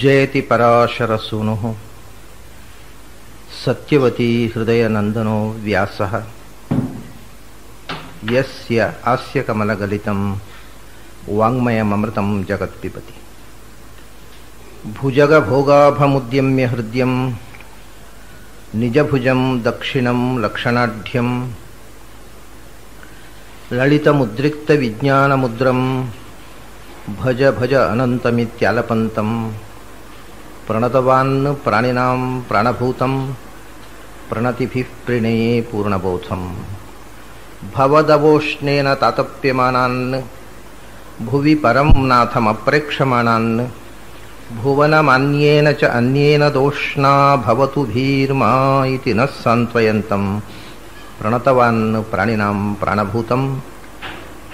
ಜಯತಿ ಪರಾಶರ ಸೂನು ಸತ್ಯವತಿ ಹೃದಯ ನಂದನೋ ವ್ಯಾಸಃ ಯಸ್ಯ ಆಸ್ಯ ಕಮಲಗಲಿತಂ ವಾಂಗ್ಮಯಮೃತಂ ಜಗತ್ಪಿಬತಿ ಭುಜಗ ಭೋಗಾಭಮುದ್ಯಮ್ಯ ಹೃದಯಂ ನಿಜಭುಜಂ ದಕ್ಷಿಣಂ ಲಕ್ಷಣಾಢ್ಯಂ ಲಲಿತಮುದ್ರಿಕ್ತ ವಿಜ್ಞಾನಮುದ್ರಂ ಭಜ ಭಜ ಅನಂತಮಿತ್ಯಾಲಪಂತಂ ಪ್ರಣತವಾನ್ ಪ್ರಾಣಿನಾಂ ಪ್ರಾಣಭೂತಂ ಪ್ರಣತಿಭಿಃ ಪ್ರಣಯೇ ಪೂರ್ಣಬೋಧಂ ಭವದವೋಷ್ಣೇನ ತಾತಪ್ಯಮಾನಾನ್ ಭುವಿ ಪರಂ ನಾಥಮಪ್ರೇಕ್ಷಮಾಣಾನ್ ಭುವನಮಾನ್ಯೇನ ಚ ಅನ್ಯೇನ ದೋಷ್ಣಾ ಭವತು ಭೀರ್ಮಾ ಇತಿ ನ ಸಾಂತ್ವಯಂತಂ ಪ್ರಣತವಾನ್ ಪ್ರಾಣಿನಾಂ ಪ್ರಾಣಭೂತಂ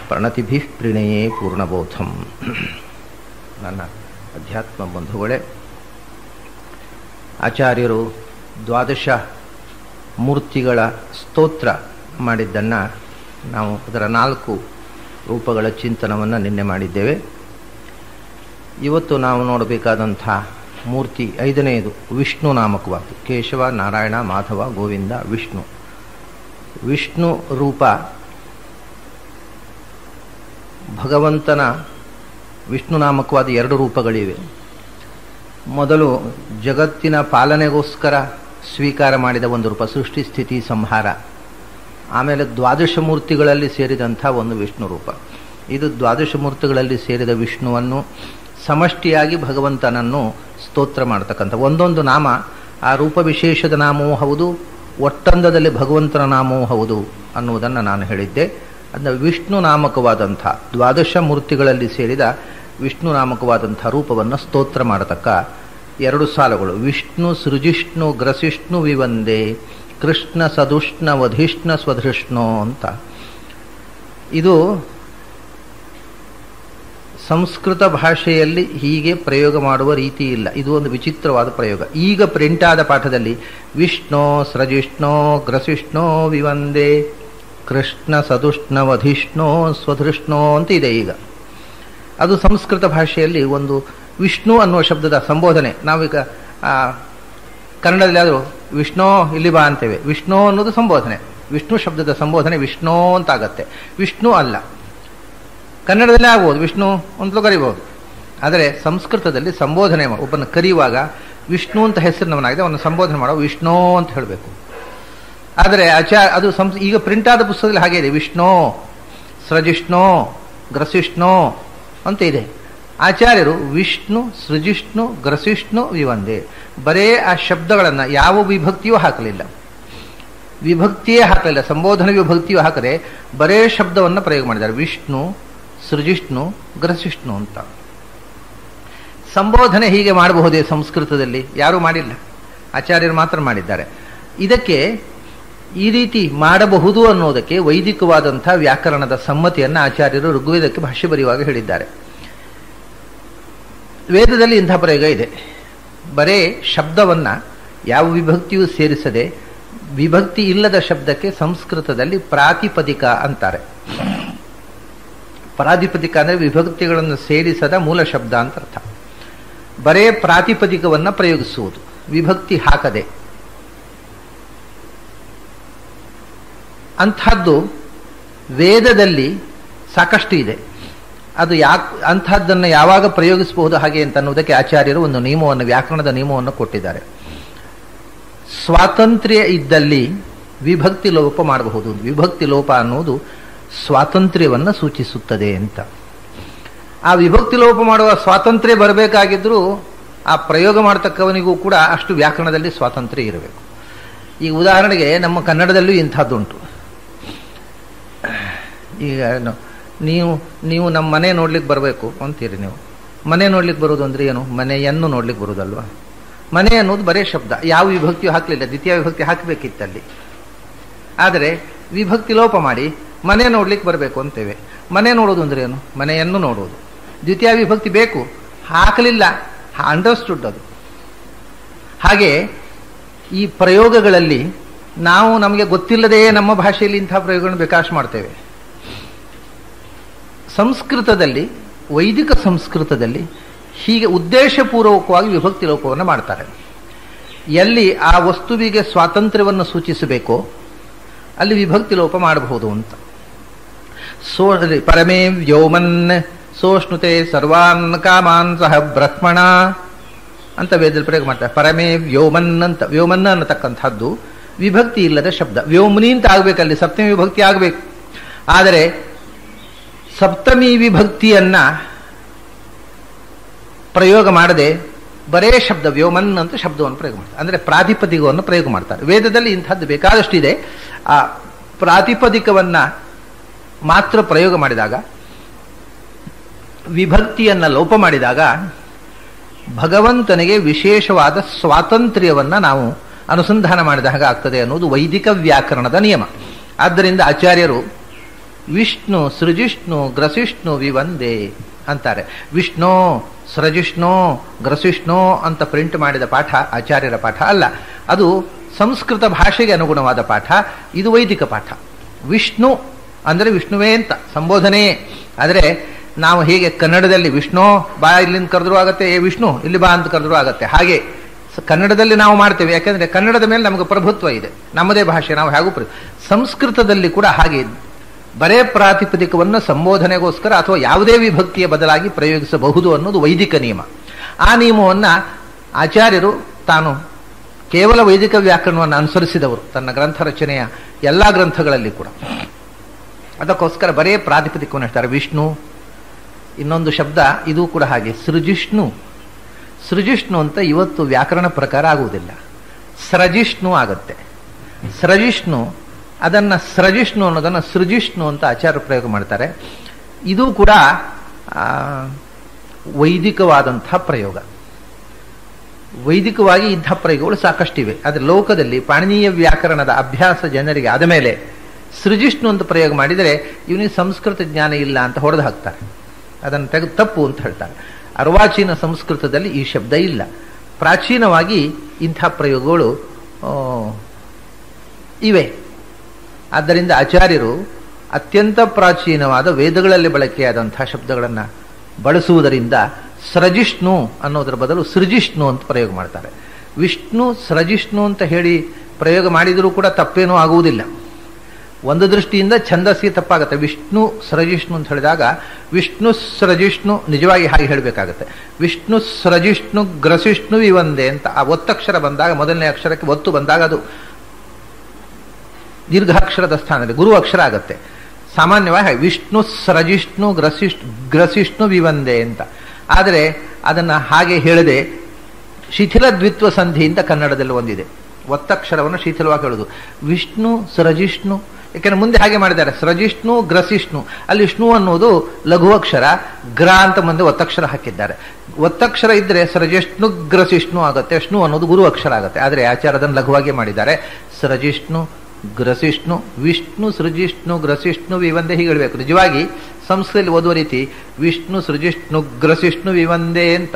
ಪ್ರಣತಿಭಿಃ ಪ್ರಣಯೇ ಪೂರ್ಣಬೋಧಂ. ನನ್ನ ಅಧ್ಯಾತ್ಮ ಬಂಧುಗಳೇ, ಆಚಾರ್ಯರು ದ್ವಾದಶ ಮೂರ್ತಿಗಳ ಸ್ತೋತ್ರ ಮಾಡಿದ್ದನ್ನು ನಾವು ಅದರ 4 ರೂಪಗಳ ಚಿಂತನವನ್ನು ನಿನ್ನೆ ಮಾಡಿದ್ದೇವೆ. ಇವತ್ತು ನಾವು ನೋಡಬೇಕಾದಂಥ ಮೂರ್ತಿ 5ನೇದು ವಿಷ್ಣು ನಾಮಕವಾದ್ದು. ಕೇಶವ, ನಾರಾಯಣ, ಮಾಧವ, ಗೋವಿಂದ, ವಿಷ್ಣು. ವಿಷ್ಣು ರೂಪ ಭಗವಂತನ ವಿಷ್ಣು ನಾಮಕವಾದ 2 ರೂಪಗಳಿವೆ. ಮೊದಲು ಜಗತ್ತಿನ ಪಾಲನೆಗೋಸ್ಕರ ಸ್ವೀಕಾರ ಮಾಡಿದ ಒಂದು ರೂಪ, ಸೃಷ್ಟಿ ಸ್ಥಿತಿ ಸಂಹಾರ. ಆಮೇಲೆ ದ್ವಾದಶ ಮೂರ್ತಿಗಳಲ್ಲಿ ಸೇರಿದಂಥ ಒಂದು ವಿಷ್ಣು ರೂಪ. ಇದು ದ್ವಾದಶ ಮೂರ್ತಿಗಳಲ್ಲಿ ಸೇರಿದ ವಿಷ್ಣುವನ್ನು ಸಮಷ್ಟಿಯಾಗಿ ಭಗವಂತನನ್ನು ಸ್ತೋತ್ರ ಮಾಡತಕ್ಕಂಥ ಒಂದೊಂದು ನಾಮ ಆ ರೂಪ ವಿಶೇಷದ ನಾಮವೂ ಹೌದು, ಒಟ್ಟಂದದಲ್ಲಿ ಭಗವಂತನ ನಾಮವೂ ಹೌದು ಅನ್ನುವುದನ್ನು ನಾನು ಹೇಳಿದ್ದೆ. ಅದನ್ನು ವಿಷ್ಣು ನಾಮಕವಾದಂಥ ದ್ವಾದಶ ಮೂರ್ತಿಗಳಲ್ಲಿ ಸೇರಿದ ವಿಷ್ಣು ನಾಮಕವಾದಂಥ ರೂಪವನ್ನು ಸ್ತೋತ್ರ ಮಾಡತಕ್ಕ 2 ಸಾಲುಗಳು. ವಿಷ್ಣು ಸೃಜಿಷ್ಣು ಗ್ರಸಿಷ್ಣು ವಿವಂದೇ ಕೃಷ್ಣ ಸದುಷ್ಣ ವಧಿಷ್ಣ ಸ್ವಧೃಷ್ಣೋ ಅಂತ. ಇದು ಸಂಸ್ಕೃತ ಭಾಷೆಯಲ್ಲಿ ಹೀಗೆ ಪ್ರಯೋಗ ಮಾಡುವ ರೀತಿ ಇಲ್ಲ. ಇದು ಒಂದು ವಿಚಿತ್ರವಾದ ಪ್ರಯೋಗ. ಈಗ ಪ್ರಿಂಟಾದ ಪಾಠದಲ್ಲಿ ವಿಷ್ಣು ಸೃಜಿಷ್ಣೋ ಗ್ರಸಿಷ್ಣೋ ವಿವಂದೇ ಕೃಷ್ಣ ಸದುಷ್ಣ ವಧಿಷ್ಣೋ ಸ್ವಧೃಷ್ಣೋ ಅಂತ ಇದೆ. ಈಗ ಅದು ಸಂಸ್ಕೃತ ಭಾಷೆಯಲ್ಲಿ ಒಂದು ವಿಷ್ಣು ಅನ್ನುವ ಶಬ್ದದ ಸಂಬೋಧನೆ. ನಾವೀಗ ಕನ್ನಡದಲ್ಲಿ ಆದರೂ ವಿಷ್ಣು ಇಲ್ಲಿ ಬಾ ಅಂತೇವೆ. ವಿಷ್ಣು ಅನ್ನೋದು ಸಂಬೋಧನೆ, ವಿಷ್ಣು ಶಬ್ದದ ಸಂಬೋಧನೆ ವಿಷ್ಣು ಅಂತಾಗತ್ತೆ. ವಿಷ್ಣು ಅಲ್ಲ. ಕನ್ನಡದಲ್ಲೇ ಆಗ್ಬೋದು, ವಿಷ್ಣು ಅಂತಲೂ ಕರಿಬಹುದು. ಆದರೆ ಸಂಸ್ಕೃತದಲ್ಲಿ ಸಂಬೋಧನೆ ಒಬ್ಬನ ಕರೆಯುವಾಗ ವಿಷ್ಣು ಅಂತ ಹೆಸರಿನವನಾಗಿದೆ, ಅವನು ಸಂಬೋಧನೆ ಮಾಡೋ ವಿಷ್ಣು ಅಂತ ಹೇಳಬೇಕು. ಆದರೆ ಅದು ಈಗ ಪ್ರಿಂಟ್ ಆದ ಪುಸ್ತಕದಲ್ಲಿ ಹಾಗೆ ಇದೆ, ವಿಷ್ಣು ಸೃಜಿಷ್ಣು ಗ್ರಸಿಷ್ಣು ಅಂತ ಇದೆ. ಆಚಾರ್ಯರು ವಿಷ್ಣು ಸೃಜಿಷ್ಣು ಗ್ರಸಿಷ್ಣು ವಿವಂದೇ, ಬರೇ ಆ ಶಬ್ದಗಳನ್ನು ಯಾವ ವಿಭಕ್ತಿಯೂ ಹಾಕಲಿಲ್ಲ, ವಿಭಕ್ತಿಯೇ ಹಾಕಲಿಲ್ಲ, ಸಂಬೋಧನೆ ವಿಭಕ್ತಿಯೂ ಹಾಕದೆ ಬರೇ ಶಬ್ದವನ್ನು ಪ್ರಯೋಗ ಮಾಡಿದ್ದಾರೆ. ವಿಷ್ಣು ಸೃಜಿಷ್ಣು ಗ್ರಸಿಷ್ಣು ಅಂತ. ಸಂಬೋಧನೆ ಹೀಗೆ ಮಾಡಬಹುದೇ ಸಂಸ್ಕೃತದಲ್ಲಿ? ಯಾರೂ ಮಾಡಿಲ್ಲ, ಆಚಾರ್ಯರು ಮಾತ್ರ ಮಾಡಿದ್ದಾರೆ. ಇದಕ್ಕೆ ಈ ರೀತಿ ಮಾಡಬಹುದು ಅನ್ನೋದಕ್ಕೆ ವೈದಿಕವಾದಂಥ ವ್ಯಾಕರಣದ ಸಮ್ಮತಿಯನ್ನು ಆಚಾರ್ಯರು ಋಗ್ವೇದಕ್ಕೆ ಭಾಷ್ಯ ಬರೆಯುವಾಗ ಹೇಳಿದ್ದಾರೆ. ವೇದದಲ್ಲಿ ಇಂಥ ಪ್ರಯೋಗ ಇದೆ. ಬರೇ ಶಬ್ದವನ್ನು ಯಾವ ವಿಭಕ್ತಿಯೂ ಸೇರಿಸದೆ ವಿಭಕ್ತಿ ಇಲ್ಲದ ಶಬ್ದಕ್ಕೆ ಸಂಸ್ಕೃತದಲ್ಲಿ ಪ್ರಾತಿಪದಿಕ ಅಂತಾರೆ. ಪ್ರಾತಿಪದಿಕ ಅಂದರೆ ವಿಭಕ್ತಿಗಳನ್ನು ಸೇರಿಸದ ಮೂಲ ಶಬ್ದ ಅಂತ ಅರ್ಥ. ಬರೇ ಪ್ರಾತಿಪದಿಕವನ್ನು ಪ್ರಯೋಗಿಸುವುದು, ವಿಭಕ್ತಿ ಹಾಕದೆ. ಅಂಥದ್ದು ವೇದದಲ್ಲಿ ಸಾಕಷ್ಟು ಇದೆ. ಅದು ಅಂಥದ್ದನ್ನು ಯಾವಾಗ ಪ್ರಯೋಗಿಸಬಹುದು ಹಾಗೆ ಅಂತ ಅನ್ನೋದಕ್ಕೆ ಆಚಾರ್ಯರು ಒಂದು ನಿಯಮವನ್ನು, ವ್ಯಾಕರಣದ ನಿಯಮವನ್ನು ಕೊಟ್ಟಿದ್ದಾರೆ. ಸ್ವಾತಂತ್ರ್ಯ ಇದ್ದಲ್ಲಿ ವಿಭಕ್ತಿ ಲೋಪ ಮಾಡಬಹುದು. ವಿಭಕ್ತಿ ಲೋಪ ಅನ್ನೋದು ಸ್ವಾತಂತ್ರ್ಯವನ್ನು ಸೂಚಿಸುತ್ತದೆ ಅಂತ. ಆ ವಿಭಕ್ತಿ ಲೋಪ ಮಾಡುವ ಸ್ವಾತಂತ್ರ್ಯ ಬರಬೇಕಾಗಿದ್ರೂ ಆ ಪ್ರಯೋಗ ಮಾಡತಕ್ಕವನಿಗೂ ಕೂಡ ಅಷ್ಟು ವ್ಯಾಕರಣದಲ್ಲಿ ಸ್ವಾತಂತ್ರ್ಯ ಇರಬೇಕು. ಈಗ ಉದಾಹರಣೆಗೆ ನಮ್ಮ ಕನ್ನಡದಲ್ಲೂ ಇಂಥದ್ದುಂಟು. ಈಗ ನೀವು ನಮ್ಮ ಮನೆ ನೋಡ್ಲಿಕ್ಕೆ ಬರಬೇಕು ಅಂತೀರಿ. ನೀವು ಮನೆ ನೋಡ್ಲಿಕ್ಕೆ ಬರೋದು ಅಂದರೆ ಏನು? ಮನೆಯನ್ನು ನೋಡ್ಲಿಕ್ಕೆ ಬರೋದಲ್ವಾ? ಮನೆ ಅನ್ನೋದು ಬರೇ ಶಬ್ದ, ಯಾವ ವಿಭಕ್ತಿಯೂ ಹಾಕಲಿಲ್ಲ, ದ್ವಿತೀಯ ವಿಭಕ್ತಿ ಹಾಕಬೇಕಿತ್ತಲ್ಲಿ. ಆದರೆ ವಿಭಕ್ತಿ ಲೋಪ ಮಾಡಿ ಮನೆ ನೋಡ್ಲಿಕ್ಕೆ ಬರಬೇಕು ಅಂತೇವೆ. ಮನೆ ನೋಡೋದು ಅಂದರೆ ಏನು? ಮನೆಯನ್ನು ನೋಡೋದು. ದ್ವಿತೀಯ ವಿಭಕ್ತಿ ಬೇಕು, ಹಾಕಲಿಲ್ಲ, ಅಂಡರ್ಸ್ಟುಡ್ ಅದು. ಹಾಗೆ ಈ ಪ್ರಯೋಗಗಳಲ್ಲಿ ನಾವು ನಮಗೆ ಗೊತ್ತಿಲ್ಲದೆಯೇ ನಮ್ಮ ಭಾಷೆಯಲ್ಲಿ ಇಂಥ ಪ್ರಯೋಗಗಳನ್ನು ಬೇಕಾಷ್ಟು ಮಾಡ್ತೇವೆ. ಸಂಸ್ಕೃತದಲ್ಲಿ, ವೈದಿಕ ಸಂಸ್ಕೃತದಲ್ಲಿ ಹೀಗೆ ಉದ್ದೇಶಪೂರ್ವಕವಾಗಿ ವಿಭಕ್ತಿ ಲೋಪವನ್ನು ಮಾಡ್ತಾರೆ. ಎಲ್ಲಿ ಆ ವಸ್ತುವಿಗೆ ಸ್ವಾತಂತ್ರ್ಯವನ್ನು ಸೂಚಿಸಬೇಕೋ ಅಲ್ಲಿ ವಿಭಕ್ತಿ ಲೋಪ ಮಾಡಬಹುದು ಅಂತ. ಪರಮೇ ವ್ಯೋಮನ್ ಸೋಷ್ಣುತೆ ಸರ್ವಾನ್ ಕಾಮಾನ್ ಸಹ ಬ್ರಹ್ಮಣ ಅಂತ ವೇದದಲ್ಲಿ ಪ್ರಯೋಗ ಮಾಡ್ತಾರೆ. ಪರಮೇ ವ್ಯೋಮನ್ ಅಂತ, ವ್ಯೋಮನ್ನ ಅನ್ನತಕ್ಕಂಥದ್ದು ವಿಭಕ್ತಿ ಇಲ್ಲದ ಶಬ್ದ. ವ್ಯೋಮ್ನಿ ಅಂತ ಆಗ್ಬೇಕಲ್ಲಿ, ಸಪ್ತಮಿ ವಿಭಕ್ತಿ ಆಗಬೇಕು. ಆದರೆ ಸಪ್ತಮಿ ವಿಭಕ್ತಿಯನ್ನ ಪ್ರಯೋಗ ಮಾಡದೆ ಬರೇ ಶಬ್ದ ವ್ಯೋಮನ್ ಅಂತ ಶಬ್ದವನ್ನು ಪ್ರಯೋಗ ಮಾಡ್ತಾರೆ. ಅಂದರೆ ಪ್ರಾತಿಪದಿಕವನ್ನು ಪ್ರಯೋಗ ಮಾಡ್ತಾರೆ. ವೇದದಲ್ಲಿ ಇಂಥದ್ದು ಬೇಕಾದಷ್ಟಿದೆ. ಆ ಪ್ರಾತಿಪದಿಕವನ್ನ ಮಾತ್ರ ಪ್ರಯೋಗ ಮಾಡಿದಾಗ, ವಿಭಕ್ತಿಯನ್ನ ಲೋಪ ಮಾಡಿದಾಗ ಭಗವಂತನಿಗೆ ವಿಶೇಷವಾದ ಸ್ವಾತಂತ್ರ್ಯವನ್ನ ನಾವು ಅನುಸಂಧಾನ ಮಾಡಿದ ಹಾಗೆ ಆಗ್ತದೆ ಅನ್ನೋದು ವೈದಿಕ ವ್ಯಾಕರಣದ ನಿಯಮ. ಆದ್ದರಿಂದ ಆಚಾರ್ಯರು ವಿಷ್ಣು ಸೃಜಿಷ್ಣು ಗ್ರಸಿಷ್ಣು ವಿವಂದೇ ಅಂತಾರೆ. ವಿಷ್ಣು ಸೃಜಿಷ್ಣು ಗ್ರಸಿಷ್ಣು ಅಂತ ಪ್ರಿಂಟ್ ಮಾಡಿದ ಪಾಠ ಆಚಾರ್ಯರ ಪಾಠ ಅಲ್ಲ. ಅದು ಸಂಸ್ಕೃತ ಭಾಷೆಗೆ ಅನುಗುಣವಾದ ಪಾಠ. ಇದು ವೈದಿಕ ಪಾಠ. ವಿಷ್ಣು ಅಂದರೆ ವಿಷ್ಣುವೇ ಅಂತ ಸಂಬೋಧನೆ. ಆದರೆ ನಾವು ಹೇಗೆ ಕನ್ನಡದಲ್ಲಿ ವಿಷ್ಣು ಬಾ ಇಲ್ಲಿಂದ ಕರೆದ್ರೂ ಆಗತ್ತೆ, ಏ ವಿಷ್ಣು ಇಲ್ಲಿ ಬಾ ಅಂತ ಕರೆದ್ರೂ ಆಗತ್ತೆ. ಹಾಗೆ ಕನ್ನಡದಲ್ಲಿ ನಾವು ಮಾಡ್ತೇವೆ, ಯಾಕೆಂದ್ರೆ ಕನ್ನಡದ ಮೇಲೆ ನಮಗೆ ಪ್ರಭುತ್ವ ಇದೆ, ನಮ್ಮದೇ ಭಾಷೆ, ನಾವು ಹೇಗೂ ಸಂಸ್ಕೃತದಲ್ಲಿ ಕೂಡ ಹಾಗೆ ಬರೇ ಪ್ರಾತಿಪದಿಕವನ್ನು ಸಂಬೋಧನೆಗೋಸ್ಕರ ಅಥವಾ ಯಾವುದೇ ವಿಭಕ್ತಿಯ ಬದಲಾಗಿ ಪ್ರಯೋಗಿಸಬಹುದು ಅನ್ನೋದು ವೈದಿಕ ನಿಯಮ. ಆ ನಿಯಮವನ್ನು ಆಚಾರ್ಯರು ತಾನು ಕೇವಲ ವೈದಿಕ ವ್ಯಾಕರಣವನ್ನು ಅನುಸರಿಸಿದವರು ತನ್ನ ಗ್ರಂಥ ರಚನೆಯ ಎಲ್ಲ ಗ್ರಂಥಗಳಲ್ಲಿ ಕೂಡ. ಅದಕ್ಕೋಸ್ಕರ ಬರೇ ಪ್ರಾತಿಪದಿಕವನ್ನು ಹೇಳ್ತಾರೆ. ವಿಷ್ಣು, ಇನ್ನೊಂದು ಶಬ್ದ ಇದು ಕೂಡ ಹಾಗೆ ಸೃಜಿಷ್ಣು. ಸೃಜಿಷ್ಣು ಅಂತ ಇವತ್ತು ವ್ಯಾಕರಣ ಪ್ರಕಾರ ಆಗುವುದಿಲ್ಲ, ಸ್ರಜಿಷ್ಣು ಆಗತ್ತೆ. ಸ್ರಜಿಷ್ಣು, ಅದನ್ನ ಸ್ರಜಿಷ್ಣು ಅನ್ನೋದನ್ನು ಸೃಜಿಷ್ಣು ಅಂತ ಆಚಾರ್ಯ ಪ್ರಯೋಗ ಮಾಡ್ತಾರೆ. ಇದು ಕೂಡ ವೈದಿಕವಾದಂಥ ಪ್ರಯೋಗ. ವೈದಿಕವಾಗಿ ಇಂಥ ಪ್ರಯೋಗಗಳು ಸಾಕಷ್ಟಿವೆ. ಆದರೆ ಲೋಕದಲ್ಲಿ ಪಾಣಿನೀಯ ವ್ಯಾಕರಣದ ಅಭ್ಯಾಸ ಜನರಿಗೆ ಆದ ಮೇಲೆ ಸೃಜಿಷ್ಣು ಅಂತ ಪ್ರಯೋಗ ಮಾಡಿದರೆ ಇವನಿಗೆ ಸಂಸ್ಕೃತ ಜ್ಞಾನ ಇಲ್ಲ ಅಂತ ಹೊಡೆದು ಹಾಕ್ತಾರೆ, ಅದನ್ನು ತೆಗೆದು ತಪ್ಪು ಅಂತ ಹೇಳ್ತಾರೆ. ಅರ್ವಾಚೀನ ಸಂಸ್ಕೃತದಲ್ಲಿ ಈ ಶಬ್ದ ಇಲ್ಲ. ಪ್ರಾಚೀನವಾಗಿ ಇಂಥ ಪ್ರಯೋಗಗಳು ಇವೆ. ಆದ್ದರಿಂದ ಆಚಾರ್ಯರು ಅತ್ಯಂತ ಪ್ರಾಚೀನವಾದ ವೇದಗಳಲ್ಲಿ ಬಳಕೆಯಾದಂಥ ಶಬ್ದಗಳನ್ನು ಬಳಸುವುದರಿಂದ ಸ್ರಜಿಷ್ಣು ಅನ್ನೋದರ ಬದಲು ಸೃಜಿಷ್ಣು ಅಂತ ಪ್ರಯೋಗ ಮಾಡ್ತಾರೆ. ವಿಷ್ಣು ಸ್ರಜಿಷ್ಣು ಅಂತ ಹೇಳಿ ಪ್ರಯೋಗ ಮಾಡಿದರೂ ಕೂಡ ತಪ್ಪೇನೂ ಆಗುವುದಿಲ್ಲ. ಒಂದು ದೃಷ್ಟಿಯಿಂದ ಛಂದಸ್ಸಿಗೆ ತಪ್ಪಾಗುತ್ತೆ. ವಿಷ್ಣು ಸೃಜಿಷ್ಣು ಅಂತ ಹೇಳಿದಾಗ ವಿಷ್ಣು ಸೃಜಿಷ್ಣು ನಿಜವಾಗಿ ಹಾಗೆ ಹೇಳಬೇಕಾಗತ್ತೆ. ವಿಷ್ಣು ಸೃಜಿಷ್ಣು ಗ್ರಸಿಷ್ಣು ವಿವಂದೇ ಅಂತ ಆ ಒತ್ತಕ್ಷರ ಬಂದಾಗ, ಮೊದಲನೇ ಅಕ್ಷರಕ್ಕೆ ಒತ್ತು ಬಂದಾಗ ಅದು ದೀರ್ಘಾಕ್ಷರದ ಸ್ಥಾನದಲ್ಲಿ ಗುರು ಅಕ್ಷರ ಆಗತ್ತೆ. ಸಾಮಾನ್ಯವಾಗಿ ವಿಷ್ಣು ಸೃಜಿಷ್ಣು ಗ್ರಸಿಷ್ಣು ವಿವಂದೇ ಅಂತ. ಆದರೆ ಅದನ್ನು ಹಾಗೆ ಹೇಳದೆ ಶಿಥಿಲ ದ್ವಿತ್ವ ಸಂಧಿ ಅಂತ ಕನ್ನಡದಲ್ಲಿ ಒಂದಿದೆ. ಒತ್ತಕ್ಷರವನ್ನು ಶಿಥಿಲವಾಗಿ ಹೇಳುದು ವಿಷ್ಣು ಸೃಜಿಷ್ಣು. ಯಾಕೆಂದ್ರೆ ಮುಂದೆ ಹಾಗೆ ಮಾಡಿದ್ದಾರೆ, ಸೃಜಿಷ್ಣು ಗ್ರಸಿಷ್ಣು. ಅಲ್ಲಿ ಷ್ಣು ಅನ್ನೋದು ಲಘು ಅಕ್ಷರ, ಗ್ರ ಅಂತ ಮುಂದೆ ಒತ್ತಕ್ಷರ ಹಾಕಿದ್ದಾರೆ. ಒತ್ತಕ್ಷರ ಇದ್ರೆ ಸೃಜಿಷ್ಣು ಗ್ರಸಿಷ್ಣು ಆಗುತ್ತೆ, ಷ್ಣು ಅನ್ನೋದು ಗುರು ಅಕ್ಷರ ಆಗುತ್ತೆ. ಆದರೆ ಆಚಾರ್ಯದನ್ನು ಲಘುವಾಗಿ ಮಾಡಿದ್ದಾರೆ. ಸೃಜಿಷ್ಣು ಗ್ರಸಿಷ್ಣು, ವಿಷ್ಣು ಸೃಜಿಷ್ಣು ಗ್ರಸಿಷ್ಣು ವಿವಂದೇ ಹೀಗೆ ಹೇಳಬೇಕು. ನಿಜವಾಗಿ ಸಂಸ್ಕೃತದಲ್ಲಿ ಓದುವ ರೀತಿ ವಿಷ್ಣು ಸೃಜಿಷ್ಣು ಗ್ರಸಿಷ್ಣು ವಿವಂದೇ ಅಂತ.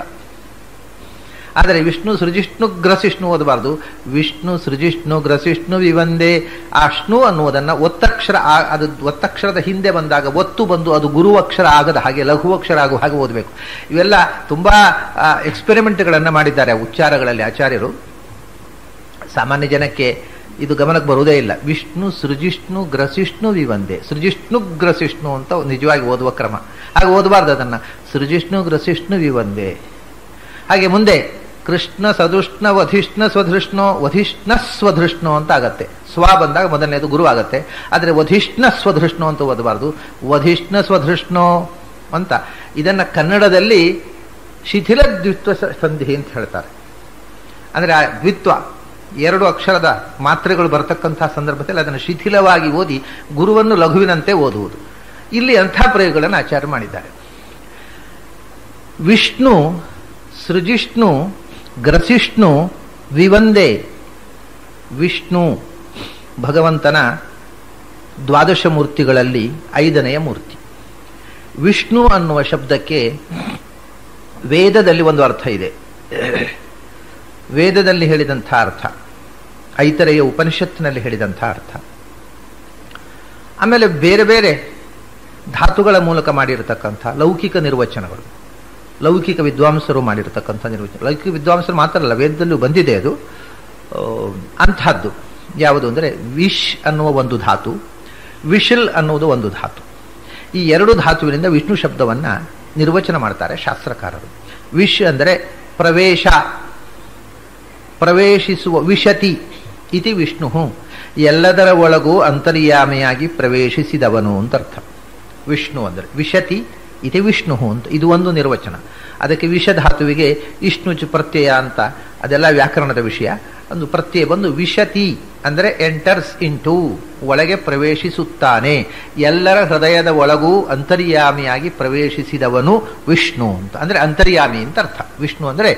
ಆದರೆ ವಿಷ್ಣು ಸೃಜಿಷ್ಣು ಗ್ರಸಿಷ್ಣು ಓದಬಾರ್ದು, ವಿಷ್ಣು ಸೃಜಿಷ್ಣು ಗ್ರಸಿಷ್ಣು ವಿವಂದೇ. ಆ ಷ್ಣು ಅನ್ನುವುದನ್ನು ಒತ್ತಕ್ಷರ, ಅದು ಒತ್ತಕ್ಷರದ ಹಿಂದೆ ಬಂದಾಗ ಒತ್ತು ಬಂದು ಅದು ಗುರು ಅಕ್ಷರ ಆಗದ ಹಾಗೆ ಲಘು ಅಕ್ಷರ ಆಗುವ ಹಾಗೆ ಓದಬೇಕು. ಇವೆಲ್ಲ ತುಂಬಾ ಎಕ್ಸ್ಪೆರಿಮೆಂಟ್ಗಳನ್ನು ಮಾಡಿದ್ದಾರೆ ಉಚ್ಚಾರಗಳಲ್ಲಿ ಆಚಾರ್ಯರು. ಸಾಮಾನ್ಯ ಜನಕ್ಕೆ ಇದು ಗಮನಕ್ಕೆ ಬರುವುದೇ ಇಲ್ಲ. ವಿಷ್ಣು ಸೃಜಿಷ್ಣು ಗ್ರಸಿಷ್ಣು ವಿವಂದೇ, ಸೃಜಿಷ್ಣು ಗ್ರಸಿಷ್ಣು ಅಂತ ನಿಜವಾಗಿ ಓದುವ ಕ್ರಮ. ಹಾಗೆ ಓದಬಾರ್ದು ಅದನ್ನು, ಸೃಜಿಷ್ಣು ಗ್ರಸಿಷ್ಣು ವಿವಂದೇ. ಹಾಗೆ ಮುಂದೆ ಕೃಷ್ಣ ಸದೃಷ್ಣ ವಧಿಷ್ಣ ಸ್ವಧೃಷ್ಣೋ ವಧಿಷ್ಣ ಸ್ವಧೃಷ್ಣೋ ಅಂತ ಆಗತ್ತೆ. ಸ್ವ ಬಂದಾಗ ಮೊದಲನೇದು ಗುರು ಆಗತ್ತೆ. ಆದರೆ ವಧಿಷ್ಣ ಸ್ವಧೃಷ್ಣೋ ಅಂತ ಓದಬಾರ್ದು, ವಧಿಷ್ಣ ಸ್ವಧೃಷ್ಣೋ ಅಂತ. ಇದನ್ನು ಕನ್ನಡದಲ್ಲಿ ಶಿಥಿಲ ದ್ವಿತ್ವ ಸಂಧಿ ಅಂತ ಹೇಳ್ತಾರೆ. ಅಂದರೆ ಆ ದ್ವಿತ್ವ ಎರಡು ಅಕ್ಷರದ ಮಾತ್ರೆಗಳು ಬರತಕ್ಕಂತಹ ಸಂದರ್ಭದಲ್ಲಿ ಅದನ್ನು ಶಿಥಿಲವಾಗಿ ಓದಿ ಗುರುವನ್ನು ಲಘುವಿನಂತೆ ಓದುವುದು. ಇಲ್ಲಿ ಅಂಥ ಪ್ರಯೋಗಗಳನ್ನು ಆಚಾರ್ಯ ಮಾಡಿದ್ದಾರೆ. ವಿಷ್ಣು ಸೃಜಿಷ್ಣು ಗ್ರಸಿಷ್ಣು ವಿವಂದೇ. ವಿಷ್ಣು ಭಗವಂತನ ದ್ವಾದಶ ಮೂರ್ತಿಗಳಲ್ಲಿ 5ನೆಯ ಮೂರ್ತಿ. ವಿಷ್ಣು ಅನ್ನುವ ಶಬ್ದಕ್ಕೆ ವೇದದಲ್ಲಿ ಒಂದು ಅರ್ಥ ಇದೆ. ವೇದದಲ್ಲಿ ಹೇಳಿದಂಥ ಅರ್ಥ, ಐತರೆಯ ಉಪನಿಷತ್ತಿನಲ್ಲಿ ಹೇಳಿದಂಥ ಅರ್ಥ. ಆಮೇಲೆ ಬೇರೆ ಬೇರೆ ಧಾತುಗಳ ಮೂಲಕ ಮಾಡಿರತಕ್ಕಂಥ ಲೌಕಿಕ ನಿರ್ವಚನಗಳು, ಲೌಕಿಕ ವಿದ್ವಾಂಸರು ಮಾಡಿರತಕ್ಕಂಥ ನಿರ್ವಚನ. ಲೌಕಿಕ ವಿದ್ವಾಂಸರು ಮಾತ್ರ ಅಲ್ಲ, ವೇದದಲ್ಲೂ ಬಂದಿದೆ ಅದು. ಅಂಥದ್ದು ಯಾವುದು ಅಂದರೆ ವಿಶ್ ಅನ್ನುವ ಒಂದು ಧಾತು, ವಿಶಿಲ್ ಅನ್ನುವುದು ಒಂದು ಧಾತು. ಈ ಎರಡು ಧಾತುವಿನಿಂದ ವಿಷ್ಣು ಶಬ್ದವನ್ನು ನಿರ್ವಚನ ಮಾಡ್ತಾರೆ ಶಾಸ್ತ್ರಕಾರರು. ವಿಶ್ ಅಂದರೆ ಪ್ರವೇಶ, ಪ್ರವೇಶಿಸುವ. ವಿಶತಿ ಇತಿ ವಿಷ್ಣು, ಎಲ್ಲದರ ಒಳಗೂ ಅಂತರ್ಯಾಮಿಯಾಗಿ ಪ್ರವೇಶಿಸಿದವನು ಅಂತ ಅರ್ಥ. ವಿಷ್ಣು ಅಂದರೆ ವಿಶತಿ ಇತಿ ವಿಷ್ಣು ಅಂತ, ಇದು ಒಂದು ನಿರ್ವಚನ. ಅದಕ್ಕೆ ವಿಷಧಾತುವಿಗೆ ಇಷ್ಣುಚ್ ಪ್ರತ್ಯಯ ಅಂತ, ಅದೆಲ್ಲ ವ್ಯಾಕರಣದ ವಿಷಯ. ಒಂದು ಪ್ರತ್ಯಯ ಬಂದು ವಿಶತಿ ಅಂದರೆ ಎಂಟರ್ಸ್ ಇಂಟು, ಒಳಗೆ ಪ್ರವೇಶಿಸುತ್ತಾನೆ, ಎಲ್ಲರ ಹೃದಯದ ಒಳಗೂ ಅಂತರ್ಯಾಮಿಯಾಗಿ ಪ್ರವೇಶಿಸಿದವನು ವಿಷ್ಣು ಅಂತ, ಅಂದರೆ ಅಂತರ್ಯಾಮಿ ಅಂತ ಅರ್ಥ. ವಿಷ್ಣು ಅಂದರೆ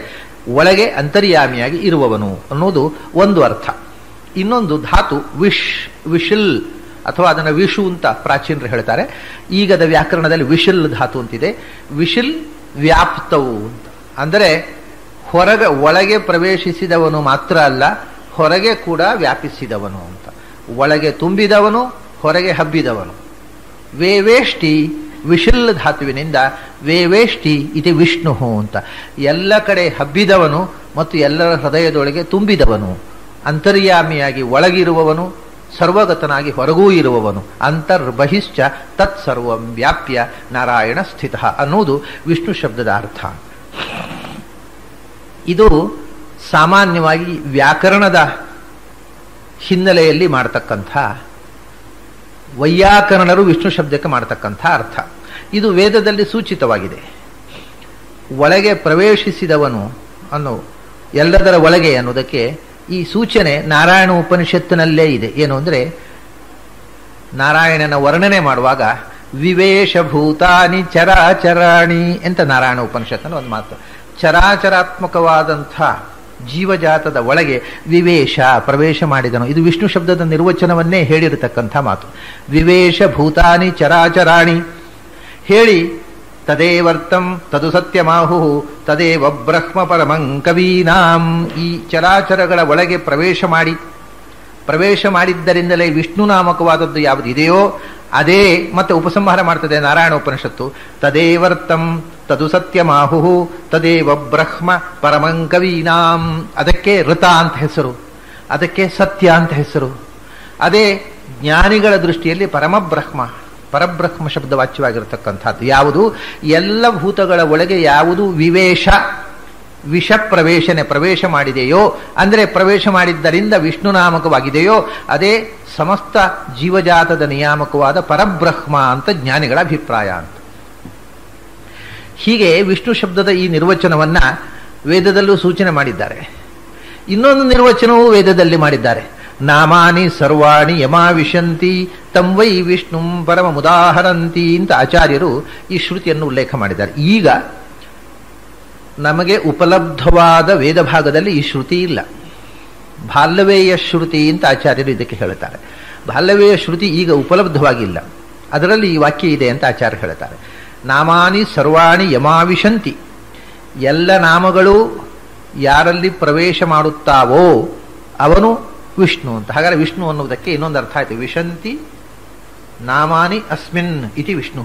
ಒಳಗೆ ಅಂತರ್ಯಾಮಿಯಾಗಿ ಇರುವವನು ಅನ್ನೋದು ಒಂದು ಅರ್ಥ. ಇನ್ನೊಂದು ಧಾತು ವಿಶ್, ವಿಶಿಲ್ ಅಥವಾ ಅದನ್ನು ವಿಷು ಅಂತ ಪ್ರಾಚೀನರು ಹೇಳ್ತಾರೆ. ಈಗದ ವ್ಯಾಕರಣದಲ್ಲಿ ವಿಶಿಲ್ ಧಾತು ಅಂತಿದೆ. ವಿಶಿಲ್ ವ್ಯಾಪ್ತವು ಅಂತ, ಅಂದರೆ ಒಳಗೆ ಪ್ರವೇಶಿಸಿದವನು ಮಾತ್ರ ಅಲ್ಲ, ಹೊರಗೆ ಕೂಡ ವ್ಯಾಪಿಸಿದವನು ಅಂತ. ಒಳಗೆ ತುಂಬಿದವನು, ಹೊರಗೆ ಹಬ್ಬಿದವನು. ವೇವೇಷ್ಟಿ, ವಿಶಿಲ್ ಧಾತುವಿನಿಂದ ವೇವೇಷ್ಟಿ ಇದು ವಿಷ್ಣು ಅಂತ, ಎಲ್ಲ ಕಡೆ ಹಬ್ಬಿದವನು ಮತ್ತು ಎಲ್ಲರ ಹೃದಯದೊಳಗೆ ತುಂಬಿದವನು, ಅಂತರ್ಯಾಮಿಯಾಗಿ ಒಳಗಿರುವವನು, ಸರ್ವಗತನಾಗಿ ಹೊರಗೂ ಇರುವವನು. ಅಂತರ್ಬಹಿಶ್ಚ ತತ್ಸರ್ವಂ ವ್ಯಾಪ್ಯ ನಾರಾಯಣ ಸ್ಥಿತ ಅನ್ನುವುದು ವಿಷ್ಣು ಶಬ್ದದ ಅರ್ಥ. ಇದು ಸಾಮಾನ್ಯವಾಗಿ ವ್ಯಾಕರಣದ ಹಿನ್ನೆಲೆಯಲ್ಲಿ ಮಾಡತಕ್ಕಂಥ, ವೈಯಾಕರಣರು ವಿಷ್ಣು ಶಬ್ದಕ್ಕೆ ಮಾಡತಕ್ಕಂಥ ಅರ್ಥ. ಇದು ವೇದದಲ್ಲಿ ಸೂಚಿತವಾಗಿದೆ. ಒಳಗೆ ಪ್ರವೇಶಿಸಿದವನು ಅನ್ನೋ, ಎಲ್ಲದರ ಒಳಗೆ ಅನ್ನೋದಕ್ಕೆ ಈ ಸೂಚನೆ ನಾರಾಯಣ ಉಪನಿಷತ್ತಿನಲ್ಲೇ ಇದೆ. ಏನು ಅಂದರೆ, ನಾರಾಯಣನ ವರ್ಣನೆ ಮಾಡುವಾಗ ವಿವೇಶಭೂತಾನಿ ಚರಾಚರಾಣಿ ಅಂತ ನಾರಾಯಣ ಉಪನಿಷತ್ತಿನ ಒಂದು ಮಾತು. ಚರಾಚರಾತ್ಮಕವಾದಂಥ ಜೀವಜಾತದ ಒಳಗೆ ವಿವೇಶ, ಪ್ರವೇಶ ಮಾಡಿದನು. ಇದು ವಿಷ್ಣು ಶಬ್ದದ ನಿರ್ವಚನವನ್ನೇ ಹೇಳಿರತಕ್ಕಂಥ ಮಾತು. ವಿವೇಶ ಭೂತಾನಿ ಚರಾಚರಾಣಿ ಹೇಳಿ, ತದೇವರ್ತಂ ತದು ಸತ್ಯಮಾಹು ತದೇವ ಬ್ರಹ್ಮ ಪರಮಂ ಕವೀನಾಂ. ಈ ಚರಾಚರಗಳ ಒಳಗೆ ಪ್ರವೇಶ ಮಾಡಿದ್ದರಿಂದಲೇ ವಿಷ್ಣು ನಾಮಕವಾದದ್ದು ಯಾವುದು ಇದೆಯೋ ಅದೇ ಮತ್ತೆ ಉಪಸಂಹಾರ ಮಾಡ್ತದೆ ನಾರಾಯಣ ಉಪನಿಷತ್ತು. ತದೇವರ್ತಂ ತದು ಸತ್ಯಮಾಹು ತದೇವ ಬ್ರಹ್ಮ ಪರಮಂ ಕವೀನಾಂ. ಅದಕ್ಕೆ ಋತ ಅಂತ ಹೆಸರು, ಅದಕ್ಕೆ ಸತ್ಯ ಅಂತ ಹೆಸರು. ಅದೇ ಜ್ಞಾನಿಗಳ ದೃಷ್ಟಿಯಲ್ಲಿ ಪರಬ್ರಹ್ಮ ಶಬ್ದವಾಚ್ಯವಾಗಿರತಕ್ಕಂಥದ್ದು ಯಾವುದು, ಎಲ್ಲ ಭೂತಗಳ ಒಳಗೆ ಯಾವುದು ವಿಷ ಪ್ರವೇಶ ಮಾಡಿದೆಯೋ, ಅಂದರೆ ಪ್ರವೇಶ ಮಾಡಿದ್ದರಿಂದ ವಿಷ್ಣು ನಾಮಕವಾಗಿದೆಯೋ ಅದೇ ಸಮಸ್ತ ಜೀವಜಾತದ ನಿಯಾಮಕವಾದ ಪರಬ್ರಹ್ಮ ಅಂತ ಜ್ಞಾನಿಗಳ ಅಭಿಪ್ರಾಯ ಅಂತ. ಹೀಗೆ ವಿಷ್ಣು ಶಬ್ದದ ಈ ನಿರ್ವಚನವನ್ನ ವೇದದಲ್ಲೂ ಸೂಚನೆ ಮಾಡಿದ್ದಾರೆ. ಇನ್ನೊಂದು ನಿರ್ವಚನವೂ ವೇದದಲ್ಲಿ ಮಾಡಿದ್ದಾರೆ. ನಾಮಾನಿ ಸರ್ವಾಣಿ ಯಮಾವಿಶಂತಿ ತಂ ವೈ ವಿಷ್ಣುಂ ಪರಮ ಮುದಾಹರಂತಿ ಅಂತ ಆಚಾರ್ಯರು ಈ ಶ್ರುತಿಯನ್ನು ಉಲ್ಲೇಖ ಮಾಡಿದ್ದಾರೆ. ಈಗ ನಮಗೆ ಉಪಲಬ್ಧವಾದ ವೇದ ಭಾಗದಲ್ಲಿ ಈ ಶ್ರುತಿ ಇಲ್ಲ. ಬಾಲ್ಯವೇಯ ಶ್ರುತಿ ಅಂತ ಆಚಾರ್ಯರು ಇದಕ್ಕೆ ಹೇಳ್ತಾರೆ. ಬಾಲ್ಯವೇಯ ಶ್ರುತಿ ಈಗ ಉಪಲಬ್ಧವಾಗಿಲ್ಲ, ಅದರಲ್ಲಿ ಈ ವಾಕ್ಯ ಇದೆ ಅಂತ ಆಚಾರ್ಯ ಹೇಳ್ತಾರೆ. ನಾಮಾನಿ ಸರ್ವಾಣಿ ಯಮಾವಿಶಂತಿ, ಎಲ್ಲ ನಾಮಗಳು ಯಾರಲ್ಲಿ ಪ್ರವೇಶ ಮಾಡುತ್ತಾವೋ ಅವನು ವಿಷ್ಣು ಅಂತ. ಹಾಗಾದರೆ ವಿಷ್ಣು ಅನ್ನುವುದಕ್ಕೆ ಇನ್ನೊಂದು ಅರ್ಥ ಆಯಿತು. ವಿಶಂತಿ ನಾಮಾನಿ ಅಸ್ಮಿನ್ ಇತಿ ವಿಷ್ಣು.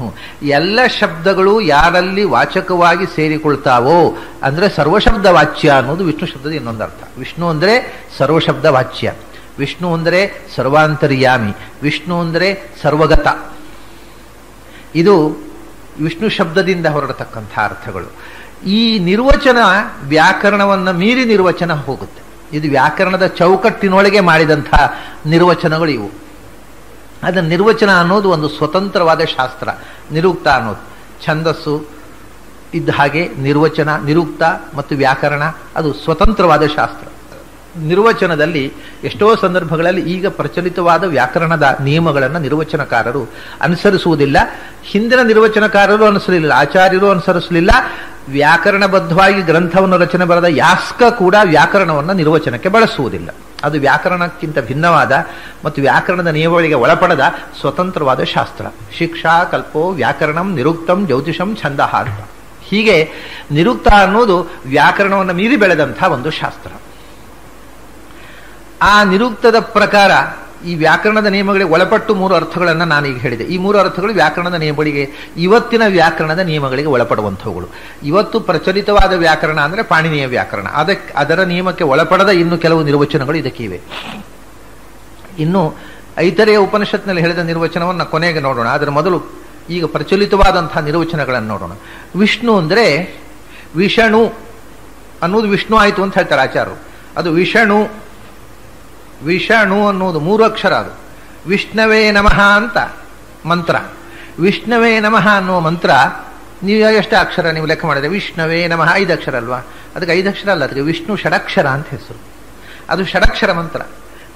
ಎಲ್ಲ ಶಬ್ದಗಳು ಯಾರಲ್ಲಿ ವಾಚಕವಾಗಿ ಸೇರಿಕೊಳ್ತಾವೋ ಅಂದರೆ ಸರ್ವಶಬ್ದ ವಾಚ್ಯ ಅನ್ನೋದು ವಿಷ್ಣು ಶಬ್ದದ ಇನ್ನೊಂದು ಅರ್ಥ. ವಿಷ್ಣು ಅಂದರೆ ಸರ್ವಶಬ್ದ ವಾಚ್ಯ, ವಿಷ್ಣು ಅಂದರೆ ಸರ್ವಾಂತರ್ಯಾಮಿ, ವಿಷ್ಣು ಅಂದರೆ ಸರ್ವಗತ. ಇದು ವಿಷ್ಣು ಶಬ್ದದಿಂದ ಹೊರಡತಕ್ಕಂಥ ಅರ್ಥಗಳು. ಈ ನಿರ್ವಚನ ವ್ಯಾಕರಣವನ್ನು ಮೀರಿ ನಿರ್ವಚನ ಹೋಗುತ್ತೆ. ಇದು ವ್ಯಾಕರಣದ ಚೌಕಟ್ಟಿನೊಳಗೆ ಮಾಡಿದಂಥ ನಿರ್ವಚನಗಳು ಇವು. ಅದರ ನಿರ್ವಚನ ಅನ್ನೋದು ಒಂದು ಸ್ವತಂತ್ರವಾದ ಶಾಸ್ತ್ರ. ನಿರುಕ್ತ ಅನ್ನೋದು ಛಂದಸ್ಸು ಇದ್ದ ಹಾಗೆ ನಿರ್ವಚನ, ನಿರುಕ್ತ ಮತ್ತು ವ್ಯಾಕರಣ ಅದು ಸ್ವತಂತ್ರವಾದ ಶಾಸ್ತ್ರ. ನಿರ್ವಚನದಲ್ಲಿ ಎಷ್ಟೋ ಸಂದರ್ಭಗಳಲ್ಲಿ ಈಗ ಪ್ರಚಲಿತವಾದ ವ್ಯಾಕರಣದ ನಿಯಮಗಳನ್ನು ನಿರ್ವಚನಕಾರರು ಅನುಸರಿಸುವುದಿಲ್ಲ. ಹಿಂದಿನ ನಿರ್ವಚನಕಾರರು ಅನುಸರಿಸಲಿಲ್ಲ, ಆಚಾರ್ಯರು ಅನುಸರಿಸಲಿಲ್ಲ. ವ್ಯಾಕರಣಬದ್ಧವಾಗಿ ಗ್ರಂಥವನ್ನು ರಚನೆ ಬರೆದ ಯಾಸ್ಕ ಕೂಡ ವ್ಯಾಕರಣವನ್ನು ನಿರ್ವಚನಕ್ಕೆ ಬಳಸುವುದಿಲ್ಲ. ಅದು ವ್ಯಾಕರಣಕ್ಕಿಂತ ಭಿನ್ನವಾದ ಮತ್ತು ವ್ಯಾಕರಣದ ನಿಯಮಗಳಿಗೆ ಒಳಪಡದ ಸ್ವತಂತ್ರವಾದ ಶಾಸ್ತ್ರ. ಶಿಕ್ಷಾ ಕಲ್ಪೋ ವ್ಯಾಕರಣಂ ನಿರುಕ್ತಂ ಜ್ಯೋತಿಷಂ ಛಂದಃ ಅಂತ. ಹೀಗೆ ನಿರುಕ್ತ ಅನ್ನೋದು ವ್ಯಾಕರಣವನ್ನು ಮೀರಿ ಬೆಳೆದಂಥ ಒಂದು ಶಾಸ್ತ್ರ. ಆ ನಿರುಕ್ತದ ಪ್ರಕಾರ ಈ ವ್ಯಾಕರಣದ ನಿಯಮಗಳಿಗೆ ಒಳಪಟ್ಟು 3 ಅರ್ಥಗಳನ್ನು ನಾನು ಈಗ ಹೇಳಿದೆ. ಈ 3 ಅರ್ಥಗಳು ವ್ಯಾಕರಣದ ನಿಯಮಗಳಿಗೆ, ಇವತ್ತಿನ ವ್ಯಾಕರಣದ ನಿಯಮಗಳಿಗೆ ಒಳಪಡುವಂಥವುಗಳು. ಇವತ್ತು ಪ್ರಚಲಿತವಾದ ವ್ಯಾಕರಣ ಅಂದರೆ ಪಾಣಿನಿಯ ವ್ಯಾಕರಣ. ಅದರ ನಿಯಮಕ್ಕೆ ಒಳಪಡದ ಇನ್ನು ಕೆಲವು ನಿರ್ವಚನಗಳು ಇದಕ್ಕೆ ಇವೆ. ಇನ್ನು ಐತರೆಯ ಉಪನಿಷತ್ನಲ್ಲಿ ಹೇಳಿದ ನಿರ್ವಚನವನ್ನು ಕೊನೆಗೆ ನೋಡೋಣ. ಅದರ ಮೊದಲು ಈಗ ಪ್ರಚಲಿತವಾದಂತಹ ನಿರ್ವಚನಗಳನ್ನು ನೋಡೋಣ. ವಿಷ್ಣು ಅಂದರೆ ವಿಷಣು ಅನ್ನೋದು ವಿಷ್ಣು ಆಯಿತು ಅಂತ ಹೇಳ್ತಾರೆ ಆಚಾರ್ಯರು. ಅದು ವಿಷಣು. ವಿಷಣು ಅನ್ನೋದು 3 ಅಕ್ಷರ. ಅದು ವಿಷ್ಣವೇ ನಮಃ ಅಂತ ಮಂತ್ರ. ವಿಷ್ಣವೇ ನಮಃ ಅನ್ನುವ ಮಂತ್ರ ನೀವು ಎಷ್ಟು ಅಕ್ಷರ ನೀವು ಲೆಕ್ಕ ಮಾಡಿದ್ರೆ ವಿಷ್ಣವೇ ನಮಃ 5 ಅಕ್ಷರ ಅಲ್ವಾ? ಅದಕ್ಕೆ 5 ಅಕ್ಷರ ಅಲ್ಲ, ಅದಕ್ಕೆ ವಿಷ್ಣು ಷಡಕ್ಷರ ಅಂತ ಹೆಸರು. ಅದು ಷಡಕ್ಷರ ಮಂತ್ರ.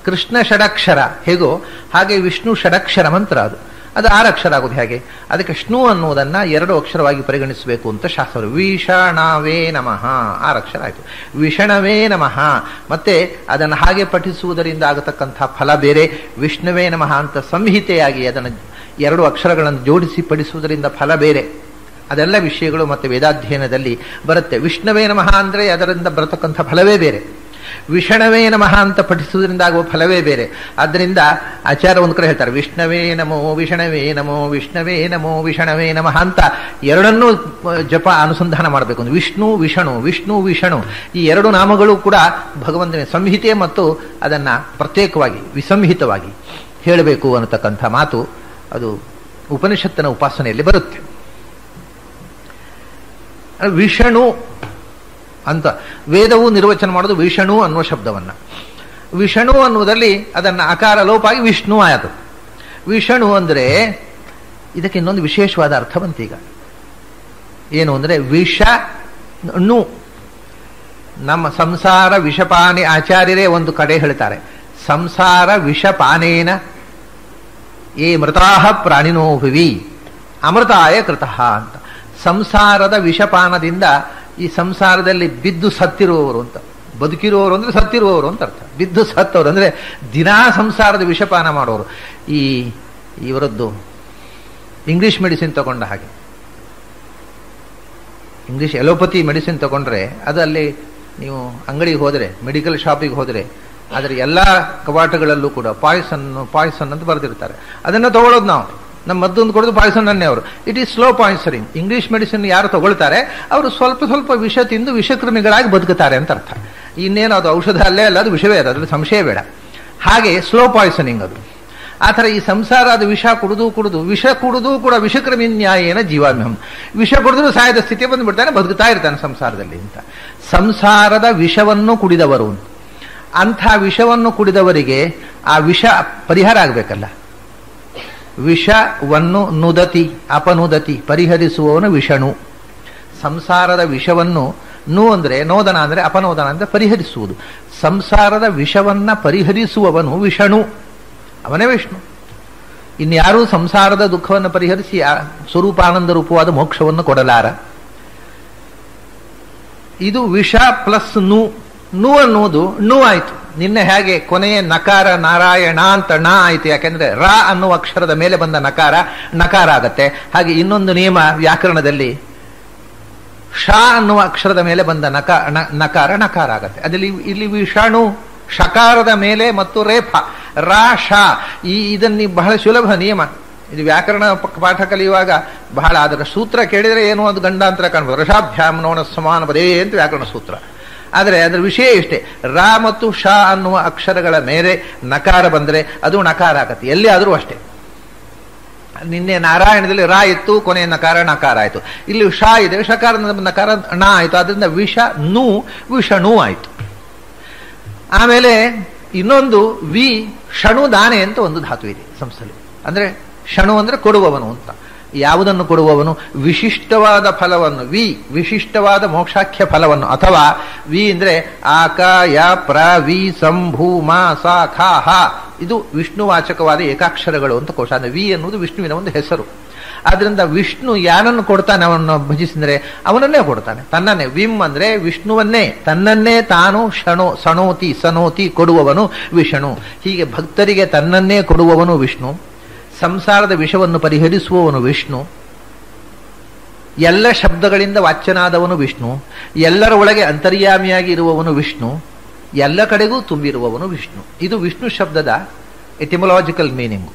ಕೃಷ್ಣ ಷಡಕ್ಷರ ಹೇಗೋ ಹಾಗೆ ವಿಷ್ಣು ಷಡಕ್ಷರ ಮಂತ್ರ. ಅದು 6 ಅಕ್ಷರ ಆಗೋದು ಹೇಗೆ? ಅದಕ್ಕೆ ವಿಷ್ಣು ಅನ್ನುವುದನ್ನ 2 ಅಕ್ಷರವಾಗಿ ಪರಿಗಣಿಸಬೇಕು ಅಂತ ಶಾಸ್ತ್ರ. ವಿಷಣವೇ ನಮಃ 6 ಅಕ್ಷರ ಆಯಿತು. ವಿಷಣವೇ ನಮಃ. ಮತ್ತೆ ಅದನ್ನು ಹಾಗೆ ಪಠಿಸುವುದರಿಂದ ಆಗತಕ್ಕಂಥ ಫಲ ಬೇರೆ. ವಿಷ್ಣುವೇ ನಮಃ ಅಂತ ಸಂಹಿತೆಯಾಗಿ ಅದನ್ನು 2 ಅಕ್ಷರಗಳನ್ನು ಜೋಡಿಸಿ ಪಠಿಸುವುದರಿಂದ ಫಲ ಬೇರೆ. ಅದೆಲ್ಲ ವಿಷಯಗಳು ಮತ್ತೆ ವೇದಾಧ್ಯಯನದಲ್ಲಿ ಬರುತ್ತೆ. ವಿಷ್ಣುವೇ ನಮಃ ಅಂದರೆ ಅದರಿಂದ ಬರತಕ್ಕಂಥ ಫಲವೇ ಬೇರೆ. ವಿಷಣವೇ ನಮಃ ಅಂತ ಪಠಿಸುವುದರಿಂದ ಆಗುವ ಫಲವೇ ಬೇರೆ. ಆದ್ದರಿಂದ ಆಚಾರ್ಯ ಒಂದು ಕಡೆ ಹೇಳ್ತಾರೆ ವಿಷ್ಣವೇ ನಮೋ ವಿಷಣವೇ ನಮೋ ವಿಷ್ಣವೇ ನಮೋ ವಿಷಣವೇ ನಮಃ ಅಂತ ಎರಡನ್ನೂ ಜಪ ಅನುಸಂಧಾನ ಮಾಡಬೇಕು. ವಿಷ್ಣು ವಿಷಣು, ವಿಷ್ಣು ವಿಷಣು ಈ 2 ನಾಮಗಳು ಕೂಡ ಭಗವಂತನ ಸಂಹಿತೆ ಮತ್ತು ಅದನ್ನು ಪ್ರತ್ಯೇಕವಾಗಿ ವಿಸಂಹಿತವಾಗಿ ಹೇಳಬೇಕು ಅನ್ನತಕ್ಕಂಥ ಮಾತು ಅದು ಉಪನಿಷತ್ತಿನ ಉಪಾಸನೆಯಲ್ಲಿ ಬರುತ್ತೆ. ವಿಷಣು ಅಂತ ವೇದವು ನಿರ್ವಚನ ಮಾಡೋದು ವಿಷಣು ಅನ್ನುವ ಶಬ್ದವನ್ನು. ವಿಷಣು ಅನ್ನುವುದರಲ್ಲಿ ಅದನ್ನು ಅಕಾರ ಲೋಪಾಗಿ ವಿಷ್ಣು ಆಯಿತು. ವಿಷಣು ಅಂದರೆ ಇದಕ್ಕೆ ಇನ್ನೊಂದು ವಿಶೇಷವಾದ ಅರ್ಥ ಬಂತೀಗ. ಏನು ಅಂದರೆ ವಿಷನು. ನಮ್ಮ ಸಂಸಾರ ವಿಷಪಾನಿ ಆಚಾರ್ಯರೇ ಒಂದು ಕಡೆ ಹೇಳ್ತಾರೆ, ಸಂಸಾರ ವಿಷಪಾನೇನ ಏ ಮೃತಾಹ ಪ್ರಾಣಿನೋ ಭುವಿ ಅಮೃತಾಯ ಕೃತಃ ಅಂತ. ಸಂಸಾರದ ವಿಷಪಾನದಿಂದ ಈ ಸಂಸಾರದಲ್ಲಿ ಬಿದ್ದು ಸತ್ತಿರುವವರು ಅಂತ. ಬದುಕಿರುವವರು ಅಂದರೆ ಸತ್ತಿರುವವರು ಅಂತ ಅರ್ಥ. ಬಿದ್ದು ಸತ್ತವರು ಅಂದರೆ ದಿನಾ ಸಂಸಾರದ ವಿಷಪಾನ ಮಾಡೋರು. ಇವರದ್ದು ಇಂಗ್ಲಿಷ್ ಮೆಡಿಸಿನ್ ತಗೊಂಡ ಹಾಗೆ, ಇಂಗ್ಲಿಷ್ ಎಲೋಪತಿ ಮೆಡಿಸಿನ್ ತಗೊಂಡ್ರೆ ಅದು ಅಲ್ಲಿ ನೀವು ಅಂಗಡಿಗೆ ಹೋದರೆ, ಮೆಡಿಕಲ್ ಶಾಪಿಗೆ ಹೋದರೆ ಅದರ ಎಲ್ಲ ಕವಾಟಗಳಲ್ಲೂ ಕೂಡ ಪಾಯ್ಸನ್ ಅಂತ ಬರೆದಿರ್ತಾರೆ. ಅದನ್ನು ತಗೊಳ್ಳೋದು ನಾವು. ನಮ್ಮ ಮದ್ದೊಂದು ಕೊಡೋದು ಪಾಯ್ಸನ್ನನ್ನೇ ಅವರು. It is slow poisoning. English medicine ಯಾರು ತಗೊಳ್ತಾರೆ ಅವರು ಸ್ವಲ್ಪ ಸ್ವಲ್ಪ ವಿಷ ತಿಂದು ವಿಷಕ್ರಿಮಿಗಳಾಗಿ ಬದುಕುತ್ತಾರೆ ಅಂತ ಅರ್ಥ. ಇನ್ನೇನು ಅದು ಔಷಧ ಅಲ್ಲೇ ಅಲ್ಲ, ಅದು ವಿಷವೇ, ಅದರಲ್ಲಿ ಸಂಶಯ ಬೇಡ. ಹಾಗೆ ಸ್ಲೋ ಪಾಯ್ಸನಿಂಗ್ ಅದು. ಆ ಥರ ಈ ಸಂಸಾರ ಅದು ವಿಷ ಕುಡಿದು ಕೂಡ ವಿಷಕ್ರಿಮಿ ನ್ಯಾಯೇನ ಜೀವಾಮ್ಯಹಂ. ವಿಷ ಕುಡಿದ್ರು ಸಾಯದ ಸ್ಥಿತಿ ಬಂದುಬಿಡ್ತಾನೆ, ಬದುಕುತ್ತಾ ಇರ್ತಾನೆ ಸಂಸಾರದಲ್ಲಿ ಅಂತ. ಸಂಸಾರದ ವಿಷವನ್ನು ಕುಡಿದವರು, ಅಂಥ ವಿಷವನ್ನು ಕುಡಿದವರಿಗೆ ಆ ವಿಷ ಪರಿಹಾರ ಆಗಬೇಕಲ್ಲ. ವಿಷವನ್ನು ನುದತಿ ಅಪನುದತಿ ಪರಿಹರಿಸುವವನು ವಿಷಣು. ಸಂಸಾರದ ವಿಷವನ್ನು ಅಂದರೆ ನೋದನ ಅಂದರೆ ಅಪನೋದನ ಅಂದರೆ ಪರಿಹರಿಸುವುದು. ಸಂಸಾರದ ವಿಷವನ್ನ ಪರಿಹರಿಸುವವನು ವಿಷಣು, ಅವನೇ ವಿಷ್ಣು. ಇನ್ಯಾರೂ ಸಂಸಾರದ ದುಃಖವನ್ನು ಪರಿಹರಿಸಿ ಸ್ವರೂಪಾನಂದ ರೂಪವಾದ ಮೋಕ್ಷವನ್ನು ಕೊಡಲಾರ. ಇದು ವಿಷ ಪ್ಲಸ್ ನು ಅನ್ನುವುದು ನು ಆಯಿತು. ನಿನ್ನೆ ಹೇಗೆ ಕೊನೆಯ ನಕಾರ ನಾರಾಯಣ ಅಂತ ಣ ಆಯಿತು, ಯಾಕೆಂದ್ರೆ ರ ಅನ್ನುವ ಅಕ್ಷರದ ಮೇಲೆ ಬಂದ ನಕಾರ ಆಗತ್ತೆ. ಹಾಗೆ ಇನ್ನೊಂದು ನಿಯಮ ವ್ಯಾಕರಣದಲ್ಲಿ ಶ ಅನ್ನುವ ಅಕ್ಷರದ ಮೇಲೆ ಬಂದ ನಕಾರ ಆಗತ್ತೆ. ಅದರಲ್ಲಿ ಇಲ್ಲಿ ವಿಷಣು ಶಕಾರದ ಮೇಲೆ ಮತ್ತು ರೇಫ ರಾ ಶ ಇದನ್ನು ಬಹಳ ಸುಲಭ ನಿಯಮ. ಇದು ವ್ಯಾಕರಣ ಪಾಠ ಕಲಿಯುವಾಗ ಬಹಳ ಅದರ ಸೂತ್ರ ಕೇಳಿದರೆ ಏನೋ ಒಂದು ಗಂಡಾಂತರ ಕಾಣ್ಬೋದು. ರಷಾಭ್ಯಾಮ್ ನೋಣ ಸಮಾನ ಪದೇ ಅಂತ ವ್ಯಾಕರಣ ಸೂತ್ರ. ಆದರೆ ಅದರ ವಿಷಯ ಇಷ್ಟೇ, ರಾ ಮತ್ತು ಶ ಅನ್ನುವ ಅಕ್ಷರಗಳ ಮೇಲೆ ನಕಾರ ಬಂದರೆ ಅದು ನಕಾರ ಆಗತ್ತೆ. ಎಲ್ಲಿ ಆದರೂ ಅಷ್ಟೇ. ನಿನ್ನೆ ನಾರಾಯಣದಲ್ಲಿ ರಾ ಇತ್ತು, ಕೊನೆಯ ನಕಾರ ಆಯಿತು. ಇಲ್ಲಿ ಶ ಇದೆ, ಶಕಾರದ ನಕಾರ ಣ ಆಯಿತು. ಅದರಿಂದ ವಿಷಣು ಆಯಿತು. ಆಮೇಲೆ ಇನ್ನೊಂದು ಷಣು ದಾನೆ ಅಂತ ಒಂದು ಧಾತು ಇದೆ ಸಂಸ್ಥೆಯಲ್ಲಿ. ಅಂದರೆ ಷಣು ಅಂದರೆ ಕೊಡುವವನು ಅಂತ. ಯಾವುದನ್ನು ಕೊಡುವವನು? ವಿಶಿಷ್ಟವಾದ ಫಲವನ್ನು, ವಿಶಿಷ್ಟವಾದ ಮೋಕ್ಷಾಖ್ಯ ಫಲವನ್ನು. ಅಥವಾ ಅಂದರೆ ಆಕ ಯ ಪ್ರ ವಿ ಸಂಭೂ ಮ ಸ ಖ ಹ ಇದು ವಿಷ್ಣುವಾಚಕವಾದ ಏಕಾಕ್ಷರಗಳು ಅಂತ ಕೋಶ. ಅಂದರೆ ಎನ್ನುವುದು ವಿಷ್ಣುವಿನ ಒಂದು ಹೆಸರು. ಆದ್ರಿಂದ ವಿಷ್ಣು ಯಾರನ್ನು ಕೊಡ್ತಾನೆ, ಅವನನ್ನು ಭಜಿಸಿದರೆ ಅವನನ್ನೇ ಕೊಡ್ತಾನೆ, ತನ್ನನ್ನೇ. ಅಂದರೆ ವಿಷ್ಣುವನ್ನೇ, ತನ್ನನ್ನೇ ತಾನು ಸನೋತಿ ಕೊಡುವವನು ವಿಷ್ಣು. ಹೀಗೆ ಭಕ್ತರಿಗೆ ತನ್ನನ್ನೇ ಕೊಡುವವನು ವಿಷ್ಣು. ಸಂಸಾರದ ವಿಷವನ್ನು ಪರಿಹರಿಸುವವನು ವಿಷ್ಣು. ಎಲ್ಲ ಶಬ್ದಗಳಿಂದ ವಾಚ್ಯನಾದವನು ವಿಷ್ಣು. ಎಲ್ಲರ ಒಳಗೆ ಅಂತರ್ಯಾಮಿಯಾಗಿ ಇರುವವನು ವಿಷ್ಣು. ಎಲ್ಲ ಕಡೆಗೂ ತುಂಬಿರುವವನು ವಿಷ್ಣು. ಇದು ವಿಷ್ಣು ಶಬ್ದದ ಎಟಿಮೊಲಾಜಿಕಲ್ ಮೀನಿಂಗು.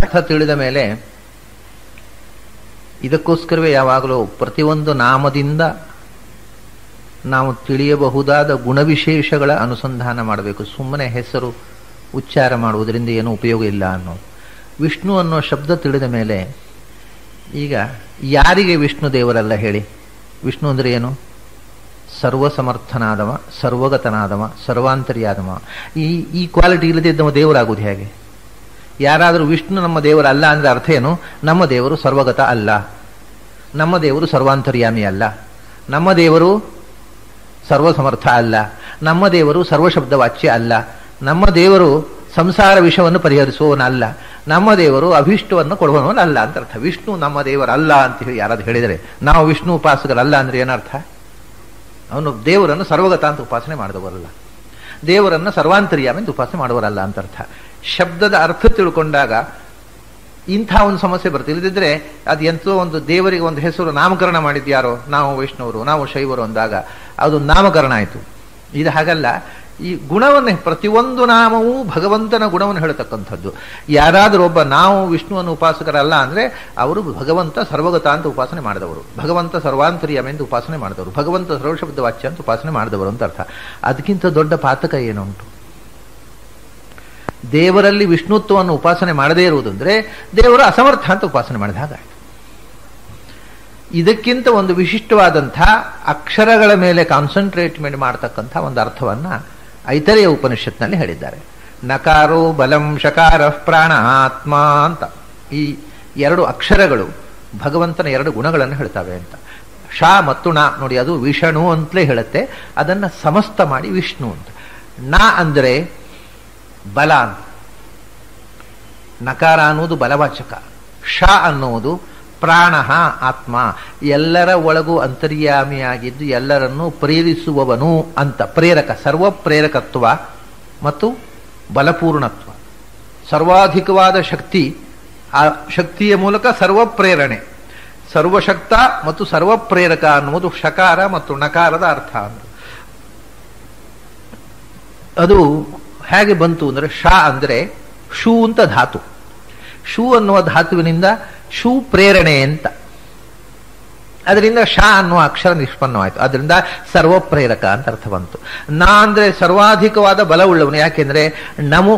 ಅರ್ಥ ತಿಳಿದ ಮೇಲೆ ಇದಕ್ಕೋಸ್ಕರವೇ ಯಾವಾಗಲೂ ಪ್ರತಿಯೊಂದು ನಾಮದಿಂದ ನಾವು ತಿಳಿಯಬಹುದಾದ ಗುಣವಿಶೇಷಗಳ ಅನುಸಂಧಾನ ಮಾಡಬೇಕು. ಸುಮ್ಮನೆ ಹೆಸರು ಉಚ್ಚಾರ ಮಾಡುವುದರಿಂದ ಏನೂ ಉಪಯೋಗ ಇಲ್ಲ ಅನ್ನೋದು. ವಿಷ್ಣು ಅನ್ನೋ ಶಬ್ದ ತಿಳಿದ ಮೇಲೆ ಈಗ ಯಾರಿಗೆ ವಿಷ್ಣು ದೇವರಲ್ಲ ಹೇಳಿ? ವಿಷ್ಣು ಅಂದರೆ ಏನು? ಸರ್ವಸಮರ್ಥನಾದವ, ಸರ್ವಗತನಾದವ, ಸರ್ವಾಂತರ್ಯಾದವ. ಈ ಕ್ವಾಲಿಟಿ ಇಲ್ಲದಿದ್ದವ ದೇವರಾಗುವುದು ಹೇಗೆ? ಯಾರಾದರೂ ವಿಷ್ಣು ನಮ್ಮ ದೇವರಲ್ಲ ಅಂದರೆ ಅರ್ಥ ಏನು? ನಮ್ಮ ದೇವರು ಸರ್ವಗತ ಅಲ್ಲ, ನಮ್ಮ ದೇವರು ಸರ್ವಾಂತರ್ಯಾಮಿ ಅಲ್ಲ, ನಮ್ಮ ದೇವರು ಸರ್ವಸಮರ್ಥ ಅಲ್ಲ, ನಮ್ಮ ದೇವರು ಸರ್ವಶಬ್ದವಾಚ್ಯ ಅಲ್ಲ, ನಮ್ಮ ದೇವರು ಸಂಸಾರ ವಿಷವನ್ನು ಪರಿಹರಿಸುವವನಲ್ಲ, ನಮ್ಮ ದೇವರು ಅಭೀಷ್ಟವನ್ನು ಕೊಡುವವನಲ್ಲ ಅಂತ ಅರ್ಥ. ವಿಷ್ಣು ನಮ್ಮ ದೇವರಲ್ಲ ಅಂತ ಹೇಳಿ ಯಾರಾದ್ರು ಹೇಳಿದರೆ ನಾವು ವಿಷ್ಣು ಉಪಾಸಕರಲ್ಲ ಅಂದರೆ ಏನರ್ಥ? ಅವನು ದೇವರನ್ನು ಸರ್ವಗತ ಅಂತ ಉಪಾಸನೆ ಮಾಡಿದವರಲ್ಲ, ದೇವರನ್ನು ಸರ್ವಾಂತರ್ಯಾಮಿ ಅಂತ ಉಪಾಸನೆ ಮಾಡುವರಲ್ಲ ಅಂತ ಅರ್ಥ. ಶಬ್ದದ ಅರ್ಥ ತಿಳ್ಕೊಂಡಾಗ ಇಂಥ ಒಂದು ಸಮಸ್ಯೆ ಬರುತ್ತೆ. ಇಲ್ಲದಿದ್ದರೆ ಅದು ಎಂತೋ ಒಂದು ದೇವರಿಗೆ ಒಂದು ಹೆಸರು ನಾಮಕರಣ ಮಾಡಿದ್ಯಾರೋ, ನಾವು ವೈಷ್ಣವರು, ನಾವು ಶೈವರು ಅಂದಾಗ ಅದು ನಾಮಕರಣ ಆಯಿತು. ಇದು ಹಾಗಲ್ಲ. ಈ ಗುಣವನ್ನೇ, ಪ್ರತಿಯೊಂದು ನಾಮವೂ ಭಗವಂತನ ಗುಣವನ್ನು ಹೇಳತಕ್ಕಂಥದ್ದು. ಯಾರಾದರೂ ಒಬ್ಬ ನಾವು ವಿಷ್ಣುವನ್ನು ಉಪಾಸಕರಲ್ಲ ಅಂದರೆ ಅವರು ಭಗವಂತ ಸರ್ವಗತ ಅಂತ ಉಪಾಸನೆ ಮಾಡಿದವರು, ಭಗವಂತ ಸರ್ವಾಂತರ್ಯಾಮಿ ಎಂದು ಉಪಾಸನೆ ಮಾಡಿದವರು, ಭಗವಂತ ಸರ್ವಶಬ್ದ ವಾಚ್ಯ ಅಂತ ಉಪಾಸನೆ ಮಾಡಿದವರು ಅಂತ ಅರ್ಥ. ಅದಕ್ಕಿಂತ ದೊಡ್ಡ ಪಾತಕ ಏನುಂಟು? ದೇವರಲ್ಲಿ ವಿಷ್ಣುತ್ವವನ್ನು ಉಪಾಸನೆ ಮಾಡದೇ ಇರುವುದಂದ್ರೆ ದೇವರು ಅಸಮರ್ಥ ಅಂತ ಉಪಾಸನೆ ಮಾಡಿದ ಹಾಗಾಯಿತು. ಇದಕ್ಕಿಂತ ಒಂದು ವಿಶಿಷ್ಟವಾದಂಥ ಅಕ್ಷರಗಳ ಮೇಲೆ ಕಾನ್ಸಂಟ್ರೇಟ್ಮೆಂಟ್ ಮಾಡತಕ್ಕಂಥ ಒಂದು ಅರ್ಥವನ್ನು ಐತರೇಯ ಉಪನಿಷತ್ನಲ್ಲಿ ಹೇಳಿದ್ದಾರೆ. ನಕಾರೋ ಬಲಂ ಶಕಾರ ಪ್ರಾಣ ಆತ್ಮ ಅಂತ ಈ ಎರಡು ಅಕ್ಷರಗಳು ಭಗವಂತನ ಎರಡು ಗುಣಗಳನ್ನು ಹೇಳ್ತವೆ ಅಂತ. ಶ ಮತ್ತು ನ ನೋಡಿ, ಅದು ವಿಷಣು ಅಂತಲೇ ಹೇಳುತ್ತೆ, ಅದನ್ನು ಸಮಸ್ತ ಮಾಡಿ ವಿಷ್ಣು ಅಂತ. ನ ಅಂದರೆ ಬಲ ಅಂತ. ನಕಾರ ಅನ್ನುವುದು ಬಲವಾಚಕ, ಶ ಅನ್ನುವುದು ಪ್ರಾಣ ಆತ್ಮ, ಎಲ್ಲರ ಒಳಗೂ ಅಂತರ್ಯಾಮಿಯಾಗಿದ್ದು ಎಲ್ಲರನ್ನೂ ಪ್ರೇರಿಸುವವನು ಅಂತ. ಪ್ರೇರಕ, ಸರ್ವ ಪ್ರೇರಕತ್ವ ಮತ್ತು ಬಲಪೂರ್ಣತ್ವ, ಸರ್ವಾಧಿಕವಾದ ಶಕ್ತಿ, ಆ ಶಕ್ತಿಯ ಮೂಲಕ ಸರ್ವ ಪ್ರೇರಣೆ, ಸರ್ವಶಕ್ತ ಮತ್ತು ಸರ್ವ ಪ್ರೇರಕ ಅನ್ನುವುದು ಶಕಾರ ಮತ್ತು ನಕಾರದ ಅರ್ಥ ಅಂತ. ಅದು ಹೇಗೆ ಬಂತು ಅಂದರೆ ಶ ಅಂದರೆ ಶೂ ಅಂತ ಧಾತು, ಶೂ ಅನ್ನುವ ಧಾತುವಿನಿಂದ ಶೂ ಪ್ರೇರಣೆ ಅಂತ, ಅದರಿಂದ ಶ ಅನ್ನುವ ಅಕ್ಷರ ನಿಷ್ಪನ್ನವಾಯಿತು. ಅದರಿಂದ ಸರ್ವ ಪ್ರೇರಕ ಅಂತ ಅರ್ಥ ಬಂತು. ನ ಅಂದರೆ ಸರ್ವಾಧಿಕವಾದ ಬಲವುಳ್ಳವನು. ಯಾಕೆಂದ್ರೆ ನಮು,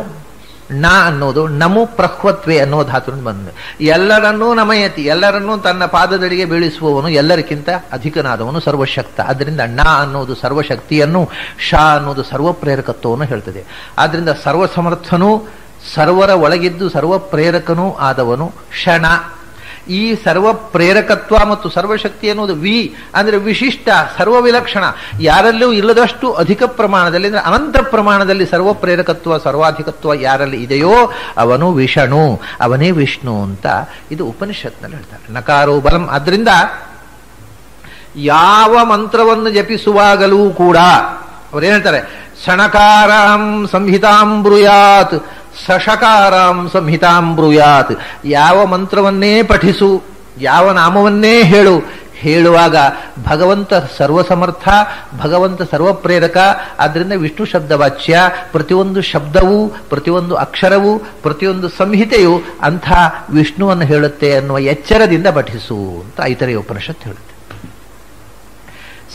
ನ ಅನ್ನೋದು ನಮು ಪ್ರಹ್ವತ್ವೆ ಅನ್ನುವ ಧಾತುವಿನಿಂದ ಬಂದ. ಎಲ್ಲರನ್ನೂ ನಮಯತಿ, ಎಲ್ಲರನ್ನೂ ತನ್ನ ಪಾದದಡಿಗೆ ಬೀಳಿಸುವವನು, ಎಲ್ಲರಿಗಿಂತ ಅಧಿಕನಾದವನು ಸರ್ವಶಕ್ತ. ಅದರಿಂದ ನ ಅನ್ನೋದು ಸರ್ವಶಕ್ತಿಯನ್ನು, ಶ ಅನ್ನೋದು ಸರ್ವ ಪ್ರೇರಕತ್ವವನ್ನು ಹೇಳ್ತದೆ. ಆದ್ದರಿಂದ ಸರ್ವಸಮರ್ಥನೂ ಸರ್ವರ ಒಳಗಿದ್ದು ಸರ್ವ ಪ್ರೇರಕನೂ ಆದವನು ಷಣ. ಈ ಸರ್ವ ಪ್ರೇರಕತ್ವ ಮತ್ತು ಸರ್ವಶಕ್ತಿ ಅನ್ನೋದು ವಿ ಅಂದರೆ ವಿಶಿಷ್ಟ, ಸರ್ವ ವಿಲಕ್ಷಣ, ಯಾರಲ್ಲೂ ಇಲ್ಲದಷ್ಟು ಅಧಿಕ ಪ್ರಮಾಣದಲ್ಲಿ ಅಂದರೆ ಅನಂತ ಪ್ರಮಾಣದಲ್ಲಿ ಸರ್ವ ಪ್ರೇರಕತ್ವ ಸರ್ವಾಧಿಕತ್ವ ಯಾರಲ್ಲಿ ಇದೆಯೋ ಅವನು ವಿಷಣು, ಅವನೇ ವಿಷ್ಣು ಅಂತ ಇದು ಉಪನಿಷತ್ನಲ್ಲಿ ಹೇಳ್ತಾರೆ. ನಕಾರೋ ಬಲಂ. ಆದ್ರಿಂದ ಯಾವ ಮಂತ್ರವನ್ನು ಜಪಿಸುವಾಗಲೂ ಕೂಡ ಅವರೇನು ಹೇಳ್ತಾರೆ? ಷಣಕಾರಾಂ ಸಂಹಿತಾಂ ಬ್ರೂಯಾತ್, ಸಷಕಾರಾಂ ಸಂಹಿತಾಂ ಬ್ರೂಯಾತ್. ಯಾವ ಮಂತ್ರವನ್ನೇ ಪಠಿಸು, ಯಾವ ನಾಮವನ್ನೇ ಹೇಳು, ಹೇಳುವಾಗ ಭಗವಂತ ಸರ್ವಸಮರ್ಥ, ಭಗವಂತ ಸರ್ವಪ್ರೇರಕ. ಆದ್ದರಿಂದ ವಿಷ್ಣು ಶಬ್ದವಾಚ್ಯ. ಪ್ರತಿಯೊಂದು ಶಬ್ದವೂ, ಪ್ರತಿಯೊಂದು ಅಕ್ಷರವೂ, ಪ್ರತಿಯೊಂದು ಸಂಹಿತೆಯು ಅಂಥ ವಿಷ್ಣುವನ್ನು ಹೇಳುತ್ತೆ ಅನ್ನುವ ಎಚ್ಚರದಿಂದ ಪಠಿಸು ಅಂತ ಐತರೇಯ ಉಪನಿಷತ್ತು ಹೇಳುತ್ತೆ.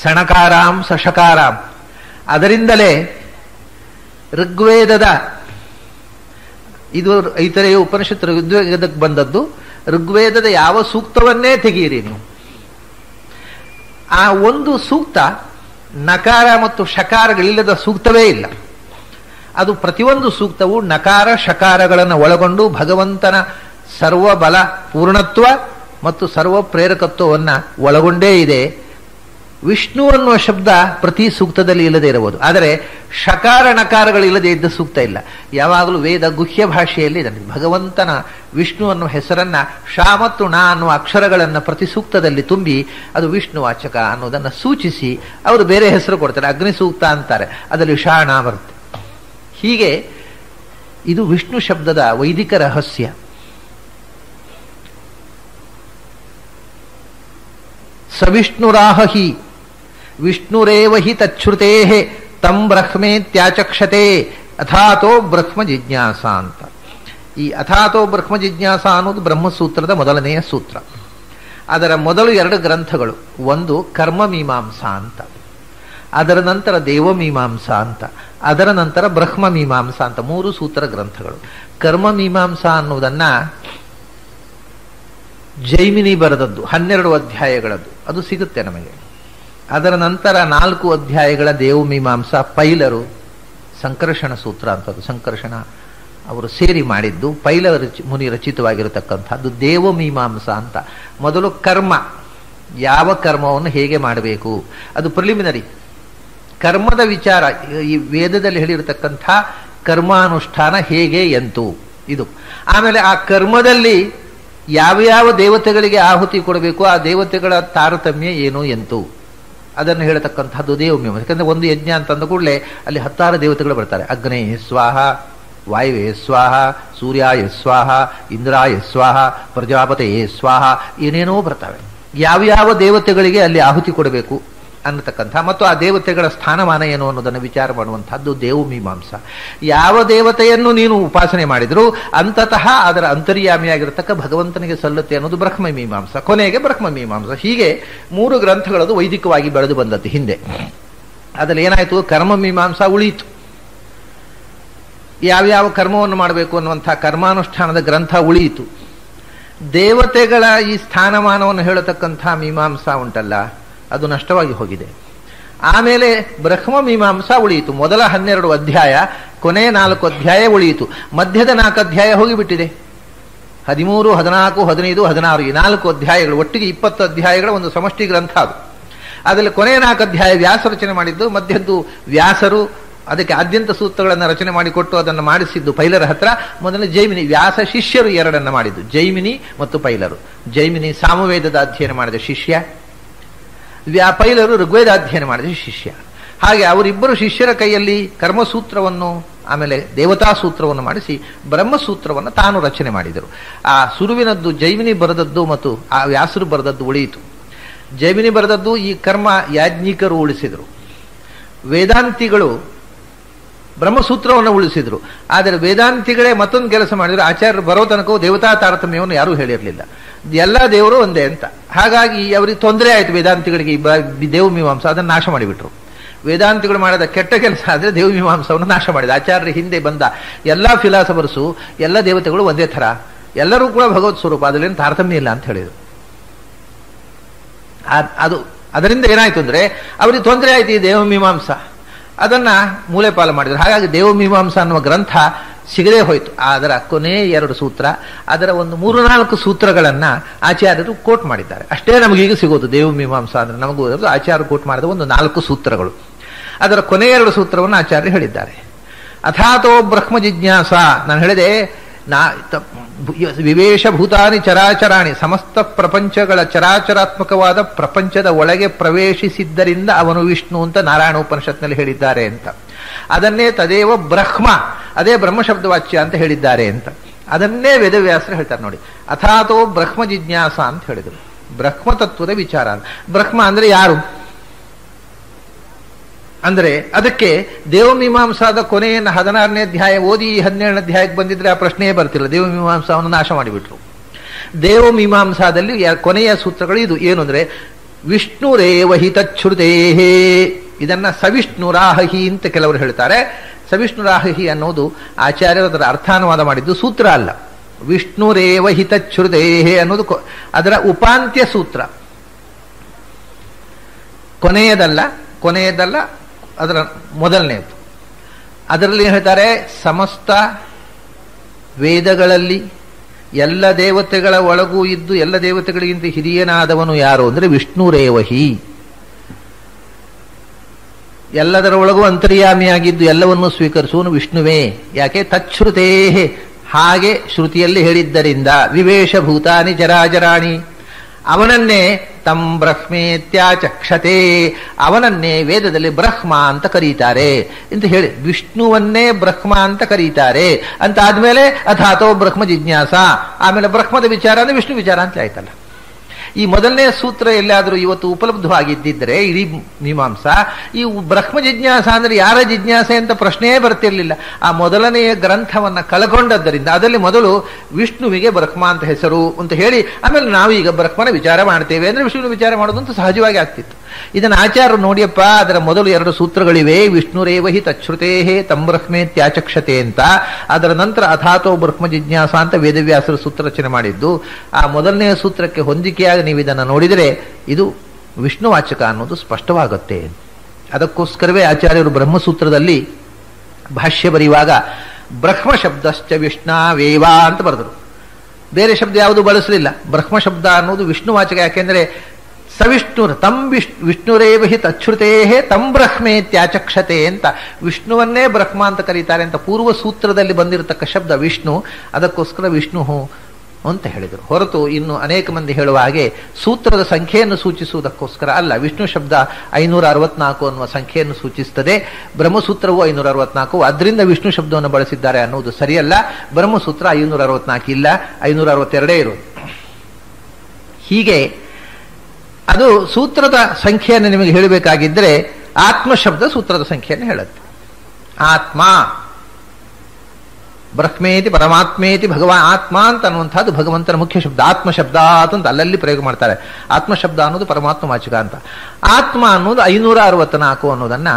ಷಣಕಾರಾಂ ಸಷಕಾರಾಂ. ಅದರಿಂದಲೇ ಋಗ್ವೇದದ, ಇದು ಐತರೇಯ ಉಪನಿಷತ್ತು ಋಗ್ವೇದಕ್ಕೆ ಬಂದದ್ದು. ಋಗ್ವೇದದ ಯಾವ ಸೂಕ್ತವನ್ನೇ ತೆಗೆಯಿರಿ ನೀವು, ಆ ಒಂದು ಸೂಕ್ತ ನಕಾರ ಮತ್ತು ಶಕಾರಗಳಿಲ್ಲದ ಸೂಕ್ತವೇ ಇಲ್ಲ. ಅದು ಪ್ರತಿಯೊಂದು ಸೂಕ್ತವು ನಕಾರ ಶಕಾರಗಳನ್ನು ಒಳಗೊಂಡು ಭಗವಂತನ ಸರ್ವಬಲ ಪೂರ್ಣತ್ವ ಮತ್ತು ಸರ್ವ ಪ್ರೇರಕತ್ವವನ್ನು ಒಳಗೊಂಡೇ ಇದೆ. ವಿಷ್ಣು ಅನ್ನುವ ಶಬ್ದ ಪ್ರತಿ ಸೂಕ್ತದಲ್ಲಿ ಇಲ್ಲದೆ ಇರಬಹುದು, ಆದರೆ ಶಕಾರ ನಕಾರಗಳಿಲ್ಲದೆ ಇದ್ದ ಸೂಕ್ತ ಇಲ್ಲ. ಯಾವಾಗಲೂ ವೇದ ಗುಹ್ಯ ಭಾಷೆಯಲ್ಲಿ ಇದೆ. ಭಗವಂತನ ವಿಷ್ಣು ಅನ್ನುವ ಹೆಸರನ್ನ ಶ ಮತ್ತು ನ ಅನ್ನುವ ಅಕ್ಷರಗಳನ್ನು ಪ್ರತಿ ಸೂಕ್ತದಲ್ಲಿ ತುಂಬಿ ಅದು ವಿಷ್ಣು ವಾಚಕ ಅನ್ನೋದನ್ನು ಸೂಚಿಸಿ ಅವರು ಬೇರೆ ಹೆಸರು ಕೊಡ್ತಾರೆ. ಅಗ್ನಿ ಸೂಕ್ತ ಅಂತಾರೆ, ಅದರಲ್ಲಿ ಶ ನ ಬರುತ್ತೆ. ಹೀಗೆ ಇದು ವಿಷ್ಣು ಶಬ್ದದ ವೈದಿಕ ರಹಸ್ಯ. ಸವಿಷ್ಣುರಾಹಿ ವಿಷ್ಣುರೇವ ಹಿ ತಚ್ಛ್ರುತೇ ತಂ ಬ್ರಹ್ಮೇತ್ಯಾಚಕ್ಷತೆ ಅಥಾತೋ ಬ್ರಹ್ಮ ಜಿಜ್ಞಾಸ ಅಂತ. ಈ ಅಥಾತೋ ಬ್ರಹ್ಮ ಜಿಜ್ಞಾಸ ಅನ್ನೋದು ಬ್ರಹ್ಮಸೂತ್ರದ ಮೊದಲನೆಯ ಸೂತ್ರ. ಅದರ ಮೊದಲು 2 ಗ್ರಂಥಗಳು, ಒಂದು ಕರ್ಮಮೀಮಾಂಸಾ ಅಂತ, ಅದರ ನಂತರ ದೇವಮೀಮಾಂಸಾ ಅಂತ, ಅದರ ನಂತರ ಬ್ರಹ್ಮಮೀಮಾಂಸಾ ಅಂತ 3 ಸೂತ್ರ ಗ್ರಂಥಗಳು. ಕರ್ಮಮೀಮಾಂಸಾ ಅನ್ನುವುದನ್ನ ಜೈಮಿನಿ ಬರೆದದ್ದು 12 ಅಧ್ಯಾಯಗಳದ್ದು, ಅದು ಸಿಗುತ್ತೆ ನಮಗೆ. ಅದರ ನಂತರ 4 ಅಧ್ಯಾಯಗಳ ದೇವಮೀಮಾಂಸಾ ಪೈಲರು ಸಂಕರ್ಷಣ ಸೂತ್ರ ಅಂತದ್ದು, ಸಂಕರ್ಷಣ ಅವರು ಸೇರಿ ಮಾಡಿದ್ದು, ಪೈಲ ಮುನಿ ರಚಿತವಾಗಿರತಕ್ಕಂಥದ್ದು ದೇವಮೀಮಾಂಸಾ ಅಂತ. ಮೊದಲು ಕರ್ಮ, ಯಾವ ಕರ್ಮವನ್ನು ಹೇಗೆ ಮಾಡಬೇಕು, ಅದು ಪ್ರಿಲಿಮಿನರಿ ಕರ್ಮದ ವಿಚಾರ. ಈ ವೇದದಲ್ಲಿ ಹೇಳಿರತಕ್ಕಂಥ ಕರ್ಮಾನುಷ್ಠಾನ ಹೇಗೆ ಎಂತು ಇದು. ಆಮೇಲೆ ಆ ಕರ್ಮದಲ್ಲಿ ಯಾವ್ಯಾವ ದೇವತೆಗಳಿಗೆ ಆಹುತಿ ಕೊಡಬೇಕು, ಆ ದೇವತೆಗಳ ತಾರತಮ್ಯ ಏನು ಎಂತು, ಅದನ್ನು ಹೇಳತಕ್ಕಂಥದ್ದು ದೇವಮೀಮಾಂಸೆ. ಯಾಕಂದ್ರೆ ಒಂದು ಯಜ್ಞ ಅಂತಂದ ಕೂಡಲೇ ಅಲ್ಲಿ 16 ದೇವತೆಗಳು ಬರ್ತಾರೆ. ಅಗ್ನೇ ಸ್ವಾಹ, ವಾಯುವೇ ಸ್ವಾಹ, ಸೂರ್ಯಾಯ ಸ್ವಾಹ, ಇಂದ್ರಾಯ ಸ್ವಾಹ, ಪ್ರಜಾಪತೆಯೇ ಸ್ವಾಹ, ಏನೇನೋ ಬರ್ತವೆ. ಯಾವ್ಯಾವ ದೇವತೆಗಳಿಗೆ ಅಲ್ಲಿ ಆಹುತಿ ಕೊಡಬೇಕು ಅನ್ನತಕ್ಕಂಥ ಮತ್ತು ಆ ದೇವತೆಗಳ ಸ್ಥಾನಮಾನ ಏನು ಅನ್ನೋದನ್ನು ವಿಚಾರ ಮಾಡುವಂತಹದ್ದು ದೇವಮೀಮಾಂಸಾ. ಯಾವ ದೇವತೆಯನ್ನು ನೀನು ಉಪಾಸನೆ ಮಾಡಿದ್ರು ಅಂತತಃ ಅದರ ಅಂತರ್ಯಾಮಿಯಾಗಿರತಕ್ಕ ಭಗವಂತನಿಗೆ ಸಲ್ಲುತ್ತೆ ಅನ್ನೋದು ಬ್ರಹ್ಮಮೀಮಾಂಸಾ, ಕೊನೆಗೆ ಬ್ರಹ್ಮಮೀಮಾಂಸಾ. ಹೀಗೆ 3 ಗ್ರಂಥಗಳದು ವೈದಿಕವಾಗಿ ಬೆಳೆದು ಬಂದದ್ದು ಹಿಂದೆ. ಅದ್ರಲ್ಲಿ ಏನಾಯಿತು, ಕರ್ಮಮೀಮಾಂಸಾ ಉಳಿಯಿತು. ಯಾವ್ಯಾವ ಕರ್ಮವನ್ನು ಮಾಡಬೇಕು ಅನ್ನುವಂಥ ಕರ್ಮಾನುಷ್ಠಾನದ ಗ್ರಂಥ ಉಳಿಯಿತು. ದೇವತೆಗಳ ಈ ಸ್ಥಾನಮಾನವನ್ನು ಹೇಳತಕ್ಕಂಥ ಮೀಮಾಂಸಾ ಉಂಟಲ್ಲ, ಅದು ನಷ್ಟವಾಗಿ ಹೋಗಿದೆ. ಆಮೇಲೆ ಬ್ರಹ್ಮಮೀಮಾಂಸಾ ಉಳಿಯಿತು. ಮೊದಲ 12 ಅಧ್ಯಾಯ, ಕೊನೆಯ 4 ಅಧ್ಯಾಯ ಉಳಿಯಿತು. ಮಧ್ಯದ 4 ಅಧ್ಯಾಯ ಹೋಗಿಬಿಟ್ಟಿದೆ. 13, 14, 15, 16 ಈ 4 ಅಧ್ಯಾಯಗಳು, ಒಟ್ಟಿಗೆ 20 ಅಧ್ಯಾಯಗಳ ಒಂದು ಸಮಷ್ಟಿ ಗ್ರಂಥ ಅದು. ಅದರಲ್ಲಿ ಕೊನೆಯ 4 ಅಧ್ಯಾಯ ವ್ಯಾಸ ರಚನೆ ಮಾಡಿದ್ದು, ಮಧ್ಯದ್ದು ವ್ಯಾಸರು ಅದಕ್ಕೆ ಆದ್ಯಂತ ಸೂತ್ರಗಳನ್ನು ರಚನೆ ಮಾಡಿಕೊಟ್ಟು ಅದನ್ನು ಮಾಡಿಸಿದ್ದು ಪೈಲರ ಹತ್ರ. ಮೊದಲನೇ ಜೈಮಿನಿ, ವ್ಯಾಸ ಶಿಷ್ಯರು 2 ಮಾಡಿದ್ದು, ಜೈಮಿನಿ ಮತ್ತು ಪೈಲರು. ಜೈಮಿನಿ ಸಾಮವೇದದ ಅಧ್ಯಯನ ಮಾಡಿದ ಶಿಷ್ಯ, ಪೈಲರು ಋಗ್ವೇದ ಅಧ್ಯಯನ ಮಾಡಿದ ಶಿಷ್ಯ. ಹಾಗೆ ಅವರಿಬ್ಬರು ಶಿಷ್ಯರ ಕೈಯಲ್ಲಿ ಕರ್ಮಸೂತ್ರವನ್ನು ಆಮೇಲೆ ದೇವತಾ ಸೂತ್ರವನ್ನು ಮಾಡಿಸಿ ಬ್ರಹ್ಮಸೂತ್ರವನ್ನು ತಾನು ರಚನೆ ಮಾಡಿದರು. ಆ ಸುರುವಿನದ್ದು ಜೈಮಿನಿ ಬರೆದದ್ದು ಮತ್ತು ಆ ವ್ಯಾಸರು ಬರೆದದ್ದು ಉಳಿಯಿತು. ಜೈಮಿನಿ ಬರೆದದ್ದು ಈ ಕರ್ಮ ಯಾಜ್ಞಿಕರು ಉಳಿಸಿದರು, ವೇದಾಂತಿಗಳು ಬ್ರಹ್ಮಸೂತ್ರವನ್ನು ಉಳಿಸಿದ್ರು. ಆದರೆ ವೇದಾಂತಿಗಳೇ ಮತ್ತೊಂದು ಕೆಲಸ ಮಾಡಿದ್ರು, ಆಚಾರ್ಯರು ಬರೋ ತನಕ ದೇವತಾ ತಾರತಮ್ಯವನ್ನು ಯಾರೂ ಹೇಳಿರಲಿಲ್ಲ, ಎಲ್ಲ ದೇವರು ಒಂದೇ ಅಂತ. ಹಾಗಾಗಿ ಅವರಿಗೆ ತೊಂದರೆ ಆಯಿತು ವೇದಾಂತಿಗಳಿಗೆ. ದೇವಮೀಮಾಂಸಾ ಅದನ್ನು ನಾಶ ಮಾಡಿಬಿಟ್ರು. ವೇದಾಂತಿಗಳು ಮಾಡಿದ ಕೆಟ್ಟ ಕೆಲಸ ಆದರೆ ದೇವಮೀಮಾಂಸವನ್ನು ನಾಶ ಮಾಡಿದ. ಆಚಾರ್ಯರ ಹಿಂದೆ ಬಂದ ಎಲ್ಲ ಫಿಲಾಸಫರ್ಸು ಎಲ್ಲ ದೇವತೆಗಳು ಒಂದೇ ಥರ, ಎಲ್ಲರೂ ಕೂಡ ಭಗವತ್ ಸ್ವರೂಪ, ಅದರಲ್ಲೇನು ತಾರತಮ್ಯ ಇಲ್ಲ ಅಂತ ಹೇಳಿದರು. ಅದರಿಂದ ಏನಾಯ್ತು ಅಂದರೆ ಅವರಿಗೆ ತೊಂದರೆ ಆಯ್ತು ಈ ದೇವಮೀಮಾಂಸಾ, ಅದನ್ನ ಮೂಲೆಪಾಲು ಮಾಡಿದ್ರು. ಹಾಗಾಗಿ ದೇವಮೀಮಾಂಸಾ ಅನ್ನುವ ಗ್ರಂಥ ಸಿಗದೇ ಹೋಯಿತು. ಅದರ ಕೊನೆ 2 ಸೂತ್ರ, ಅದರ ಒಂದು 3-4 ಸೂತ್ರಗಳನ್ನ ಆಚಾರ್ಯರು ಕೋಟ್ ಮಾಡಿದ್ದಾರೆ. ಅಷ್ಟೇ ನಮಗೀಗ ಸಿಗೋದು ದೇವಮೀಮಾಂಸಾ ಅಂದ್ರೆ. ನಮಗೂ ಆಚಾರ್ಯರು ಕೋಟ್ ಮಾಡಿದ ಒಂದು 4 ಸೂತ್ರಗಳು. ಅದರ ಕೊನೆ 2 ಸೂತ್ರವನ್ನು ಆಚಾರ್ಯರು ಹೇಳಿದ್ದಾರೆ. ಅಥಾತೋ ಬ್ರಹ್ಮ ಜಿಜ್ಞಾಸ, ನಾನು ಹೇಳಿದೆ ವಿವೇಶ ಭೂತಾನಿ ಚರಾಚರಾಣಿ, ಸಮಸ್ತ ಪ್ರಪಂಚಗಳ ಚರಾಚರಾತ್ಮಕವಾದ ಪ್ರಪಂಚದ ಒಳಗೆ ಪ್ರವೇಶಿಸಿದ್ದರಿಂದ ಅವನು ವಿಷ್ಣು ಅಂತ ನಾರಾಯಣ ಉಪನಿಷತ್ನಲ್ಲಿ ಹೇಳಿದ್ದಾರೆ ಅಂತ. ಅದನ್ನೇ ತದೇವ ಬ್ರಹ್ಮ, ಅದೇ ಬ್ರಹ್ಮಶಬ್ದವಾಚ್ಯ ಅಂತ ಹೇಳಿದ್ದಾರೆ ಅಂತ. ಅದನ್ನೇ ವೇದವ್ಯಾಸರು ಹೇಳ್ತಾರೆ ನೋಡಿ. ಅಥಾತೋ ಬ್ರಹ್ಮ ಜಿಜ್ಞಾಸ ಅಂತ ಹೇಳಿದರು. ಬ್ರಹ್ಮ ತತ್ವದ ವಿಚಾರ. ಬ್ರಹ್ಮ ಅಂದ್ರೆ ಯಾರು ಅಂದ್ರೆ ಅದಕ್ಕೆ ದೇವಮೀಮಾಂಸಾದ ಕೊನೆಯನ್ನು 16ನೇ ಅಧ್ಯಾಯ ಓದಿ 17ನೇ ಅಧ್ಯಾಯಕ್ಕೆ ಬಂದಿದ್ರೆ ಆ ಪ್ರಶ್ನೆಯೇ ಬರ್ತಿಲ್ಲ. ದೇವಮೀಮಾಂಸಾವನ್ನು ನಾಶ ಮಾಡಿಬಿಟ್ರು. ದೇವಮೀಮಾಂಸಾದಲ್ಲಿ ಕೊನೆಯ ಸೂತ್ರಗಳು ಇದು ಏನು ಅಂದ್ರೆ ವಿಷ್ಣುರೇವ ಹಿ ತಚ್ಛ್ರುತೇಹೇ, ಇದನ್ನ ಸವಿಷ್ಣುರಾಹಿ ಅಂತ ಕೆಲವರು ಹೇಳ್ತಾರೆ. ಸವಿಷ್ಣುರಾಹಿ ಅನ್ನೋದು ಆಚಾರ್ಯರು ಅದರ ಅರ್ಥಾನುವಾದ ಮಾಡಿದ್ದು ಸೂತ್ರ ಅಲ್ಲ. ವಿಷ್ಣುರೇವ ಹಿ ತಚ್ಛ್ರುತೇಹೇ ಅನ್ನೋದು ಅದರ ಉಪಾಂತ್ಯ ಸೂತ್ರ, ಕೊನೆಯದಲ್ಲ ಅದರ ಮೊದಲನೇದು. ಅದರಲ್ಲಿ ಹೇಳ್ತಾರೆ ಸಮಸ್ತ ವೇದಗಳಲ್ಲಿ ಎಲ್ಲ ದೇವತೆಗಳ ಒಳಗೂ ಇದ್ದು ಎಲ್ಲ ದೇವತೆಗಳಿಗಿಂತ ಹಿರಿಯನಾದವನು ಯಾರು ಅಂದ್ರೆ ವಿಷ್ಣುರೇವಹಿ. ಎಲ್ಲದರ ಒಳಗೂ ಅಂತರ್ಯಾಮಿಯಾಗಿದ್ದು ಎಲ್ಲವನ್ನೂ ಸ್ವೀಕರಿಸುವನು ವಿಷ್ಣುವೇ. ಯಾಕೆ ತಚ್ಛ್ರುತೇ, ಹಾಗೆ ಶ್ರುತಿಯಲ್ಲಿ ಹೇಳಿದ್ದರಿಂದ. ವಿವೇಶ ಭೂತಾನಿ ಚರಾಚರಾಣಿ, ಅವನನ್ನೇ ತಂ ಬ್ರಹ್ಮೇತ್ಯಾಚಕ್ಷತೆ, ಅವನನ್ನೇ ವೇದದಲ್ಲಿ ಬ್ರಹ್ಮ ಅಂತ ಕರೀತಾರೆ ಅಂತ ಹೇಳಿ ವಿಷ್ಣುವನ್ನೇ ಬ್ರಹ್ಮ ಅಂತ ಕರೀತಾರೆ ಅಂತ ಆದ್ಮೇಲೆ ಅಥಾತೋ ಬ್ರಹ್ಮ ಜಿಜ್ಞಾಸ, ಆಮೇಲೆ ಬ್ರಹ್ಮದ ವಿಚಾರ ಅಂದ್ರೆ ವಿಷ್ಣು ವಿಚಾರ ಅಂತ ಆಯ್ತಲ್ಲ. ಈ ಮೊದಲನೇ ಸೂತ್ರ ಎಲ್ಲಾದರೂ ಇವತ್ತು ಉಪಲಬ್ಧವಾಗಿದ್ದಿದ್ರೆ ಇಡೀ ಮೀಮಾಂಸಾ, ಈ ಬ್ರಹ್ಮ ಜಿಜ್ಞಾಸ ಅಂದ್ರೆ ಯಾರ ಜಿಜ್ಞಾಸೆ ಅಂತ ಪ್ರಶ್ನೆಯೇ ಬರ್ತಿರ್ಲಿಲ್ಲ. ಆ ಮೊದಲನೆಯ ಗ್ರಂಥವನ್ನ ಕಳ್ಕೊಂಡದ್ದರಿಂದ ಅದರಲ್ಲಿ ಮೊದಲು ವಿಷ್ಣುವಿಗೆ ಬ್ರಹ್ಮ ಅಂತ ಹೆಸರು ಅಂತ ಹೇಳಿ ಆಮೇಲೆ ನಾವೀಗ ಬ್ರಹ್ಮನ ವಿಚಾರ ಮಾಡ್ತೇವೆ ಅಂದ್ರೆ ವಿಷ್ಣುವಿನ ವಿಚಾರ ಮಾಡೋದು ಅಂತ ಸಹಜವಾಗಿ ಆಗ್ತಿತ್ತು. ಇದನ್ನು ಆಚಾರ್ಯರು ನೋಡಿಯಪ್ಪ, ಅದರ ಮೊದಲು 2 ಸೂತ್ರಗಳಿವೆ, ವಿಷ್ಣುರೇವಹಿ ತಚ್ಛ್ರುತೇಹೇ ತಂ ಬ್ರಹ್ಮೇತ್ಯಾಚಕ್ಷತೆ ಅಂತ. ಅದರ ನಂತರ ಅಥಾತೋ ಬ್ರಹ್ಮ ಜಿಜ್ಞಾಸ ಅಂತ ವೇದವ್ಯಾಸರು ಸೂತ್ರ ರಚನೆ ಮಾಡಿದ್ದು. ಆ ಮೊದಲನೆಯ ಸೂತ್ರಕ್ಕೆ ಹೊಂದಿಕೆಯಾಗಿ ನೀವು ಇದನ್ನು ನೋಡಿದರೆ ಇದು ವಿಷ್ಣುವಾಚಕ ಅನ್ನೋದು ಸ್ಪಷ್ಟವಾಗುತ್ತೆ. ಅದಕ್ಕೋಸ್ಕರವೇ ಆಚಾರ್ಯರು ಬ್ರಹ್ಮಸೂತ್ರದಲ್ಲಿ ಭಾಷ್ಯ ಬರೆಯುವಾಗ ಬ್ರಹ್ಮ ಶಬ್ದಶ್ಚ ವಿಷ್ಣಾವೇವ ಅಂತ ಬರೆದರು. ಬೇರೆ ಶಬ್ದ ಯಾವುದು ಬಳಸಲಿಲ್ಲ. ಬ್ರಹ್ಮ ಶಬ್ದ ಅನ್ನೋದು ವಿಷ್ಣುವಾಚಕ. ಯಾಕೆಂದ್ರೆ ಸವಿಷ್ಣುರ್ ತಂ ವಿಷ್ಣುರೇವ ಹಿ ತಚ್ಛ್ರುತೇಹೇ ತಂ ಬ್ರಹ್ಮೇತ್ಯಾಚಕ್ಷತೆ ಅಂತ ವಿಷ್ಣುವನ್ನೇ ಬ್ರಹ್ಮ ಅಂತ ಕರೀತಾರೆ ಅಂತ ಪೂರ್ವ ಸೂತ್ರದಲ್ಲಿ ಬಂದಿರತಕ್ಕ ಶಬ್ದ ವಿಷ್ಣು. ಅದಕ್ಕೋಸ್ಕರ ವಿಷ್ಣು ಅಂತ ಹೇಳಿದರು. ಹೊರತು ಇನ್ನು ಅನೇಕ ಮಂದಿ ಹೇಳುವ ಹಾಗೆ ಸೂತ್ರದ ಸಂಖ್ಯೆಯನ್ನು ಸೂಚಿಸುವುದಕ್ಕೋಸ್ಕರ ಅಲ್ಲ. ವಿಷ್ಣು ಶಬ್ದ 564 ಅನ್ನುವ ಸಂಖ್ಯೆಯನ್ನು ಸೂಚಿಸುತ್ತದೆ. ಬ್ರಹ್ಮಸೂತ್ರವು 564, ಅದರಿಂದ ವಿಷ್ಣು ಶಬ್ದವನ್ನು ಬಳಸಿದ್ದಾರೆ ಅನ್ನುವುದು ಸರಿಯಲ್ಲ. ಬ್ರಹ್ಮಸೂತ್ರ 564 ಇಲ್ಲ, 562 ಇರೋದು. ಹೀಗೆ ಅದು ಸೂತ್ರದ ಸಂಖ್ಯೆಯನ್ನು ನಿಮಗೆ ಹೇಳಬೇಕಾಗಿದ್ದರೆ ಆತ್ಮ ಶಬ್ದ ಸೂತ್ರದ ಸಂಖ್ಯೆಯನ್ನು ಹೇಳುತ್ತೆ. ಆತ್ಮ ಬ್ರಹ್ಮೇತಿ ಪರಮಾತ್ಮೇತಿ ಭಗವಾನ್ ಆತ್ಮ ಅಂತ ಅನ್ನುವಂಥದ್ದು ಭಗವಂತನ ಮುಖ್ಯ ಶಬ್ದ. ಆತ್ಮ ಶಬ್ದ ಅಂತ ಅಲ್ಲಲ್ಲಿ ಪ್ರಯೋಗ ಮಾಡ್ತಾರೆ. ಆತ್ಮ ಶಬ್ದ ಅನ್ನೋದು ಪರಮಾತ್ಮ ವಾಚಕ ಅಂತ. ಆತ್ಮ ಅನ್ನೋದು 564 ಅನ್ನೋದನ್ನ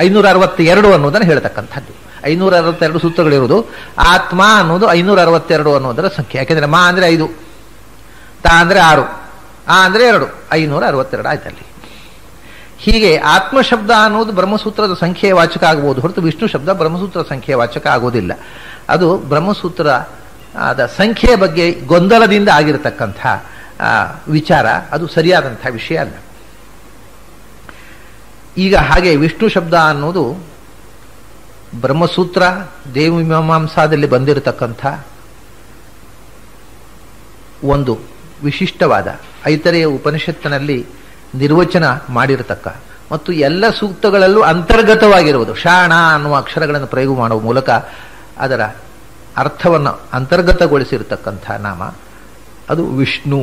562 ಅನ್ನೋದನ್ನು ಹೇಳ್ತಕ್ಕಂಥದ್ದು. 562 ಸೂತ್ರಗಳಿರುವುದು. ಆತ್ಮ ಅನ್ನೋದು 562 ಅನ್ನೋದರ ಸಂಖ್ಯೆ. ಯಾಕೆಂದ್ರೆ ಮಾ ಅಂದ್ರೆ 5, ತಾ ಅಂದ್ರೆ 6, ಆ ಅಂದ್ರೆ 2, 562 ಆಯ್ತಲ್ಲಿ. ಹೀಗೆ ಆತ್ಮ ಶಬ್ದ ಅನ್ನೋದು ಬ್ರಹ್ಮಸೂತ್ರದ ಸಂಖ್ಯೆಯ ವಾಚಕ ಆಗಬಹುದು, ಹೊರತು ವಿಷ್ಣು ಶಬ್ದ ಬ್ರಹ್ಮಸೂತ್ರದ ಸಂಖ್ಯೆಯ ವಾಚಕ ಆಗೋದಿಲ್ಲ. ಅದು ಬ್ರಹ್ಮಸೂತ್ರ ಆದ ಸಂಖ್ಯೆಯ ಬಗ್ಗೆ ಗೊಂದಲದಿಂದ ಆಗಿರತಕ್ಕಂಥ ವಿಚಾರ, ಅದು ಸರಿಯಾದಂಥ ವಿಷಯ ಅಲ್ಲ. ಈಗ ಹಾಗೆ ವಿಷ್ಣು ಶಬ್ದ ಅನ್ನೋದು ಬ್ರಹ್ಮಸೂತ್ರ ದೇವಮೀಮಾಂಸಾದಲ್ಲಿ ಬಂದಿರತಕ್ಕಂಥ ಒಂದು ವಿಶಿಷ್ಟವಾದ ಐತರೆಯ ಉಪನಿಷತ್ತಿನಲ್ಲಿ ನಿರ್ವಚನ ಮಾಡಿರತಕ್ಕ ಮತ್ತು ಎಲ್ಲ ಸೂಕ್ತಗಳಲ್ಲೂ ಅಂತರ್ಗತವಾಗಿರುವುದು. ಶಾಣ ಅನ್ನುವ ಅಕ್ಷರಗಳನ್ನು ಪ್ರಯೋಗ ಮಾಡುವ ಮೂಲಕ ಅದರ ಅರ್ಥವನ್ನು ಅಂತರ್ಗತಗೊಳಿಸಿರತಕ್ಕಂಥ ನಾಮ ಅದು ವಿಷ್ಣು.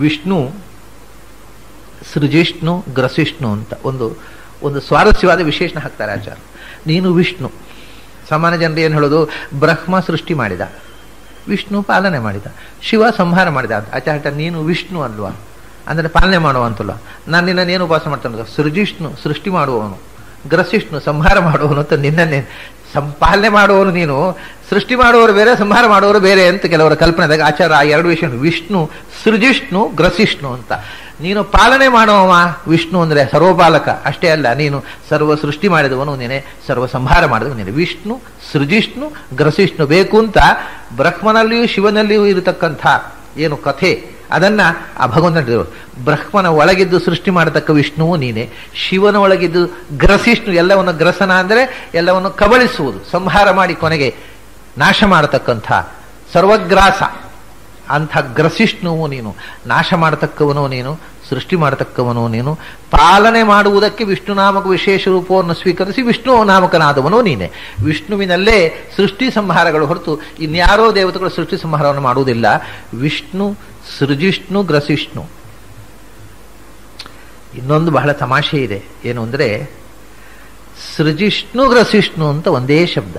ವಿಷ್ಣು ಸೃಜಿಷ್ಣು ಗ್ರಸಿಷ್ಣು ಅಂತ ಒಂದು ಸ್ವಾರಸ್ಯವಾದ ವಿಶೇಷಣ ಹಾಕ್ತಾರೆ ಆಚಾರ್ಯ. ನೀನು ವಿಷ್ಣು. ಸಾಮಾನ್ಯ ಜನರು ಏನು ಹೇಳೋದು, ಬ್ರಹ್ಮ ಸೃಷ್ಟಿ ಮಾಡಿದ, ವಿಷ್ಣು ಪಾಲನೆ ಮಾಡಿದ, ಶಿವ ಸಂಹಾರ ಮಾಡಿದ ಅಂತ. ಆಚಾರ್ಯ ನೀನು ವಿಷ್ಣು ಅಲ್ವಾ ಅಂದರೆ ಪಾಲನೆ ಮಾಡುವಂತಲ್ಲ. ನಾನು ನಿನ್ನನ್ನೇನು ಉಪಾಸ ಮಾಡ್ತಾನೆ, ಸೃಜಿಷ್ಣು ಸೃಷ್ಟಿ ಮಾಡುವವನು, ಗ್ರಸಿಷ್ಣು ಸಂಹಾರ ಮಾಡುವವನು ಅಂತ ನಿನ್ನನ್ನೇ ಪಾಲನೆ ಮಾಡುವವನು ನೀನು. ಸೃಷ್ಟಿ ಮಾಡುವವರು ಬೇರೆ, ಸಂಹಾರ ಮಾಡುವವರು ಬೇರೆ ಅಂತ ಕೆಲವರ ಕಲ್ಪನೆದಾಗ ಆಚಾರ ಆ 2 ವಿಷಯ ವಿಷ್ಣು ಸೃಜಿಷ್ಣು ಗ್ರಸಿಷ್ಣು ಅಂತ. ನೀನು ಪಾಲನೆ ಮಾಡುವವ ವಿಷ್ಣು ಅಂದ್ರೆ ಸರ್ವಪಾಲಕ ಅಷ್ಟೇ ಅಲ್ಲ, ನೀನು ಸರ್ವ ಸೃಷ್ಟಿ ಮಾಡಿದವನು ನೀನೆ, ಸರ್ವ ಸಂಹಾರ ಮಾಡಿದವನು ನೀನೆ. ವಿಷ್ಣು ಸೃಜಿಷ್ಣು ಗ್ರಸಿಷ್ಣು ಬೇಕು ಅಂತ ಬ್ರಹ್ಮನಲ್ಲಿಯೂ ಶಿವನಲ್ಲಿಯೂ ಇರತಕ್ಕಂಥ ಏನು ಕಥೆ ಅದನ್ನ ಆ ಭಗವಂತನ ಬ್ರಹ್ಮನ ಒಳಗಿದ್ದು ಸೃಷ್ಟಿ ಮಾಡತಕ್ಕ ವಿಷ್ಣುವು ನೀನೆ, ಶಿವನ ಒಳಗಿದ್ದು ಗ್ರಸಿಷ್ಣು ಎಲ್ಲವನ್ನು ಗ್ರಸನ ಅಂದರೆ ಎಲ್ಲವನ್ನು ಕಬಳಿಸುವುದು, ಸಂಹಾರ ಮಾಡಿ ಕೊನೆಗೆ ನಾಶ ಮಾಡತಕ್ಕಂಥ ಸರ್ವಗ್ರಾಸ ಅಂಥ ಗ್ರಸಿಷ್ಣುವು ನೀನು, ನಾಶ ಮಾಡತಕ್ಕವನು ನೀನು, ಸೃಷ್ಟಿ ಮಾಡತಕ್ಕವನು ನೀನು, ಪಾಲನೆ ಮಾಡುವುದಕ್ಕೆ ವಿಷ್ಣು ನಾಮಕ ವಿಶೇಷ ರೂಪವನ್ನು ಸ್ವೀಕರಿಸಿ ವಿಷ್ಣು ನಾಮಕನಾದವನು ನೀನೆ. ವಿಷ್ಣುವಿನಲ್ಲೇ ಸೃಷ್ಟಿ ಸಂಹಾರಗಳು ಹೊರತು ಇನ್ಯಾರೋ ದೇವತೆಗಳು ಸೃಷ್ಟಿ ಸಂಹಾರವನ್ನು ಮಾಡುವುದಿಲ್ಲ. ವಿಷ್ಣು ಸೃಜಿಷ್ಣು ಗ್ರಸಿಷ್ಣು. ಇನ್ನೊಂದು ಬಹಳ ತಮಾಷೆ ಇದೆ, ಏನು ಅಂದ್ರೆ ಸೃಜಿಷ್ಣು ಗ್ರಸಿಷ್ಣು ಅಂತ ಒಂದೇ ಶಬ್ದ.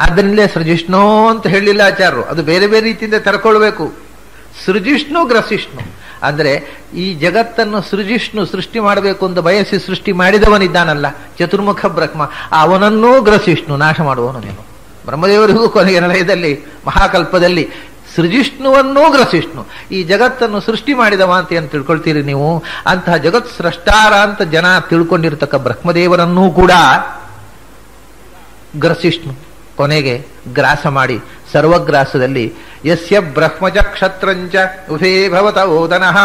ಅದರಿಂದಲೇ ಸೃಜಿಷ್ಣು ಅಂತ ಹೇಳಿಲ್ಲ ಆಚಾರ್ಯರು, ಅದು ಬೇರೆ ಬೇರೆ ರೀತಿಯಿಂದ ತರ್ಕೊಳ್ಬೇಕು. ಸೃಜಿಷ್ಣು ಗ್ರಸಿಷ್ಣು ಅಂದ್ರೆ ಈ ಜಗತ್ತನ್ನು ಸೃಜಿಷ್ಣು ಸೃಷ್ಟಿ ಮಾಡಬೇಕು ಅಂತ ಬಯಸಿ ಸೃಷ್ಟಿ ಮಾಡಿದವನಿದ್ದಾನಲ್ಲ ಚತುರ್ಮುಖ ಬ್ರಹ್ಮ, ಅವನನ್ನೂ ಗ್ರಸಿಷ್ಣು ನಾಶ ಮಾಡುವವನು ನೀನು. ಬ್ರಹ್ಮದೇವರಿಗೂ ಕೊನೆಗೆ ನಿಲಯದಲ್ಲಿ ಮಹಾಕಲ್ಪದಲ್ಲಿ ಸೃಜಿಷ್ಣುವನ್ನೂ ಗ್ರಸಿಷ್ಣು, ಈ ಜಗತ್ತನ್ನು ಸೃಷ್ಟಿ ಮಾಡಿದವ ಅಂತ ಏನು ತಿಳ್ಕೊಳ್ತೀರಿ ನೀವು, ಅಂತಹ ಜಗತ್ ಸೃಷ್ಟಾರ ಅಂತ ಜನ ತಿಳ್ಕೊಂಡಿರ್ತಕ್ಕ ಬ್ರಹ್ಮದೇವರನ್ನೂ ಕೂಡ ಗ್ರಸಿಷ್ಣು ಕೊನೆಗೆ ಗ್ರಾಸ ಮಾಡಿ ಸರ್ವಗ್ರಾಸದಲ್ಲಿ ಯಸ್ಯ ಬ್ರಹ್ಮಚ ಕ್ಷತ್ರಂಚ ಉಭೇ ಭವತ ಓದನಃ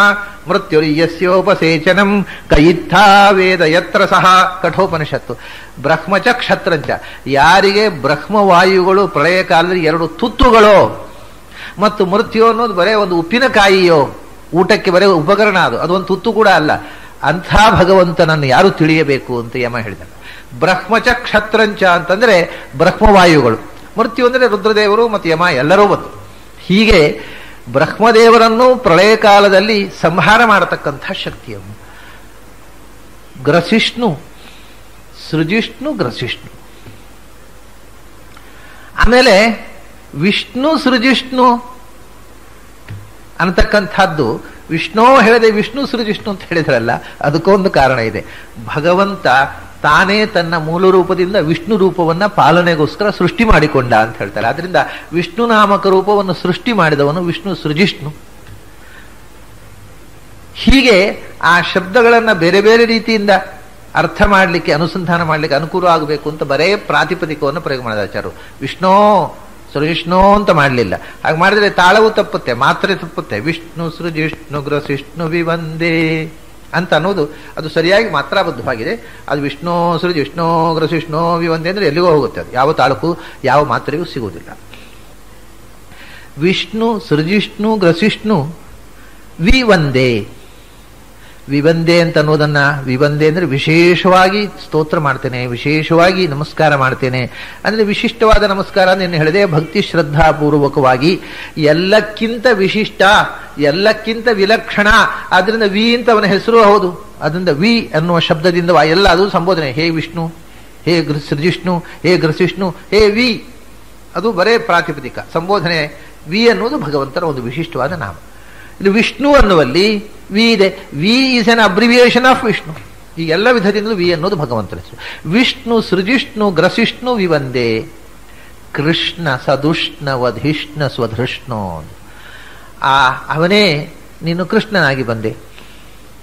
ಮೃತ್ಯುರ್ಯಸ್ಯೋಪಸೇಚನಂ ಕಯಿತ್ಥಾ ವೇದ ಯತ್ರ ಸಹ ಕಠೋಪನಿಷತ್ತು. ಬ್ರಹ್ಮಚ ಕ್ಷತ್ರಂಚ, ಯಾರಿಗೆ ಬ್ರಹ್ಮವಾಯುಗಳು ಪ್ರಳಯ ಕಾಲದಲ್ಲಿ 2 ತುತ್ತುಗಳೋ ಮತ್ತು ಮೃತ್ಯು ಅನ್ನೋದು ಬರೇ ಒಂದು ಉಪ್ಪಿನಕಾಯಿಯೋ, ಊಟಕ್ಕೆ ಬರೇ ಉಪಕರಣ, ಅದೊಂದು ತುತ್ತು ಕೂಡ ಅಲ್ಲ. ಅಂಥ ಭಗವಂತನನ್ನು ಯಾರು ತಿಳಿಯಬೇಕು ಅಂತ ಯಮ ಹೇಳಿದ. ಬ್ರಹ್ಮಚ ಕ್ಷತ್ರಂಚ ಅಂತಂದ್ರೆ ಬ್ರಹ್ಮವಾಯುಗಳು, ಮೃತ್ಯು ಅಂದರೆ ರುದ್ರದೇವರು ಮತ್ತು ಯಮ ಎಲ್ಲರೂ ಬಂತು. ಹೀಗೆ ಬ್ರಹ್ಮದೇವರನ್ನು ಪ್ರಳಯ ಕಾಲದಲ್ಲಿ ಸಂಹಾರ ಮಾಡತಕ್ಕಂಥ ಶಕ್ತಿಯವನು. ಗ್ರಸಿಷ್ಣು, ಸೃಜಿಷ್ಣು, ಗ್ರಸಿಷ್ಣು. ಆಮೇಲೆ ವಿಷ್ಣು ಸೃಜಿಷ್ಣು ಅಂತಕ್ಕಂಥದ್ದು, ವಿಷ್ಣು ಹೇಳಿದೆ, ವಿಷ್ಣು ಸೃಜಿಷ್ಣು ಅಂತ ಹೇಳಿದ್ರಲ್ಲ, ಅದಕ್ಕೊಂದು ಕಾರಣ ಇದೆ. ಭಗವಂತ ತಾನೇ ತನ್ನ ಮೂಲ ರೂಪದಿಂದ ವಿಷ್ಣು ರೂಪವನ್ನ ಪಾಲನೆಗೋಸ್ಕರ ಸೃಷ್ಟಿ ಮಾಡಿಕೊಂಡ ಅಂತ ಹೇಳ್ತಾರೆ. ಆದ್ರಿಂದ ವಿಷ್ಣು ನಾಮಕ ರೂಪವನ್ನು ಸೃಷ್ಟಿ ಮಾಡಿದವನು ವಿಷ್ಣು ಸೃಜಿಷ್ಣು. ಹೀಗೆ ಆ ಶಬ್ದಗಳನ್ನ ಬೇರೆ ಬೇರೆ ರೀತಿಯಿಂದ ಅರ್ಥ ಮಾಡಲಿಕ್ಕೆ, ಅನುಸಂಧಾನ ಮಾಡಲಿಕ್ಕೆ ಅನುಕೂಲ ಆಗಬೇಕು ಅಂತ ಬರೇ ಪ್ರಾತಿಪದಿಕವನ್ನು ಪ್ರಯೋಗ ಮಾಡಿದ ಆಚಾರ್ಯರು. ವಿಷ್ಣು ಸೃಜಿಷ್ಣು ಅಂತ ಮಾಡಲಿಲ್ಲ. ಹಾಗೆ ಮಾಡಿದ್ರೆ ತಾಳವು ತಪ್ಪುತ್ತೆ, ಮಾತ್ರೆ ತಪ್ಪುತ್ತೆ. ವಿಷ್ಣು ಸೃಜಿಷ್ಣು ಗ್ರಸಿಷ್ಣು ವಿವಂದೇ ಅಂತ ಅನ್ನೋದು ಅದು ಸರಿಯಾಗಿ ಮಾತ್ರಾಬದ್ಧವಾಗಿದೆ. ಅದು ವಿಷ್ಣು ಸೃಜಿಷ್ಣು ಗ್ರಸಿಷ್ಣು ವಿವಂದೇ ಅಂದ್ರೆ ಎಲ್ಲಿಗೋ ಹೋಗುತ್ತೆ. ಅದು ಯಾವ ತಾಳಕ್ಕೂ ಯಾವ ಮಾತ್ರೆಗೂ ಸಿಗುವುದಿಲ್ಲ. ವಿಷ್ಣು ಸೃಜಿಷ್ಣು ಗ್ರಸಿಷ್ಣು ವಿವಂದೇ. ವಿವಂದೇ ಅಂತ ಅನ್ನೋದನ್ನ, ವಿವಂದೇ ಅಂದ್ರೆ ವಿಶೇಷವಾಗಿ ಸ್ತೋತ್ರ ಮಾಡ್ತೇನೆ, ವಿಶೇಷವಾಗಿ ನಮಸ್ಕಾರ ಮಾಡ್ತೇನೆ ಅಂದ್ರೆ ವಿಶಿಷ್ಟವಾದ ನಮಸ್ಕಾರ ಅಂತ ಹೇಳಿದೆ. ಭಕ್ತಿ ಶ್ರದ್ಧಾಪೂರ್ವಕವಾಗಿ ಎಲ್ಲಕ್ಕಿಂತ ವಿಶಿಷ್ಟ, ಎಲ್ಲಕ್ಕಿಂತ ವಿಲಕ್ಷಣ. ಆದ್ರಿಂದ ವಿ ಅಂತ ಅವನ ಹೆಸರು ಹೌದು. ಅದರಿಂದ ವಿ ಅನ್ನುವ ಶಬ್ದದಿಂದ ಎಲ್ಲ ಅದು ಸಂಬೋಧನೆ. ಹೇ ವಿಷ್ಣು, ಹೇ ಸೃಜಿಷ್ಣು, ಹೇ ಗ್ರಸಿಷ್ಣು, ಹೇ ವಿ, ಅದು ಬರೇ ಪ್ರಾತಿಪದಿಕ ಸಂಬೋಧನೆ. ವಿ ಅನ್ನೋದು ಭಗವಂತನ ಒಂದು ವಿಶಿಷ್ಟವಾದ ನಾಮ. ಇದು ವಿಷ್ಣು ಅನ್ನುವಲ್ಲಿ ವಿ ಇದೆ. V is an abbreviation of Vishnu. ಈ ಎಲ್ಲ ವಿಧದಿಂದಲೂ ವಿ ಅನ್ನೋದು ಭಗವಂತನ ಹೆಸರು. ವಿಷ್ಣು ಸೃಜಿಷ್ಣು ಗ್ರಸಿಷ್ಣು ವಿವಂದೇ. ಕೃಷ್ಣ ಸದುಷ್ಣ ವಧಿಷ್ಣ ಸ್ವಧೃಷ್ಣು. ಅವನೇ ನೀನು ಕೃಷ್ಣನಾಗಿ ಬಂದೆ.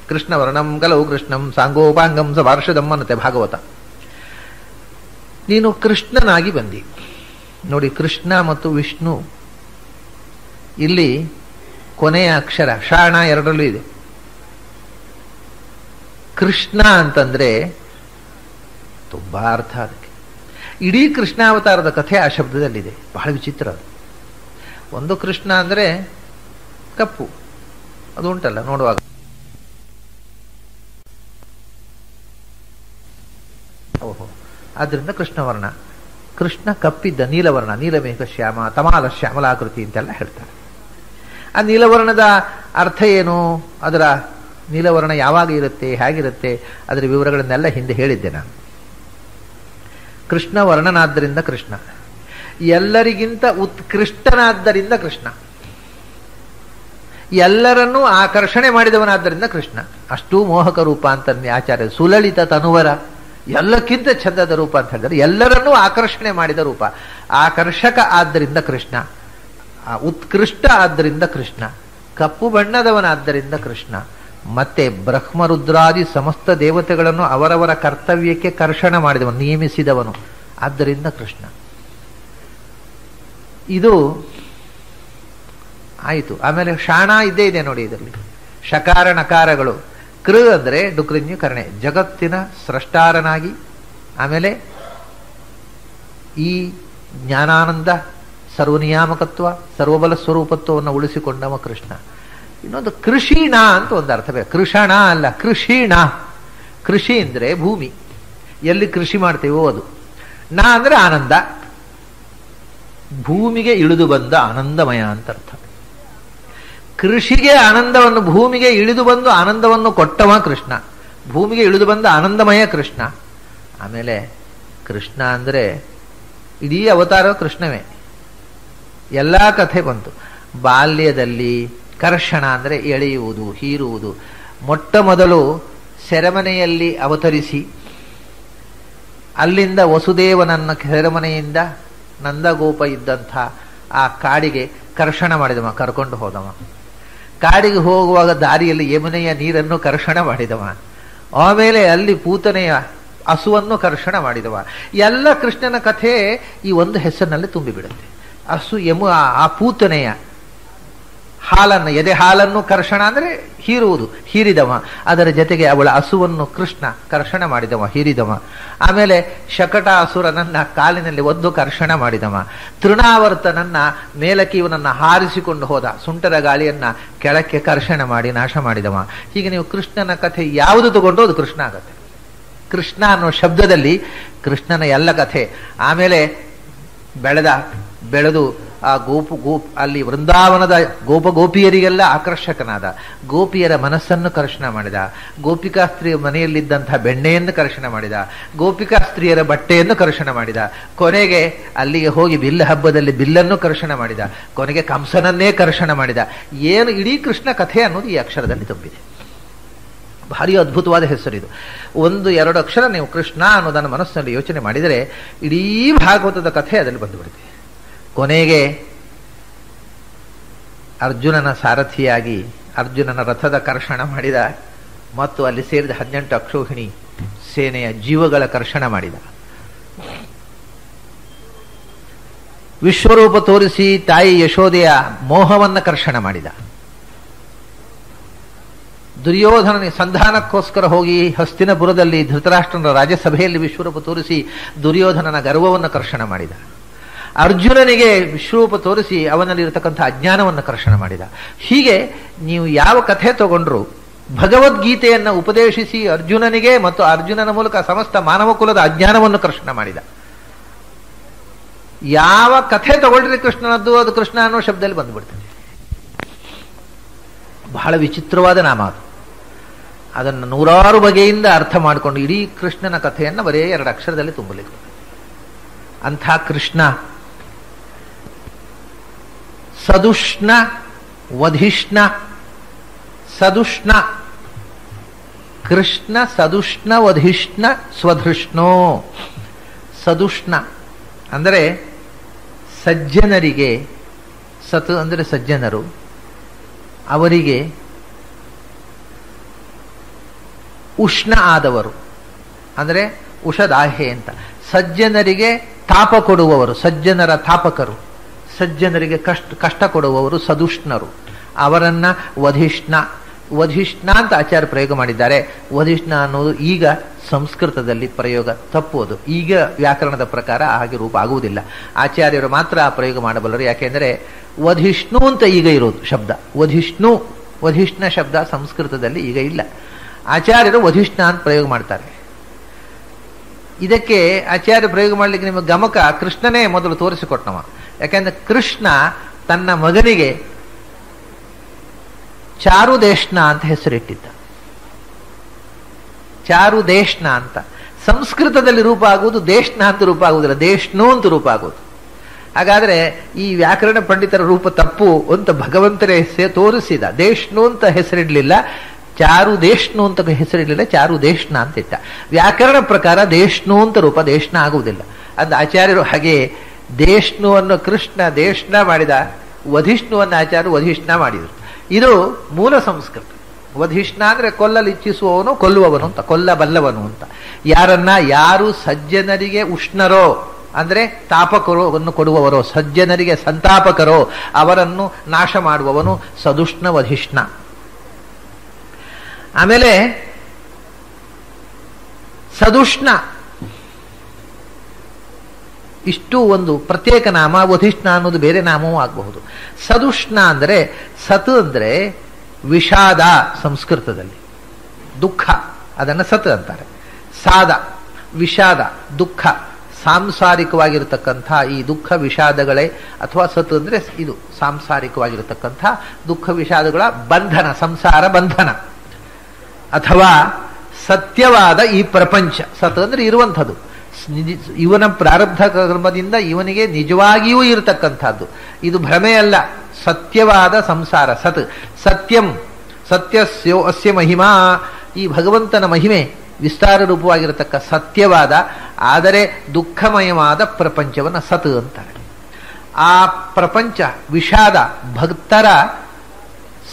ಕೃಷ್ಣ ವರ್ಣಂ ಗಲವು ಕೃಷ್ಣಂ ಸಾಂಗೋಪಾಂಗಂ ಸ ವಾರ್ಷದಂ ಅನ್ನತ್ತೆ ಭಾಗವತ. ನೀನು ಕೃಷ್ಣನಾಗಿ ಬಂದಿ. ನೋಡಿ, ಕೃಷ್ಣ ಮತ್ತು ವಿಷ್ಣು ಇಲ್ಲಿ ಕೊನೆಯ ಅಕ್ಷರ ಶಾಣ ಎರಡರಲ್ಲೂ ಇದೆ. ಕೃಷ್ಣ ಅಂತಂದ್ರೆ ತುಂಬಾ ಅರ್ಥ ಅದಕ್ಕೆ. ಇಡೀ ಕೃಷ್ಣಾವತಾರದ ಕಥೆ ಆ ಶಬ್ದದಲ್ಲಿದೆ. ಬಹಳ ವಿಚಿತ್ರ ಅದು. ಒಂದು ಕೃಷ್ಣ ಅಂದ್ರೆ ಕಪ್ಪು, ಅದು ಉಂಟಲ್ಲ ನೋಡುವಾಗ. ಓಹೋ, ಆದ್ರಿಂದ ಕೃಷ್ಣವರ್ಣ. ಕೃಷ್ಣ ಕಪ್ಪಿದ್ದ, ನೀಲವರ್ಣ, ನೀಲಮೇಘ ಶ್ಯಾಮ, ತಮಾಲ ಶ್ಯಾಮಲಾಕೃತಿ ಅಂತೆಲ್ಲ ಹೇಳ್ತಾರೆ. ಆ ನೀಲವರ್ಣದ ಅರ್ಥ ಏನು, ಅದರ ನೀಲವರ್ಣ ಯಾವಾಗ ಇರುತ್ತೆ, ಹೇಗಿರುತ್ತೆ, ಅದರ ವಿವರಗಳನ್ನೆಲ್ಲ ಹಿಂದೆ ಹೇಳಿದ್ದೆ ನಾನು. ಕೃಷ್ಣ ವರ್ಣನಾದ್ದರಿಂದ ಕೃಷ್ಣ, ಎಲ್ಲರಿಗಿಂತ ಉತ್ಕೃಷ್ಟನಾದ್ದರಿಂದ ಕೃಷ್ಣ, ಎಲ್ಲರನ್ನೂ ಆಕರ್ಷಣೆ ಮಾಡಿದವನಾದ್ದರಿಂದ ಕೃಷ್ಣ. ಅಷ್ಟೂ ಮೋಹಕ ರೂಪ ಅಂತ ಆಚಾರ್ಯ. ಸುಲಲಿತ ತನುವರ, ಎಲ್ಲಕ್ಕಿಂತ ಚಂದದ ರೂಪ ಅಂತ ಹೇಳಿದರೆ ಎಲ್ಲರನ್ನೂ ಆಕರ್ಷಣೆ ಮಾಡಿದ ರೂಪ. ಆಕರ್ಷಕ ಆದ್ದರಿಂದ ಕೃಷ್ಣ, ಉತ್ಕೃಷ್ಟ ಆದ್ದರಿಂದ ಕೃಷ್ಣ, ಕಪ್ಪು ಬಣ್ಣದವನಾದ್ದರಿಂದ ಕೃಷ್ಣ, ಮತ್ತೆ ಬ್ರಹ್ಮರುದ್ರಾದಿ ಸಮಸ್ತ ದೇವತೆಗಳನ್ನು ಅವರವರ ಕರ್ತವ್ಯಕ್ಕೆ ಕರ್ಷಣ ಮಾಡಿದವನು, ನಿಯಮಿಸಿದವನು, ಆದ್ದರಿಂದ ಕೃಷ್ಣ. ಇದು ಆಯಿತು. ಆಮೇಲೆ ಶಾಣ ಇದ್ದೇ ಇದೆ ನೋಡಿ ಇದರಲ್ಲಿ. ಶಕಾರ ನಕಾರಗಳು. ಕೃ ಅಂದರೆ ಡುಕೃನ್ಯು ಕರ್ಣೆ, ಜಗತ್ತಿನ ಸ್ರಷ್ಟಾರನಾಗಿ, ಆಮೇಲೆ ಈ ಜ್ಞಾನಾನಂದ ಸರ್ವನಿಯಾಮಕತ್ವ ಸರ್ವಬಲ ಸ್ವರೂಪತ್ವವನ್ನು ಉಳಿಸಿಕೊಂಡವ ಕೃಷ್ಣ. ಇನ್ನೊಂದು ಕೃಷಿಣ ಅಂತ ಒಂದು ಅರ್ಥ ಬೇಕು. ಕೃಷಣ ಅಲ್ಲ, ಕೃಷಿಣ. ಕೃಷಿ ಅಂದ್ರೆ ಭೂಮಿ, ಎಲ್ಲಿ ಕೃಷಿ ಮಾಡ್ತೇವೋ ಅದು. ನ ಅಂದ್ರೆ ಆನಂದ, ಭೂಮಿಗೆ ಇಳಿದು ಬಂದ ಆನಂದಮಯ ಅಂತ ಅರ್ಥ. ಕೃಷಿಗೆ ಆನಂದವನ್ನು, ಭೂಮಿಗೆ ಇಳಿದು ಬಂದು ಆನಂದವನ್ನು ಕೊಟ್ಟವ ಕೃಷ್ಣ. ಭೂಮಿಗೆ ಇಳಿದು ಬಂದ ಆನಂದಮಯ ಕೃಷ್ಣ. ಆಮೇಲೆ ಕೃಷ್ಣ ಅಂದ್ರೆ ಇಡೀ ಅವತಾರ ಕೃಷ್ಣವೇ. ಎಲ್ಲ ಕಥೆ ಬಂತು. ಬಾಲ್ಯದಲ್ಲಿ ಕರ್ಷಣ ಅಂದರೆ ಎಳೆಯುವುದು, ಹೀರುವುದು. ಮೊಟ್ಟ ಮೊದಲು ಸೆರೆಮನೆಯಲ್ಲಿ ಅವತರಿಸಿ ಅಲ್ಲಿಂದ ವಸುದೇವನನ್ನ ಸೆರೆಮನೆಯಿಂದ ನಂದಗೋಪ ಇದ್ದಂಥ ಆ ಕಾಡಿಗೆ ಕರ್ಷಣ ಮಾಡಿದವ, ಕರ್ಕೊಂಡು ಹೋದವ. ಕಾಡಿಗೆ ಹೋಗುವಾಗ ದಾರಿಯಲ್ಲಿ ಯಮುನೆಯ ನೀರನ್ನು ಕರ್ಷಣ ಮಾಡಿದವ. ಆಮೇಲೆ ಅಲ್ಲಿ ಪೂತನೆಯ ಹಸುವನ್ನು ಕರ್ಷಣ ಮಾಡಿದವ. ಎಲ್ಲ ಕೃಷ್ಣನ ಕಥೆ ಈ ಒಂದು ಹೆಸರಿನಲ್ಲಿ ತುಂಬಿಬಿಡುತ್ತೆ. ಹಸು ಆ ಪೂತನೆಯ ಹಾಲನ್ನು, ಎದೆ ಹಾಲನ್ನು ಕರ್ಷಣ ಅಂದ್ರೆ ಹೀರುವುದು, ಹೀರಿದವ. ಅದರ ಜೊತೆಗೆ ಅವಳ ಹಸುವನ್ನು ಕೃಷ್ಣ ಕರ್ಷಣ ಮಾಡಿದವ, ಹೀರಿದವ. ಆಮೇಲೆ ಶಕಟಾಸುರನನ್ನ ಕಾಲಿನಲ್ಲಿ ಒದ್ದು ಕರ್ಷಣ ಮಾಡಿದವ. ತೃಣಾವರ್ತನನ್ನ ಮೇಲಕ್ಕೆ ಇವನನ್ನ ಹಾರಿಸಿಕೊಂಡು ಹೋದ, ಸುಂಟರ ಗಾಳಿಯನ್ನ ಕೆಳಕ್ಕೆ ಕರ್ಷಣ ಮಾಡಿ ನಾಶ ಮಾಡಿದವ. ಹೀಗೆ ನೀವು ಕೃಷ್ಣನ ಕಥೆ ಯಾವುದು ತಗೊಂಡು ಅದು ಕೃಷ್ಣ ಆಗತ್ತೆ. ಕೃಷ್ಣ ಅನ್ನೋ ಶಬ್ದದಲ್ಲಿ ಕೃಷ್ಣನ ಎಲ್ಲ ಕಥೆ. ಆಮೇಲೆ ಬೆಳೆದು ಆ ಅಲ್ಲಿ ವೃಂದಾವನದ ಗೋಪಿಯರಿಗೆಲ್ಲ ಆಕರ್ಷಕನಾದ, ಗೋಪಿಯರ ಮನಸ್ಸನ್ನು ಕರ್ಷಣ ಮಾಡಿದ, ಗೋಪಿಕಾಸ್ತ್ರೀಯ ಮನೆಯಲ್ಲಿದ್ದಂತಹ ಬೆಣ್ಣೆಯನ್ನು ಕರ್ಷಣ ಮಾಡಿದ, ಗೋಪಿಕಾಸ್ತ್ರೀಯರ ಬಟ್ಟೆಯನ್ನು ಕರ್ಷಣ ಮಾಡಿದ, ಕೊನೆಗೆ ಅಲ್ಲಿಗೆ ಹೋಗಿ ಬಿಲ್ಲ ಹಬ್ಬದಲ್ಲಿ ಬಿಲ್ಲನ್ನು ಕರ್ಷಣ ಮಾಡಿದ, ಕೊನೆಗೆ ಕಂಸನನ್ನೇ ಕರ್ಷಣ ಮಾಡಿದ. ಏನು ಇಡೀ ಕೃಷ್ಣ ಕಥೆ ಅನ್ನೋದು ಈ ಅಕ್ಷರದಲ್ಲಿ ತುಂಬಿದೆ. ಭಾರಿ ಅದ್ಭುತವಾದ ಹೆಸರಿದು. 1-2 ಅಕ್ಷರ ನೀವು ಕೃಷ್ಣ ಅನ್ನೋದನ್ನು ಮನಸ್ಸಿನಲ್ಲಿ ಯೋಚನೆ ಮಾಡಿದರೆ ಇಡೀ ಭಾಗವತದ ಕಥೆ ಅದರಲ್ಲಿ ಬಂದುಬಿಡುತ್ತೆ. ಕೊನೆಗೆ ಅರ್ಜುನನ ಸಾರಥಿಯಾಗಿ ಅರ್ಜುನನ ರಥದ ಕರ್ಷಣ ಮಾಡಿದ ಮತ್ತು ಅಲ್ಲಿ ಸೇರಿದ 18 ಅಕ್ಷೋಹಿಣಿ ಸೇನೆಯ ಜೀವಗಳ ಕರ್ಷಣ ಮಾಡಿದ. ವಿಶ್ವರೂಪ ತೋರಿಸಿ ತಾಯಿ ಯಶೋದೆಯ ಮೋಹವನ್ನು ಕರ್ಷಣ ಮಾಡಿದ. ದುರ್ಯೋಧನ ಸಂಧಾನಕ್ಕೋಸ್ಕರ ಹೋಗಿ ಹಸ್ತಿನಪುರದಲ್ಲಿ ಧೃತರಾಷ್ಟ್ರನ ರಾಜ್ಯಸಭೆಯಲ್ಲಿ ವಿಶ್ವರೂಪ ತೋರಿಸಿ ದುರ್ಯೋಧನನ ಗರ್ವವನ್ನು ಕರ್ಷಣ ಮಾಡಿದ. ಅರ್ಜುನನಿಗೆ ವಿಶ್ವರೂಪ ತೋರಿಸಿ ಅವನಲ್ಲಿರತಕ್ಕಂಥ ಅಜ್ಞಾನವನ್ನು ಕರ್ಷಣ ಮಾಡಿದ. ಹೀಗೆ ನೀವು ಯಾವ ಕಥೆ ತಗೊಂಡ್ರು ಭಗವದ್ಗೀತೆಯನ್ನು ಉಪದೇಶಿಸಿ ಅರ್ಜುನನಿಗೆ ಮತ್ತು ಅರ್ಜುನನ ಮೂಲಕ ಸಮಸ್ತ ಮಾನವ ಕುಲದ ಅಜ್ಞಾನವನ್ನು ಕರ್ಷಣ ಮಾಡಿದ. ಯಾವ ಕಥೆ ತಗೊಳ್ರಿ ಕೃಷ್ಣನದ್ದು ಅದು ಕೃಷ್ಣ ಅನ್ನೋ ಶಬ್ದದಲ್ಲಿ ಬಂದುಬಿಡ್ತದೆ. ಬಹಳ ವಿಚಿತ್ರವಾದ ನಾಮ ಅದು. ಅದನ್ನು 100 ಬಗೆಯಿಂದ ಅರ್ಥ ಮಾಡಿಕೊಂಡು ಇಡೀ ಕೃಷ್ಣನ ಕಥೆಯನ್ನು ಬರೇ 2 ಅಕ್ಷರದಲ್ಲಿ ತುಂಬಲಿಕ್ಕೆ. ಅಂಥ ಕೃಷ್ಣ ಸದುಷ್ಣ ವಧಿಷ್ಣ. ಸದುಷ್ಣ ಕೃಷ್ಣ ಸದುಷ್ಣ ವಧಿಷ್ಣ ಸ್ವಧೃಷ್ಣೋ. ಸದುಷ್ಣ ಅಂದರೆ ಸಜ್ಜನರಿಗೆ, ಸತ್ ಅಂದರೆ ಸಜ್ಜನರು, ಅವರಿಗೆ ಉಷ್ಣ ಆದವರು ಅಂದರೆ ಉಷದಾಹೆ ಅಂತ. ಸಜ್ಜನರಿಗೆ ತಾಪ ಕೊಡುವವರು, ಸಜ್ಜನರ ತಾಪಕರು, ಸಜ್ಜನರಿಗೆ ಕಷ್ಟ ಕೊಡುವವರು ಸದುಷ್ಣರು. ಅವರನ್ನ ವಧಿಷ್ಣ. ವಧಿಷ್ಣ ಅಂತ ಆಚಾರ್ಯ ಪ್ರಯೋಗ ಮಾಡಿದ್ದಾರೆ. ವಧಿಷ್ಣ ಅನ್ನೋದು ಈಗ ಸಂಸ್ಕೃತದಲ್ಲಿ ಪ್ರಯೋಗ ತಪ್ಪುವುದು. ಈಗ ವ್ಯಾಕರಣದ ಪ್ರಕಾರ ಹಾಗೆ ರೂಪ ಆಗುವುದಿಲ್ಲ. ಆಚಾರ್ಯರು ಮಾತ್ರ ಆ ಪ್ರಯೋಗ ಮಾಡಬಲ್ಲರು. ಯಾಕೆಂದರೆ ವಧಿಷ್ಣು ಅಂತ ಈಗ ಇರೋದು ಶಬ್ದ. ವಧಿಷ್ಣು, ವಧಿಷ್ಣ ಶಬ್ದ ಸಂಸ್ಕೃತದಲ್ಲಿ ಈಗ ಇಲ್ಲ. ಆಚಾರ್ಯರು ವಧಿಷ್ಣ ಅಂತ ಪ್ರಯೋಗ ಮಾಡ್ತಾರೆ. ಇದಕ್ಕೆ ಆಚಾರ್ಯ ಪ್ರಯೋಗ ಮಾಡಲಿಕ್ಕೆ ನಿಮಗೆ ಗಮಕ ಕೃಷ್ಣನೇ ಮೊದಲು ತೋರಿಸಿಕೊಟ್ಟವ. ಯಾಕೆಂದ್ರೆ ಕೃಷ್ಣ ತನ್ನ ಮಗನಿಗೆ ಚಾರುದೇಶ್ನ ಅಂತ ಹೆಸರಿಟ್ಟಿದ್ದ. ಚಾರುದೇಶ್ನ ಅಂತ ಸಂಸ್ಕೃತದಲ್ಲಿ ರೂಪ ಆಗುವುದು, ದೇಶ್ನ ಅಂತ ರೂಪ ಆಗುವುದಿಲ್ಲ, ದೇಶ್ನು ಅಂತ ರೂಪ ಆಗುವುದು. ಹಾಗಾದ್ರೆ ಈ ವ್ಯಾಕರಣ ಪಂಡಿತರ ರೂಪ ತಪ್ಪು ಅಂತ ಭಗವಂತನೇ ತೋರಿಸಿದ. ದೇಶ್ನು ಅಂತ ಹೆಸರಿಡ್ಲಿಲ್ಲ, ಚಾರುದೇಶ್ನು ಅಂತ ಹೆಸರಿಡಲಿಲ್ಲ, ಚಾರುದೇಶ್ನ ಅಂತ ಇಟ್ಟ. ವ್ಯಾಕರಣ ಪ್ರಕಾರ ದೇಶ್ನು ಅಂತ ರೂಪ, ದೇಶ್ನ ಆಗುವುದಿಲ್ಲ. ಅದು ಆಚಾರ್ಯರು ಹಾಗೆ ದೇಶ್ನುವನ್ನು ಕೃಷ್ಣ ದೇಶ್ನ ಮಾಡಿದ, ವಧಿಷ್ಣುವನ್ನು ಆಚಾರ್ಯರು ವಧಿಷ್ಣ ಮಾಡಿದರು. ಇದು ಮೂಲ ಸಂಸ್ಕೃತ. ವಧಿಷ್ಣ ಅಂದ್ರೆ ಕೊಲ್ಲಲು ಇಚ್ಛಿಸುವವನು, ಕೊಲ್ಲುವವನು ಅಂತ, ಕೊಲ್ಲಬಲ್ಲವನು ಅಂತ. ಯಾರು ಸಜ್ಜನರಿಗೆ ಉಷ್ಣರೋ ಅಂದ್ರೆ ತಾಪಕರನ್ನು ಕೊಡುವವರೋ, ಸಜ್ಜನರಿಗೆ ಸಂತಾಪಕರೋ ಅವರನ್ನು ನಾಶ ಮಾಡುವವನು ಸದುಷ್ಣ ವಧಿಷ್ಣ. ಆಮೇಲೆ ಸದುಷ್ಣ ಇಷ್ಟು ಒಂದು ಪ್ರತ್ಯೇಕ ನಾಮ. ವಧಿಷ್ಣ ಅನ್ನೋದು ಬೇರೆ ನಾಮವೂ ಆಗಬಹುದು. ಸದುಷ್ಣ ಅಂದರೆ ಸತ್ ಅಂದ್ರೆ ವಿಷಾದ ಸಂಸ್ಕೃತದಲ್ಲಿ, ದುಃಖ, ಅದನ್ನು ಸತ್ ಅಂತಾರೆ. ಸಾದ ವಿಷಾದ, ದುಃಖ, ಸಾಂಸಾರಿಕವಾಗಿರತಕ್ಕಂಥ ಈ ದುಃಖ ವಿಷಾದಗಳೇ, ಅಥವಾ ಸತ್ ಅಂದ್ರೆ ಇದು ಸಾಂಸಾರಿಕವಾಗಿರತಕ್ಕಂಥ ದುಃಖ ವಿಷಾದಗಳ ಬಂಧನ, ಸಂಸಾರ ಬಂಧನ, ಅಥವಾ ಸತ್ಯವಾದ ಈ ಪ್ರಪಂಚ. ಸತ್ ಅಂದ್ರೆ ಇರುವಂಥದ್ದು, ಇವನ ಪ್ರಾರಬ್ಧ ಕರ್ಮದಿಂದ ಇವನಿಗೆ ನಿಜವಾಗಿಯೂ ಇರತಕ್ಕಂಥದ್ದು. ಇದು ಭ್ರಮೆಯಲ್ಲ, ಸತ್ಯವಾದ ಸಂಸಾರ. ಸತ್ ಸತ್ಯಂ, ಸತ್ಯಸ್ಯೋ ಅಸ್ಯ ಮಹಿಮಾ. ಈ ಭಗವಂತನ ಮಹಿಮೆ ವಿಸ್ತಾರ ರೂಪವಾಗಿರತಕ್ಕ ಸತ್ಯವಾದ ಆದರೆ ದುಃಖಮಯವಾದ ಪ್ರಪಂಚವನ್ನು ಸತ್ ಅಂತಾರೆ. ಆ ಪ್ರಪಂಚ ವಿಷಾದ, ಭಕ್ತರ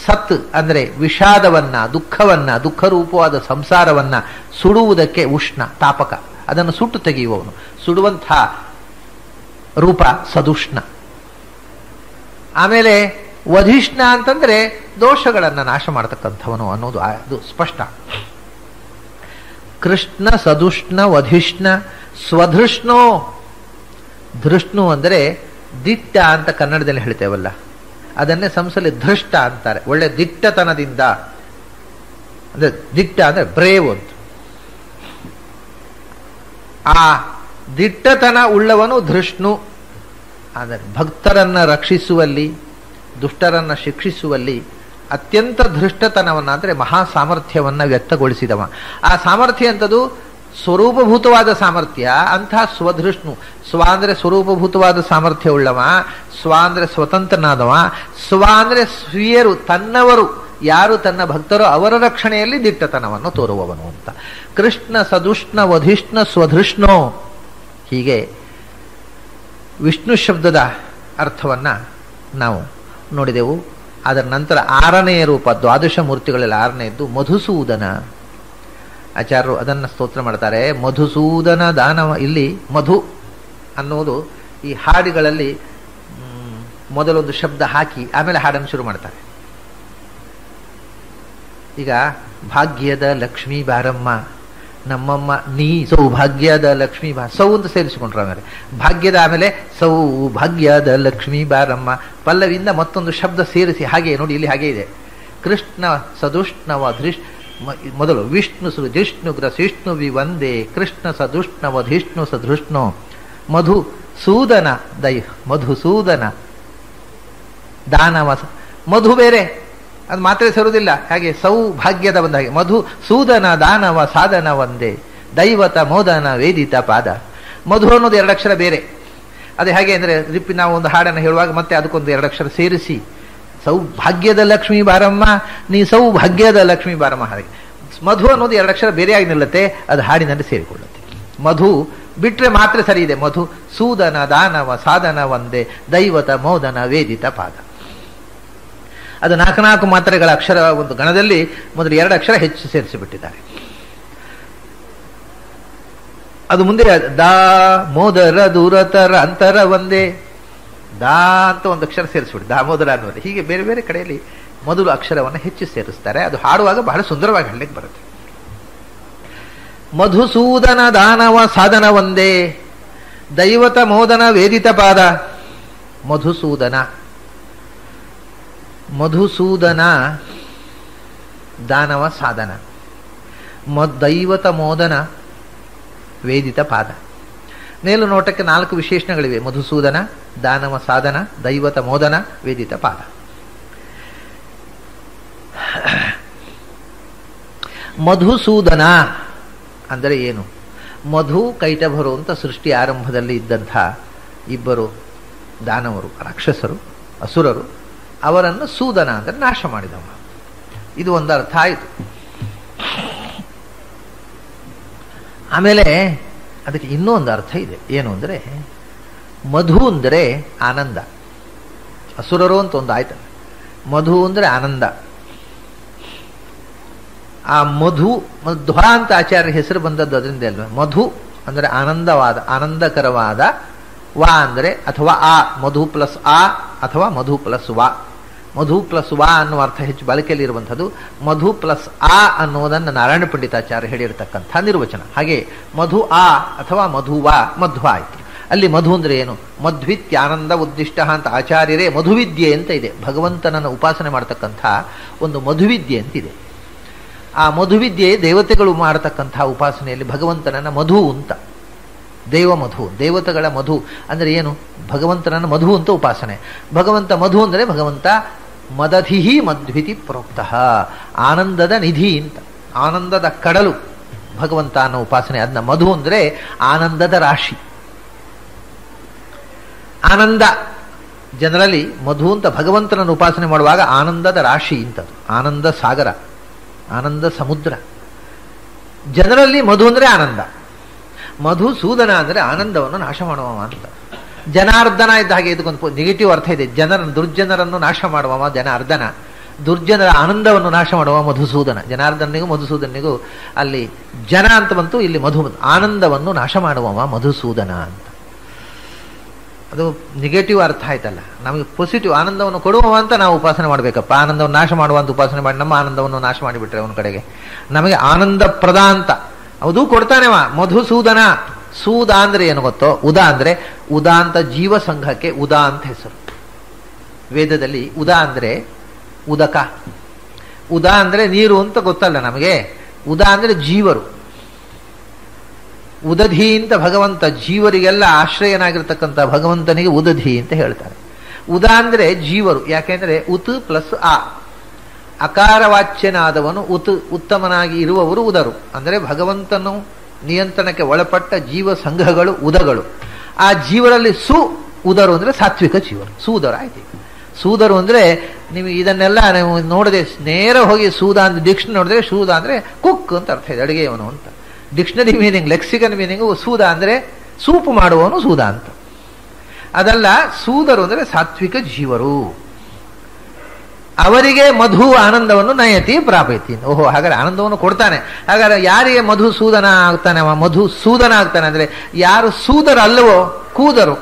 ಸತ್ ಅಂದ್ರೆ ವಿಷಾದವನ್ನ, ದುಃಖವನ್ನ, ದುಃಖ ರೂಪವಾದ ಸಂಸಾರವನ್ನ ಸುಡುವುದಕ್ಕೆ ಉಷ್ಣ, ತಾಪಕ, ಅದನ್ನು ಸುಟ್ಟು ತೆಗೆಯುವವನು, ಸುಡುವಂಥ ರೂಪ ಸದುಷ್ಣ. ಆಮೇಲೆ ವಧಿಷ್ಣ ಅಂತಂದ್ರೆ ದೋಷಗಳನ್ನು ನಾಶ ಮಾಡತಕ್ಕಂಥವನು ಅನ್ನೋದು ಅದು ಸ್ಪಷ್ಟ. ಕೃಷ್ಣ ಸದುಷ್ಣ ವಧಿಷ್ಣ ಸ್ವಧೃಷ್ಣೋ. ಧೃಷ್ಣು ಅಂದರೆ ದಿಟ್ಟ ಅಂತ ಕನ್ನಡದಲ್ಲಿ ಹೇಳ್ತೇವಲ್ಲ, ಅದನ್ನೇ ಸಂಸಲಿ ಧೃಷ್ಟ ಅಂತಾರೆ. ಒಳ್ಳೆ ದಿಟ್ಟತನದಿಂದ, ಅಂದ್ರೆ ದಿಟ್ಟ ಅಂದ್ರೆ ಬ್ರೇವ್ ಅಂತ. ಆ ದಿಟ್ಟತನ ಉಳ್ಳವನು ಧೃಷ್ಣು. ಆದರೆ ಭಕ್ತರನ್ನು ರಕ್ಷಿಸುವಲ್ಲಿ, ದುಷ್ಟರನ್ನು ಶಿಕ್ಷಿಸುವಲ್ಲಿ ಅತ್ಯಂತ ಧೃಷ್ಟತನವನ್ನು ಅಂದರೆ ಮಹಾ ಸಾಮರ್ಥ್ಯವನ್ನು ವ್ಯಕ್ತಗೊಳಿಸಿದವ. ಆ ಸಾಮರ್ಥ್ಯ ಅಂತದ್ದು ಸ್ವರೂಪಭೂತವಾದ ಸಾಮರ್ಥ್ಯ. ಅಂಥ ಸ್ವಧೃಷ್ಣು, ಸ್ವ ಅಂದರೆ ಸ್ವರೂಪಭೂತವಾದ ಸಾಮರ್ಥ್ಯ ಉಳ್ಳವ, ಸ್ವ ಅಂದರೆ ಸ್ವತಂತ್ರನಾದವ, ಸ್ವ ಅಂದರೆ ಸ್ವೀಯರು, ತನ್ನವರು ಯಾರು ತನ್ನ ಭಕ್ತರೋ ಅವರ ರಕ್ಷಣೆಯಲ್ಲಿ ದಿಟ್ಟತನವನ್ನು ತೋರುವವನು ಅಂತ. ಕೃಷ್ಣ ಸದುಷ್ಣ ವಧಿಷ್ಣ ಸ್ವಧೃಷ್ಣೋ, ಹೀಗೆ ವಿಷ್ಣು ಶಬ್ದದ ಅರ್ಥವನ್ನು ನಾವು ನೋಡಿದೆವು. ಅದರ ನಂತರ 6ನೇ ರೂಪ, ದ್ವಾದಶ ಮೂರ್ತಿಗಳಲ್ಲಿ 6ನೇದ್ದು ಮಧುಸೂದನ. ಆಚಾರ್ಯರು ಅದನ್ನು ಸ್ತೋತ್ರ ಮಾಡ್ತಾರೆ. ಮಧುಸೂದನ ದಾನವ. ಇಲ್ಲಿ ಮಧು ಅನ್ನುವುದು ಈ ಹಾಡುಗಳಲ್ಲಿ ಮೊದಲೊಂದು ಶಬ್ದ ಹಾಕಿ ಆಮೇಲೆ ಹಾಡನ್ನು ಶುರು ಮಾಡ್ತಾರೆ. ಈಗ ಭಾಗ್ಯದ ಲಕ್ಷ್ಮೀ ಬಾರಮ್ಮ ನಮ್ಮಮ್ಮ ನೀ ಸೌಭಾಗ್ಯದ ಲಕ್ಷ್ಮೀ ಸೌ ಅಂತ ಸೇರಿಸಿಕೊಂಡ್ರು. ಆಮೇಲೆ ಭಾಗ್ಯದ ಆಮೇಲೆ ಸೌಭಾಗ್ಯದ ಲಕ್ಷ್ಮೀ ಬಾರಮ್ಮ ಪಲ್ಲವಿಯಿಂದ ಮತ್ತೊಂದು ಶಬ್ದ ಸೇರಿಸಿ, ಹಾಗೆ ನೋಡಿ ಇಲ್ಲಿ ಹಾಗೆ ಇದೆ. ಕೃಷ್ಣ ಸದುಷ್ಣವ ಮೊದಲು ವಿಷ್ಣು ಸೃಜಿಷ್ಣು ಗ್ರಸಿಷ್ಣು ವಿವಂದೇ ಕೃಷ್ಣ ಸದುಷ್ಣವ ಧಿಷ್ಣು ಸದೃಷ್ಣು ಮಧುಸೂದನ ಮಧುಸೂದನ ದಾನವ. ಮಧು ಬೇರೆ, ಅದು ಮಾತ್ರ ಸೇರುವುದಿಲ್ಲ. ಹಾಗೆ ಸೌಭಾಗ್ಯದ ಬಂದ ಹಾಗೆ ಮಧುಸೂದನ ದಾನವ ಸಾಧನ ಒಂದೇ ದೈವತ ಮೋದನ ವೇದಿತ ಪಾದ. ಮಧು ಅನ್ನೋದು 2 ಅಕ್ಷರ ಬೇರೆ. ಅದೇ ಹಾಗೆ ಅಂದರೆ ನಾವು ಒಂದು ಹಾಡನ್ನು ಹೇಳುವಾಗ ಮತ್ತೆ ಅದಕ್ಕೊಂದು 2 ಅಕ್ಷರ ಸೇರಿಸಿ ಸೌಭಾಗ್ಯದ ಲಕ್ಷ್ಮೀ ಬಾರಮ್ಮ ನೀ ಸೌಭಾಗ್ಯದ ಲಕ್ಷ್ಮೀ ಬಾರಮ್ಮ. ಹಾಗೆ ಮಧು ಅನ್ನೋದು 2 ಅಕ್ಷರ ಬೇರೆಯಾಗಿ ನಿಲ್ಲುತ್ತೆ, ಅದು ಹಾಡಿನಲ್ಲಿ ಸೇರಿಕೊಳ್ಳುತ್ತೆ. ಮಧು ಬಿಟ್ರೆ ಮಾತ್ರ ಸರಿ ಇದೆ. ಮಧು ಸೂದನ ದಾನವ ಸಾಧನ ಒಂದೇ ದೈವತ ಮೋದನ ವೇದಿತ ಪಾದ. ಅದು 4 ಮಾತ್ರೆಗಳ ಅಕ್ಷರ ಒಂದು ಗಣದಲ್ಲಿ ಮೊದಲು 2 ಅಕ್ಷರ ಹೆಚ್ಚು ಸೇರಿಸಿಬಿಟ್ಟಿದ್ದಾರೆ. ಅದು ಮುಂದೆ ದಾ ಮೋದರ ದೂರತರ ಅಂತರ ಒಂದೇ ದಾ ಅಂತ ಒಂದು ಅಕ್ಷರ ಸೇರಿಸ್ಬಿಟ್ಟು ದಾಮೋದರ ಅನ್ನೋದು. ಹೀಗೆ ಬೇರೆ ಬೇರೆ ಕಡೆಯಲ್ಲಿ ಮೊದಲು ಅಕ್ಷರವನ್ನು ಹೆಚ್ಚು ಸೇರಿಸ್ತಾರೆ. ಅದು ಹಾಡುವಾಗ ಬಹಳ ಸುಂದರವಾಗಿ ಹಾಡಲಿಕ್ಕೆ ಬರುತ್ತೆ. ಮಧುಸೂದನ ದಾನವ ಸಾಧನ ಒಂದೇ ದೈವತ ಮೋದನ ವೇದಿತ ಪಾದ. ಮಧುಸೂದನ ಮಧುಸೂದನ ದಾನವ ಸಾಧನ ದೈವತ ಮೋದನ ವೇದಿತ ಪಾದ. ಮೇಲು ನೋಟಕ್ಕೆ 4 ವಿಶೇಷಣಗಳಿವೆ. ಮಧುಸೂದನ ದಾನವ ಸಾಧನ ದೈವತ ಮೋದನ ವೇದಿತ ಪಾದ. ಮಧುಸೂದನ ಅಂದರೆ ಏನು? ಮಧು ಕೈಟಭರು ಅಂತ ಸೃಷ್ಟಿ ಆರಂಭದಲ್ಲಿ ಇದ್ದಂಥ ಇಬ್ಬರು ದಾನವರು, ರಾಕ್ಷಸರು, ಅಸುರರು, ಅವರನ್ನು ಸೂದನ ಅಂದರೆ ನಾಶ ಮಾಡಿದವ. ಇದು ಒಂದು ಅರ್ಥ ಆಯಿತು. ಆಮೇಲೆ ಅದಕ್ಕೆ ಇನ್ನೂ ಒಂದು ಅರ್ಥ ಇದೆ. ಏನು ಅಂದರೆ ಮಧು ಅಂದರೆ ಆನಂದ. ಅಸುರರು ಅಂತ ಒಂದು ಆಯ್ತಲ್ಲ, ಮಧು ಅಂದರೆ ಆನಂದ. ಆ ಮಧು ಮಧ್ವ ಅಂತ ಆಚಾರ್ಯ ಹೆಸರು ಬಂದದ್ದು ಅದರಿಂದ ಅಲ್ವ. ಮಧು ಅಂದರೆ ಆನಂದವಾದ, ಆನಂದಕರವಾದ. ವಾ ಅಂದರೆ ಅಥವಾ ಆ, ಮಧು ಪ್ಲಸ್ ಆ ಅಥವಾ ಮಧು ಪ್ಲಸ್ ವಾ. ಮಧು ಪ್ಲಸ್ ವಾ ಅನ್ನುವ ಅರ್ಥ ಹೆಚ್ಚು ಬಳಕೆಯಲ್ಲಿ ಇರುವಂಥದ್ದು. ಮಧು ಪ್ಲಸ್ ಆ ಅನ್ನುವುದನ್ನು ನಾರಾಯಣ ಪಂಡಿತಾಚಾರ್ಯ ಹೇಳಿರ್ತಕ್ಕಂಥ ನಿರ್ವಚನ. ಹಾಗೆ ಮಧು ಆ ಅಥವಾ ಮಧು ವಾ ಮಧ್ವ ಆಯಿತು. ಅಲ್ಲಿ ಮಧು ಅಂದರೆ ಏನು? ಮಧ್ವಿತ್ಯಾನಂದ ಉದ್ದಿಷ್ಟ ಅಂತ ಆಚಾರ್ಯರೇ ಮಧುವಿದ್ಯೆ ಅಂತ ಇದೆ. ಭಗವಂತನನ್ನು ಉಪಾಸನೆ ಮಾಡತಕ್ಕಂಥ ಒಂದು ಮಧುವಿದ್ಯೆ ಅಂತಿದೆ. ಆ ಮಧುವಿದ್ಯೆ ದೇವತೆಗಳು ಮಾಡತಕ್ಕಂಥ ಉಪಾಸನೆಯಲ್ಲಿ ಭಗವಂತನನ್ನ ಮಧು ಅಂತ, ದೇವ ಮಧು, ದೇವತೆಗಳ ಮಧು ಅಂದರೆ ಏನು? ಭಗವಂತನನ್ನು ಮಧು ಅಂತ ಉಪಾಸನೆ. ಭಗವಂತ ಮಧು ಅಂದರೆ ಭಗವಂತ ಮದಧಿಹಿ ಮಧ್ವಿತಿ ಪ್ರೋಕ್ತಃ, ಆನಂದದ ನಿಧಿ ಅಂತ, ಆನಂದದ ಕಡಲು ಭಗವಂತ ಅನ್ನೋ ಉಪಾಸನೆ. ಅದನ್ನ ಮಧು ಅಂದರೆ ಆನಂದದ ರಾಶಿ. ಆನಂದ ಜನರಲ್ಲಿ ಮಧು ಅಂತ ಭಗವಂತನನ್ನು ಉಪಾಸನೆ ಮಾಡುವಾಗ ಆನಂದದ ರಾಶಿ ಇಂಥದ್ದು, ಆನಂದ ಸಾಗರ, ಆನಂದ ಸಮುದ್ರ. ಜನರಲ್ಲಿ ಮಧು ಅಂದರೆ ಆನಂದ. ಮಧುಸೂದನ ಅಂದರೆ ಆನಂದವನ್ನು ನಾಶ ಮಾಡುವವ ಅಂತ. ಜನಾರ್ದನ ಇದ್ದ ಹಾಗೆ ಇದಕ್ಕೊಂದು ನೆಗೆಟಿವ್ ಅರ್ಥ ಇದೆ. ದುರ್ಜನರನ್ನು ನಾಶ ಮಾಡುವವ ಜನಾರ್ದನ, ದುರ್ಜನರ ಆನಂದವನ್ನು ನಾಶ ಮಾಡುವ ಮಧುಸೂದನ. ಜನಾರ್ದನಿಗೂ ಮಧುಸೂದನಿಗೂ ಅಲ್ಲಿ ಜನ ಅಂತ ಬಂತು, ಇಲ್ಲಿ ಮಧು, ಆನಂದವನ್ನು ನಾಶ ಮಾಡುವವ ಮಧುಸೂದನ ಅಂತ. ಅದು ನೆಗೆಟಿವ್ ಅರ್ಥ ಆಯ್ತಲ್ಲ. ನಮಗೆ ಪಾಸಿಟಿವ್ ಆನಂದವನ್ನು ಕೊಡುವ ಅಂತ ನಾವು ಉಪಾಸನೆ ಮಾಡಬೇಕಪ್ಪ. ಆನಂದವನ್ನು ನಾಶ ಮಾಡುವಂತ ಉಪಾಸನೆ ಮಾಡಿ ನಮ್ಮ ಆನಂದವನ್ನು ನಾಶ ಮಾಡಿಬಿಟ್ರೆ ಅವನ ಕಡೆಗೆ ನಮಗೆ ಆನಂದ ಪ್ರದ ಅಂತ ಅದು ಕೊಡ್ತಾನೆವ ಮಧುಸೂದನ. ಸೂದ ಅಂದ್ರೆ ಏನು ಗೊತ್ತೋ? ಉದಾ ಅಂದ್ರೆ, ಉದಾ ಅಂತ ಜೀವ ಸಂಘಕ್ಕೆ ಉದಾ ಅಂತ ಹೆಸರು. ವೇದದಲ್ಲಿ ಉದಾ ಅಂದ್ರೆ ಉದಕ, ಉದಾ ಅಂದ್ರೆ ನೀರು ಅಂತ ಗೊತ್ತಲ್ಲ ನಮಗೆ. ಉದಾ ಅಂದ್ರೆ ಜೀವರು. ಉದಧಿ ಅಂತ ಭಗವಂತ ಜೀವರಿಗೆಲ್ಲ ಆಶ್ರಯನಾಗಿರ್ತಕ್ಕಂಥ ಭಗವಂತನಿಗೆ ಉದಧಿ ಅಂತ ಹೇಳ್ತಾರೆ. ಉದ ಅಂದ್ರೆ ಜೀವರು, ಯಾಕೆಂದ್ರೆ ಉತ್ ಪ್ಲಸ್ ಆ, ಅಕಾರವಾಚ್ಯನಾದವನು ಉತ್ತಮನಾಗಿ ಇರುವವರು ಉದರು. ಅಂದರೆ ಭಗವಂತನು ನಿಯಂತ್ರಣಕ್ಕೆ ಒಳಪಟ್ಟ ಜೀವ ಸಂಘಗಳು ಉದಗಳು. ಆ ಜೀವರಲ್ಲಿ ಉದರು ಅಂದ್ರೆ ಸಾತ್ವಿಕ ಜೀವರು, ಸೂದರ ಆಯ್ತು. ಸೂದರು ಅಂದ್ರೆ ನೀವು ಇದನ್ನೆಲ್ಲ ನೀವು ನೋಡದೆ ನೇರ ಹೋಗಿ ಸೂದ ಅಂತ ಡಿಕ್ಷನರಿ ನೋಡಿದ್ರೆ ಸೂದ ಅಂದ್ರೆ ಕುಕ್ ಅಂತ ಅರ್ಥ ಇದೆ, ಅಡುಗೆಯವನು ಅಂತ. ಡಿಕ್ಷನರಿ ಮೀನಿಂಗ್, ಲೆಕ್ಸಿಕನ್ ಮೀನಿಂಗು ಸೂದ ಅಂದ್ರೆ ಸೂಪ್ ಮಾಡುವವನು ಸೂದ ಅಂತ. ಅದಲ್ಲ, ಸೂದರು ಅಂದ್ರೆ ಸಾತ್ವಿಕ ಜೀವರು. ಅವರಿಗೆ ಮಧು ಆನಂದವನ್ನು ನಯತಿ ಪ್ರಾಪಯತಿ. ಓಹೋ, ಹಾಗಾದ್ರೆ ಆನಂದವನ್ನು ಕೊಡ್ತಾನೆ. ಹಾಗಾದ್ರೆ ಯಾರಿಗೆ ಮಧುಸೂದನ ಆಗ್ತಾನೆ, ಮಧುಸೂದನ ಆಗ್ತಾನೆ ಅಂದ್ರೆ ಯಾರು ಸೂದರಲ್ಲವೋ, ಕೂದರು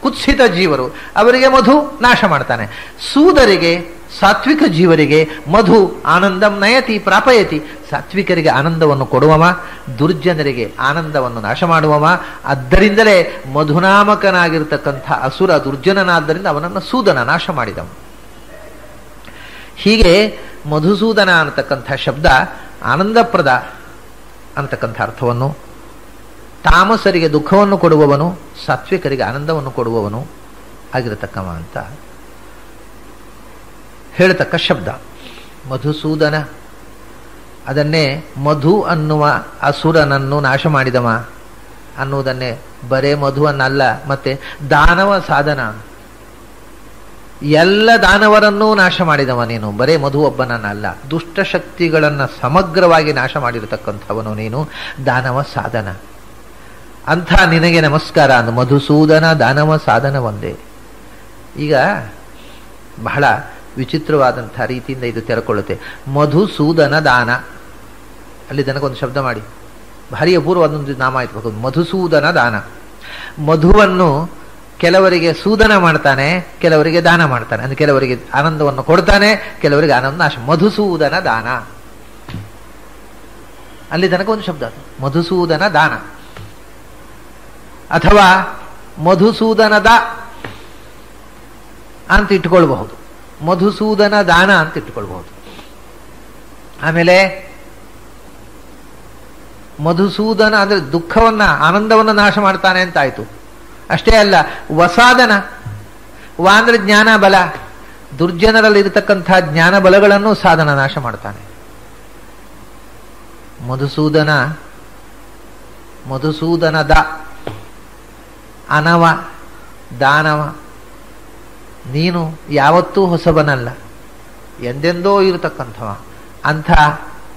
ಕುತ್ಸಿತ ಜೀವರು, ಅವರಿಗೆ ಮಧು ನಾಶ ಮಾಡ್ತಾನೆ. ಸೂದರಿಗೆ ಸಾತ್ವಿಕ ಜೀವರಿಗೆ ಮಧು ಆನಂದಂ ನಯತಿ ಪ್ರಾಪಯತಿ. ಸಾತ್ವಿಕರಿಗೆ ಆನಂದವನ್ನು ಕೊಡುವವ, ದುರ್ಜನರಿಗೆ ಆನಂದವನ್ನು ನಾಶ ಮಾಡುವವ. ಆದ್ದರಿಂದಲೇ ಮಧುನಾಮಕನಾಗಿರ್ತಕ್ಕಂಥ ಅಸುರ ದುರ್ಜನನಾದ್ದರಿಂದ ಅವನನ್ನು ಸೂದನ ನಾಶ ಮಾಡಿದವ. ಹೀಗೆ ಮಧುಸೂದನ ಅನ್ನತಕ್ಕಂಥ ಶಬ್ದ ಆನಂದಪ್ರದ ಅನ್ನತಕ್ಕಂಥ ಅರ್ಥವನ್ನು, ತಾಮಸರಿಗೆ ದುಃಖವನ್ನು ಕೊಡುವವನು, ಸಾತ್ವಿಕರಿಗೆ ಆನಂದವನ್ನು ಕೊಡುವವನು ಆಗಿರತಕ್ಕವ ಅಂತ ಹೇಳತಕ್ಕ ಶಬ್ದ ಮಧುಸೂದನ. ಅದನ್ನೇ ಮಧು ಅನ್ನುವ ಅಸುರನನ್ನು ನಾಶ ಮಾಡಿದವ ಅನ್ನುವುದನ್ನೇ ಬರೇ ಮಧುವನ್ನಲ್ಲ, ಮತ್ತೆ ದಾನವ ಸಾಧನ, ಎಲ್ಲ ದಾನವರನ್ನೂ ನಾಶ ಮಾಡಿದವ ನೀನು, ಬರೇ ಮಧು ಒಬ್ಬನನ್ನಲ್ಲ. ದುಷ್ಟಶಕ್ತಿಗಳನ್ನು ಸಮಗ್ರವಾಗಿ ನಾಶ ಮಾಡಿರತಕ್ಕಂಥವನು ನೀನು, ದಾನವ ಸಾಧನ. ಅಂಥ ನಿನಗೆ ನಮಸ್ಕಾರ ಅಂದು ಮಧುಸೂದನ ದಾನವ ಸಾಧನ ಒಂದೇ. ಈಗ ಬಹಳ ವಿಚಿತ್ರವಾದಂಥ ರೀತಿಯಿಂದ ಇದು ತೆರಕೊಳ್ಳುತ್ತೆ. ಮಧುಸೂದನ ದಾನ, ಅಲ್ಲಿ ತನಗೊಂದು ಶಬ್ದ ಮಾಡಿ, ಭಾರಿ ಅಪೂರ್ವವಾದೊಂದು ನಾಮ ಆಯ್ತು ಮಧುಸೂದನ ದಾನ. ಮಧುವನ್ನು ಕೆಲವರಿಗೆ ಸೂದನ ಮಾಡ್ತಾನೆ, ಕೆಲವರಿಗೆ ದಾನ ಮಾಡ್ತಾನೆ. ಅಂದ್ರೆ ಕೆಲವರಿಗೆ ಆನಂದವನ್ನು ಕೊಡ್ತಾನೆ, ಕೆಲವರಿಗೆ ಆನಂದ ನಾಶ. ಮಧುಸೂದನ ದಾನ, ಅಲ್ಲಿ ತನಕ ಒಂದು ಶಬ್ದ ಮಧುಸೂದನ ದಾನ, ಅಥವಾ ಮಧುಸೂದನದ ಅಂತ ಇಟ್ಕೊಳ್ಬಹುದು, ಮಧುಸೂದನ ದಾನ ಅಂತ ಇಟ್ಕೊಳ್ಬಹುದು. ಆಮೇಲೆ ಮಧುಸೂದನ ಅಂದ್ರೆ ದುಃಖವನ್ನ ಆನಂದವನ್ನ ನಾಶ ಮಾಡ್ತಾನೆ ಅಂತ ಆಯ್ತು. ಅಷ್ಟೇ ಅಲ್ಲ, ವಸಾದನ, ವಾ ಅಂದ್ರೆ ಜ್ಞಾನ ಬಲ, ದುರ್ಜನರಲ್ಲಿ ಇರತಕ್ಕಂಥ ಜ್ಞಾನ ಬಲಗಳನ್ನು ಸಾಧನ ನಾಶ ಮಾಡ್ತಾನೆ. ಮಧುಸೂದನದ ಅನವ ದಾನವ, ನೀನು ಯಾವತ್ತೂ ಹೊಸಬನಲ್ಲ, ಎಂದೆಂದೋ ಇರತಕ್ಕಂಥವ ಅಂಥ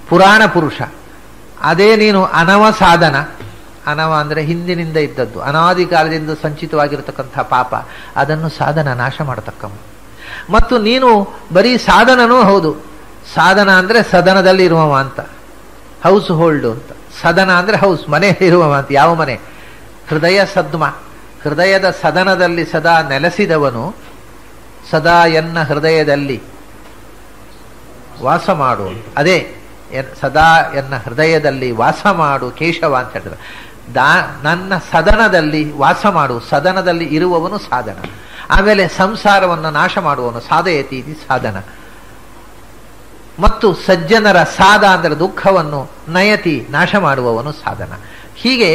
ಪುರಾಣ ಪುರುಷ. ಅದೇ ನೀನು ಅನವ ಸಾಧನ. ಅನವ ಅಂದರೆ ಹಿಂದಿನಿಂದ ಇದ್ದದ್ದು, ಅನಾದಿ ಕಾಲದಿಂದ ಸಂಚಿತವಾಗಿರತಕ್ಕಂಥ ಪಾಪ, ಅದನ್ನು ಸಾಧನ ನಾಶ ಮಾಡತಕ್ಕವ. ಮತ್ತು ನೀನು ಬರೀ ಸಾಧನನೂ ಹೌದು. ಸಾಧನ ಅಂದರೆ ಸದನದಲ್ಲಿ ಇರುವವ ಅಂತ, ಹೌಸ್ ಹೋಲ್ಡ್ ಅಂತ. ಸದನ ಅಂದರೆ ಹೌಸ್, ಮನೆ ಇರುವವ ಅಂತ. ಯಾವ ಮನೆ? ಹೃದಯ ಸದ್ಮ, ಹೃದಯದ ಸದನದಲ್ಲಿ ಸದಾ ನೆಲೆಸಿದವನು. ಸದಾ ಎನ್ನ ಹೃದಯದಲ್ಲಿ ವಾಸ ಮಾಡು, ಅದೇ ಸದಾ ಎನ್ನ ಹೃದಯದಲ್ಲಿ ವಾಸ ಮಾಡು ಕೇಶವ ಅಂತ ಹೇಳಿದ್ರು. ನನ್ನ ಸದನದಲ್ಲಿ ವಾಸ ಮಾಡು, ಸದನದಲ್ಲಿ ಇರುವವನು ಸಾಧನ. ಆಮೇಲೆ ಸಂಸಾರವನ್ನು ನಾಶ ಮಾಡುವವನು ಸಾಧಯತಿ, ಇದು ಸಾಧನ. ಮತ್ತು ಸಜ್ಜನರ ಸಾಧ ಅಂದರೆ ದುಃಖವನ್ನು ನಯತಿ ನಾಶ ಮಾಡುವವನು ಸಾಧನ. ಹೀಗೆ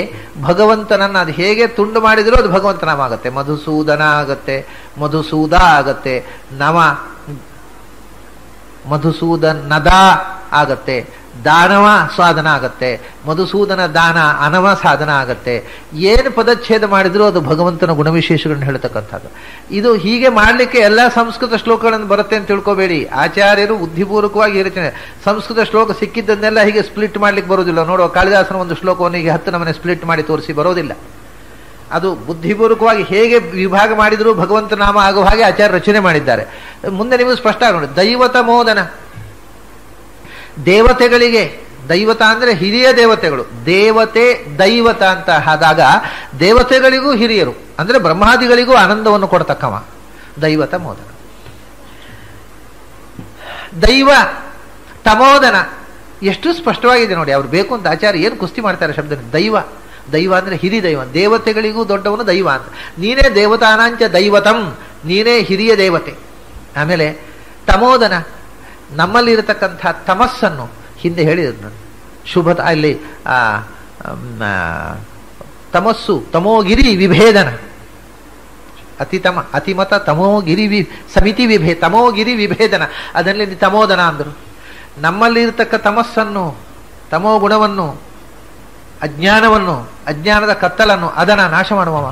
ಭಗವಂತನನ್ನು ಅದು ಹೇಗೆ ತುಂಡು ಮಾಡಿದರೂ ಅದು ಭಗವಂತನಾಮ ಆಗುತ್ತೆ. ಮಧುಸೂದನ ಆಗತ್ತೆ, ಮಧುಸೂದ ಆಗತ್ತೆ, ಮಧುಸೂದನದ ಆಗತ್ತೆ, ದಾನವ ಸಾಧನ ಆಗತ್ತೆ, ಮಧುಸೂದನ ದಾನ ಅನವ ಸಾಧನ ಆಗತ್ತೆ. ಏನು ಪದಚ್ಛೇದ ಮಾಡಿದರೂ ಅದು ಭಗವಂತನ ಗುಣವಿಶೇಷಗಳನ್ನು ಹೇಳ್ತಕ್ಕಂಥದ್ದು. ಇದು ಹೀಗೆ ಮಾಡಲಿಕ್ಕೆ ಎಲ್ಲ ಸಂಸ್ಕೃತ ಶ್ಲೋಕಗಳನ್ನು ಬರುತ್ತೆ ಅಂತ ತಿಳ್ಕೋಬೇಡಿ. ಆಚಾರ್ಯರು ಬುದ್ಧಿಪೂರ್ವಕವಾಗಿ ಹೇಳ್ತೇನೆ, ಸಂಸ್ಕೃತ ಶ್ಲೋಕ ಸಿಕ್ಕಿದ್ದನ್ನೆಲ್ಲ ಹೀಗೆ ಸ್ಪ್ಲಿಟ್ ಮಾಡ್ಲಿಕ್ಕೆ ಬರೋದಿಲ್ಲ. ನೋಡುವ ಕಾಳಿದಾಸನ ಒಂದು ಶ್ಲೋಕವನ್ನು ಹೀಗೆ 10 ನಮನೆ ಸ್ಪ್ಲಿಟ್ ಮಾಡಿ ತೋರಿಸಿ ಬರೋದಿಲ್ಲ. ಅದು ಬುದ್ಧಿಪೂರ್ವಕವಾಗಿ ಹೇಗೆ ವಿಭಾಗ ಮಾಡಿದರೂ ಭಗವಂತ ನಾಮ ಆಗುವ ಹಾಗೆ ಆಚಾರ್ಯ ರಚನೆ ಮಾಡಿದ್ದಾರೆ. ಮುಂದೆ ನಿಮಗೆ ಸ್ಪಷ್ಟ ಆಗೋಣ. ದೈವತ ಮೋದನ, ದೇವತೆಗಳಿಗೆ, ದೈವತ ಅಂದ್ರೆ ಹಿರಿಯ ದೇವತೆಗಳು, ದೇವತೆ ದೈವತ ಅಂತ ಆದಾಗ ದೇವತೆಗಳಿಗೂ ಹಿರಿಯರು ಅಂದ್ರೆ ಬ್ರಹ್ಮಾದಿಗಳಿಗೂ ಆನಂದವನ್ನು ಕೊಡ್ತಕ್ಕವ ದೈವತ ಮೋದನ. ದೈವ ತಮೋದನ ಎಷ್ಟು ಸ್ಪಷ್ಟವಾಗಿದೆ ನೋಡಿ. ಅವ್ರು ಬೇಕು ಅಂತ ಆಚಾರ್ಯ ಏನು ಕುಸ್ತಿ ಮಾಡ್ತಾರೆ ಶಬ್ದ. ದೈವ, ದೈವ ಅಂದ್ರೆ ಹಿರಿ ದೈವ, ದೇವತೆಗಳಿಗೂ ದೊಡ್ಡವನು ದೈವ ಅಂತ. ನೀನೇ ದೇವತಾನಾಂಚ ದೈವತಂ, ನೀನೇ ಹಿರಿಯ ದೇವತೆ. ಆಮೇಲೆ ತಮೋದನ, ನಮ್ಮಲ್ಲಿರತಕ್ಕಂಥ ತಮಸ್ಸನ್ನು ಹಿಂದೆ ಹೇಳಿದ್ರು. ಶುಭ ಅಲ್ಲಿ ತಮಸ್ಸು ತಮೋಗಿರಿ ವಿಭೇದನ, ಅತಿತಮ ಅತಿಮತ ತಮೋಗಿರಿ ಸಮಿತಿ ತಮೋಗಿರಿ ವಿಭೇದನ, ಅದರಲ್ಲಿ ತಮೋದನ ಅಂದರು. ನಮ್ಮಲ್ಲಿರ್ತಕ್ಕ ತಮಸ್ಸನ್ನು, ತಮೋ ಗುಣವನ್ನು, ಅಜ್ಞಾನವನ್ನು, ಅಜ್ಞಾನದ ಕತ್ತಲನ್ನು ಅದನ್ನ ನಾಶ ಮಾಡುವವ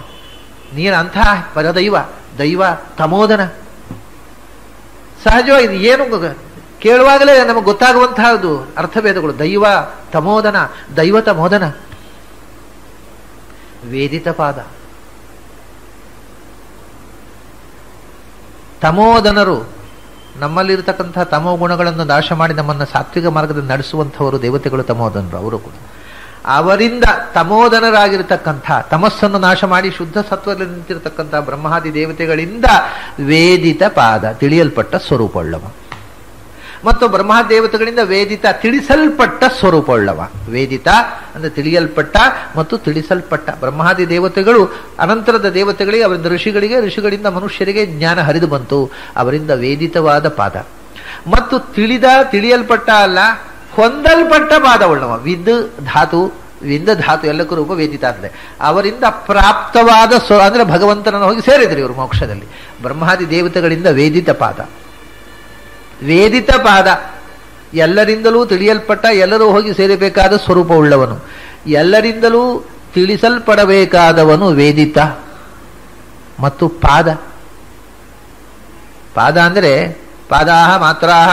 ನೀನು ಅಂತಹ ಪರದೈವ, ದೈವ ತಮೋದನ. ಸಹಜವಾಗಿ ಇದು ಏನು ಕೇಳುವಾಗಲೇ ನಮಗೆ ಗೊತ್ತಾಗುವಂತಹದ್ದು ಅರ್ಥಭೇದಗಳು. ದೈವ ತಮೋದನ, ದೈವ ತಮೋದನ. ವೇದಿತ ಪಾದ, ತಮೋದನರು ನಮ್ಮಲ್ಲಿರತಕ್ಕಂತಹ ತಮೋ ಗುಣಗಳನ್ನು ನಾಶ ಮಾಡಿ ನಮ್ಮನ್ನು ಸಾತ್ವಿಕ ಮಾರ್ಗದಲ್ಲಿ ನಡೆಸುವಂಥವರು ದೇವತೆಗಳು ತಮೋದನರು. ಅವರು ಕೂಡ ಅವರಿಂದ ತಮೋದನರಾಗಿರ್ತಕ್ಕಂಥ ತಮಸ್ಸನ್ನು ನಾಶ ಮಾಡಿ ಶುದ್ಧ ಸತ್ವದಲ್ಲಿ ನಿಂತಿರತಕ್ಕಂಥ ಬ್ರಹ್ಮಾದಿ ದೇವತೆಗಳಿಂದ ವೇದಿತ ಪಾದ, ತಿಳಿಯಲ್ಪಟ್ಟ ಸ್ವರೂಪವುಳ್ಳವ. ಮತ್ತು ಬ್ರಹ್ಮಾದಿ ದೇವತೆಗಳಿಂದ ವೇದಿತ, ತಿಳಿಸಲ್ಪಟ್ಟ ಸ್ವರೂಪವುಳ್ಳವ. ವೇದಿತ ಅಂದ್ರೆ ತಿಳಿಯಲ್ಪಟ್ಟ ಮತ್ತು ತಿಳಿಸಲ್ಪಟ್ಟ. ಬ್ರಹ್ಮಾದಿ ದೇವತೆಗಳು ಅನಂತರದ ದೇವತೆಗಳಿಗೆ, ಅವರಿಂದ ಋಷಿಗಳಿಗೆ, ಋಷಿಗಳಿಂದ ಮನುಷ್ಯರಿಗೆ ಜ್ಞಾನ ಹರಿದು ಬಂತು. ಅವರಿಂದ ವೇದಿತವಾದ ಪಾದ ಮತ್ತು ತಿಳಿಯಲ್ಪಟ್ಟ ಅಲ್ಲ, ಹೊಂದಲ್ಪಟ್ಟ ಪಾದವುಳ್ಳವ. ವಿಂದ ಧಾತು ಎಲ್ಲಕ್ಕೂ ರೂಪ ವೇದಿತ ಅಂದರೆ ಅವರಿಂದ ಪ್ರಾಪ್ತವಾದ ಅಂದ್ರೆ ಭಗವಂತನನ್ನು ಹೋಗಿ ಸೇರಿದ್ರು ಇವರು ಮೋಕ್ಷದಲ್ಲಿ. ಬ್ರಹ್ಮಾದಿ ದೇವತೆಗಳಿಂದ ವೇದಿತ ಪಾದ. ವೇದಿತ ಪಾದ ಎಲ್ಲರಿಂದಲೂ ತಿಳಿಯಲ್ಪಟ್ಟ, ಎಲ್ಲರೂ ಹೋಗಿ ಸೇರಬೇಕಾದ ಸ್ವರೂಪವುಳ್ಳವನು, ಎಲ್ಲರಿಂದಲೂ ತಿಳಿಸಲ್ಪಡಬೇಕಾದವನು ವೇದಿತ. ಮತ್ತು ಪಾದ, ಪಾದ ಅಂದರೆ ಪಾದಾಹ ಮಾತ್ರಾಹ.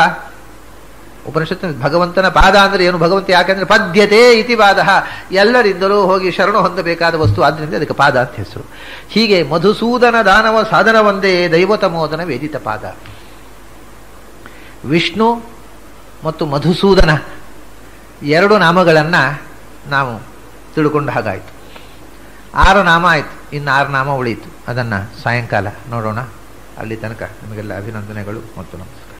ಉಪನಿಷತ್ತು ಭಗವಂತನ ಪಾದ ಅಂದರೆ ಏನು? ಭಗವಂತ ಯಾಕೆಂದ್ರೆ ಪದ್ಯತೆ ಇತಿ ಪಾದ, ಎಲ್ಲರಿಂದಲೂ ಹೋಗಿ ಶರಣ ಹೊಂದಬೇಕಾದ ವಸ್ತು, ಆದ್ದರಿಂದ ಅದಕ್ಕೆ ಪಾದ ಅಂತ ಹೆಸರು. ಹೀಗೆ ಮಧುಸೂದನ ದಾನವ ಸಾಧನ ಒಂದೇ ದೈವತಮೋದನ ವೇದಿತ ಪಾದ. ವಿಷ್ಣು ಮತ್ತು ಮಧುಸೂದನ ಎರಡು ನಾಮಗಳನ್ನು ನಾವು ತಿಳ್ಕೊಂಡ ಹಾಗಾಯಿತು. 6 ನಾಮ ಆಯಿತು, ಇನ್ನು 6 ನಾಮ ಉಳಿಯಿತು. ಅದನ್ನು ಸಾಯಂಕಾಲ ನೋಡೋಣ. ಅಲ್ಲಿ ತನಕ ನಿಮಗೆಲ್ಲ ಅಭಿನಂದನೆಗಳು ಮತ್ತು ನಮಸ್ಕಾರ.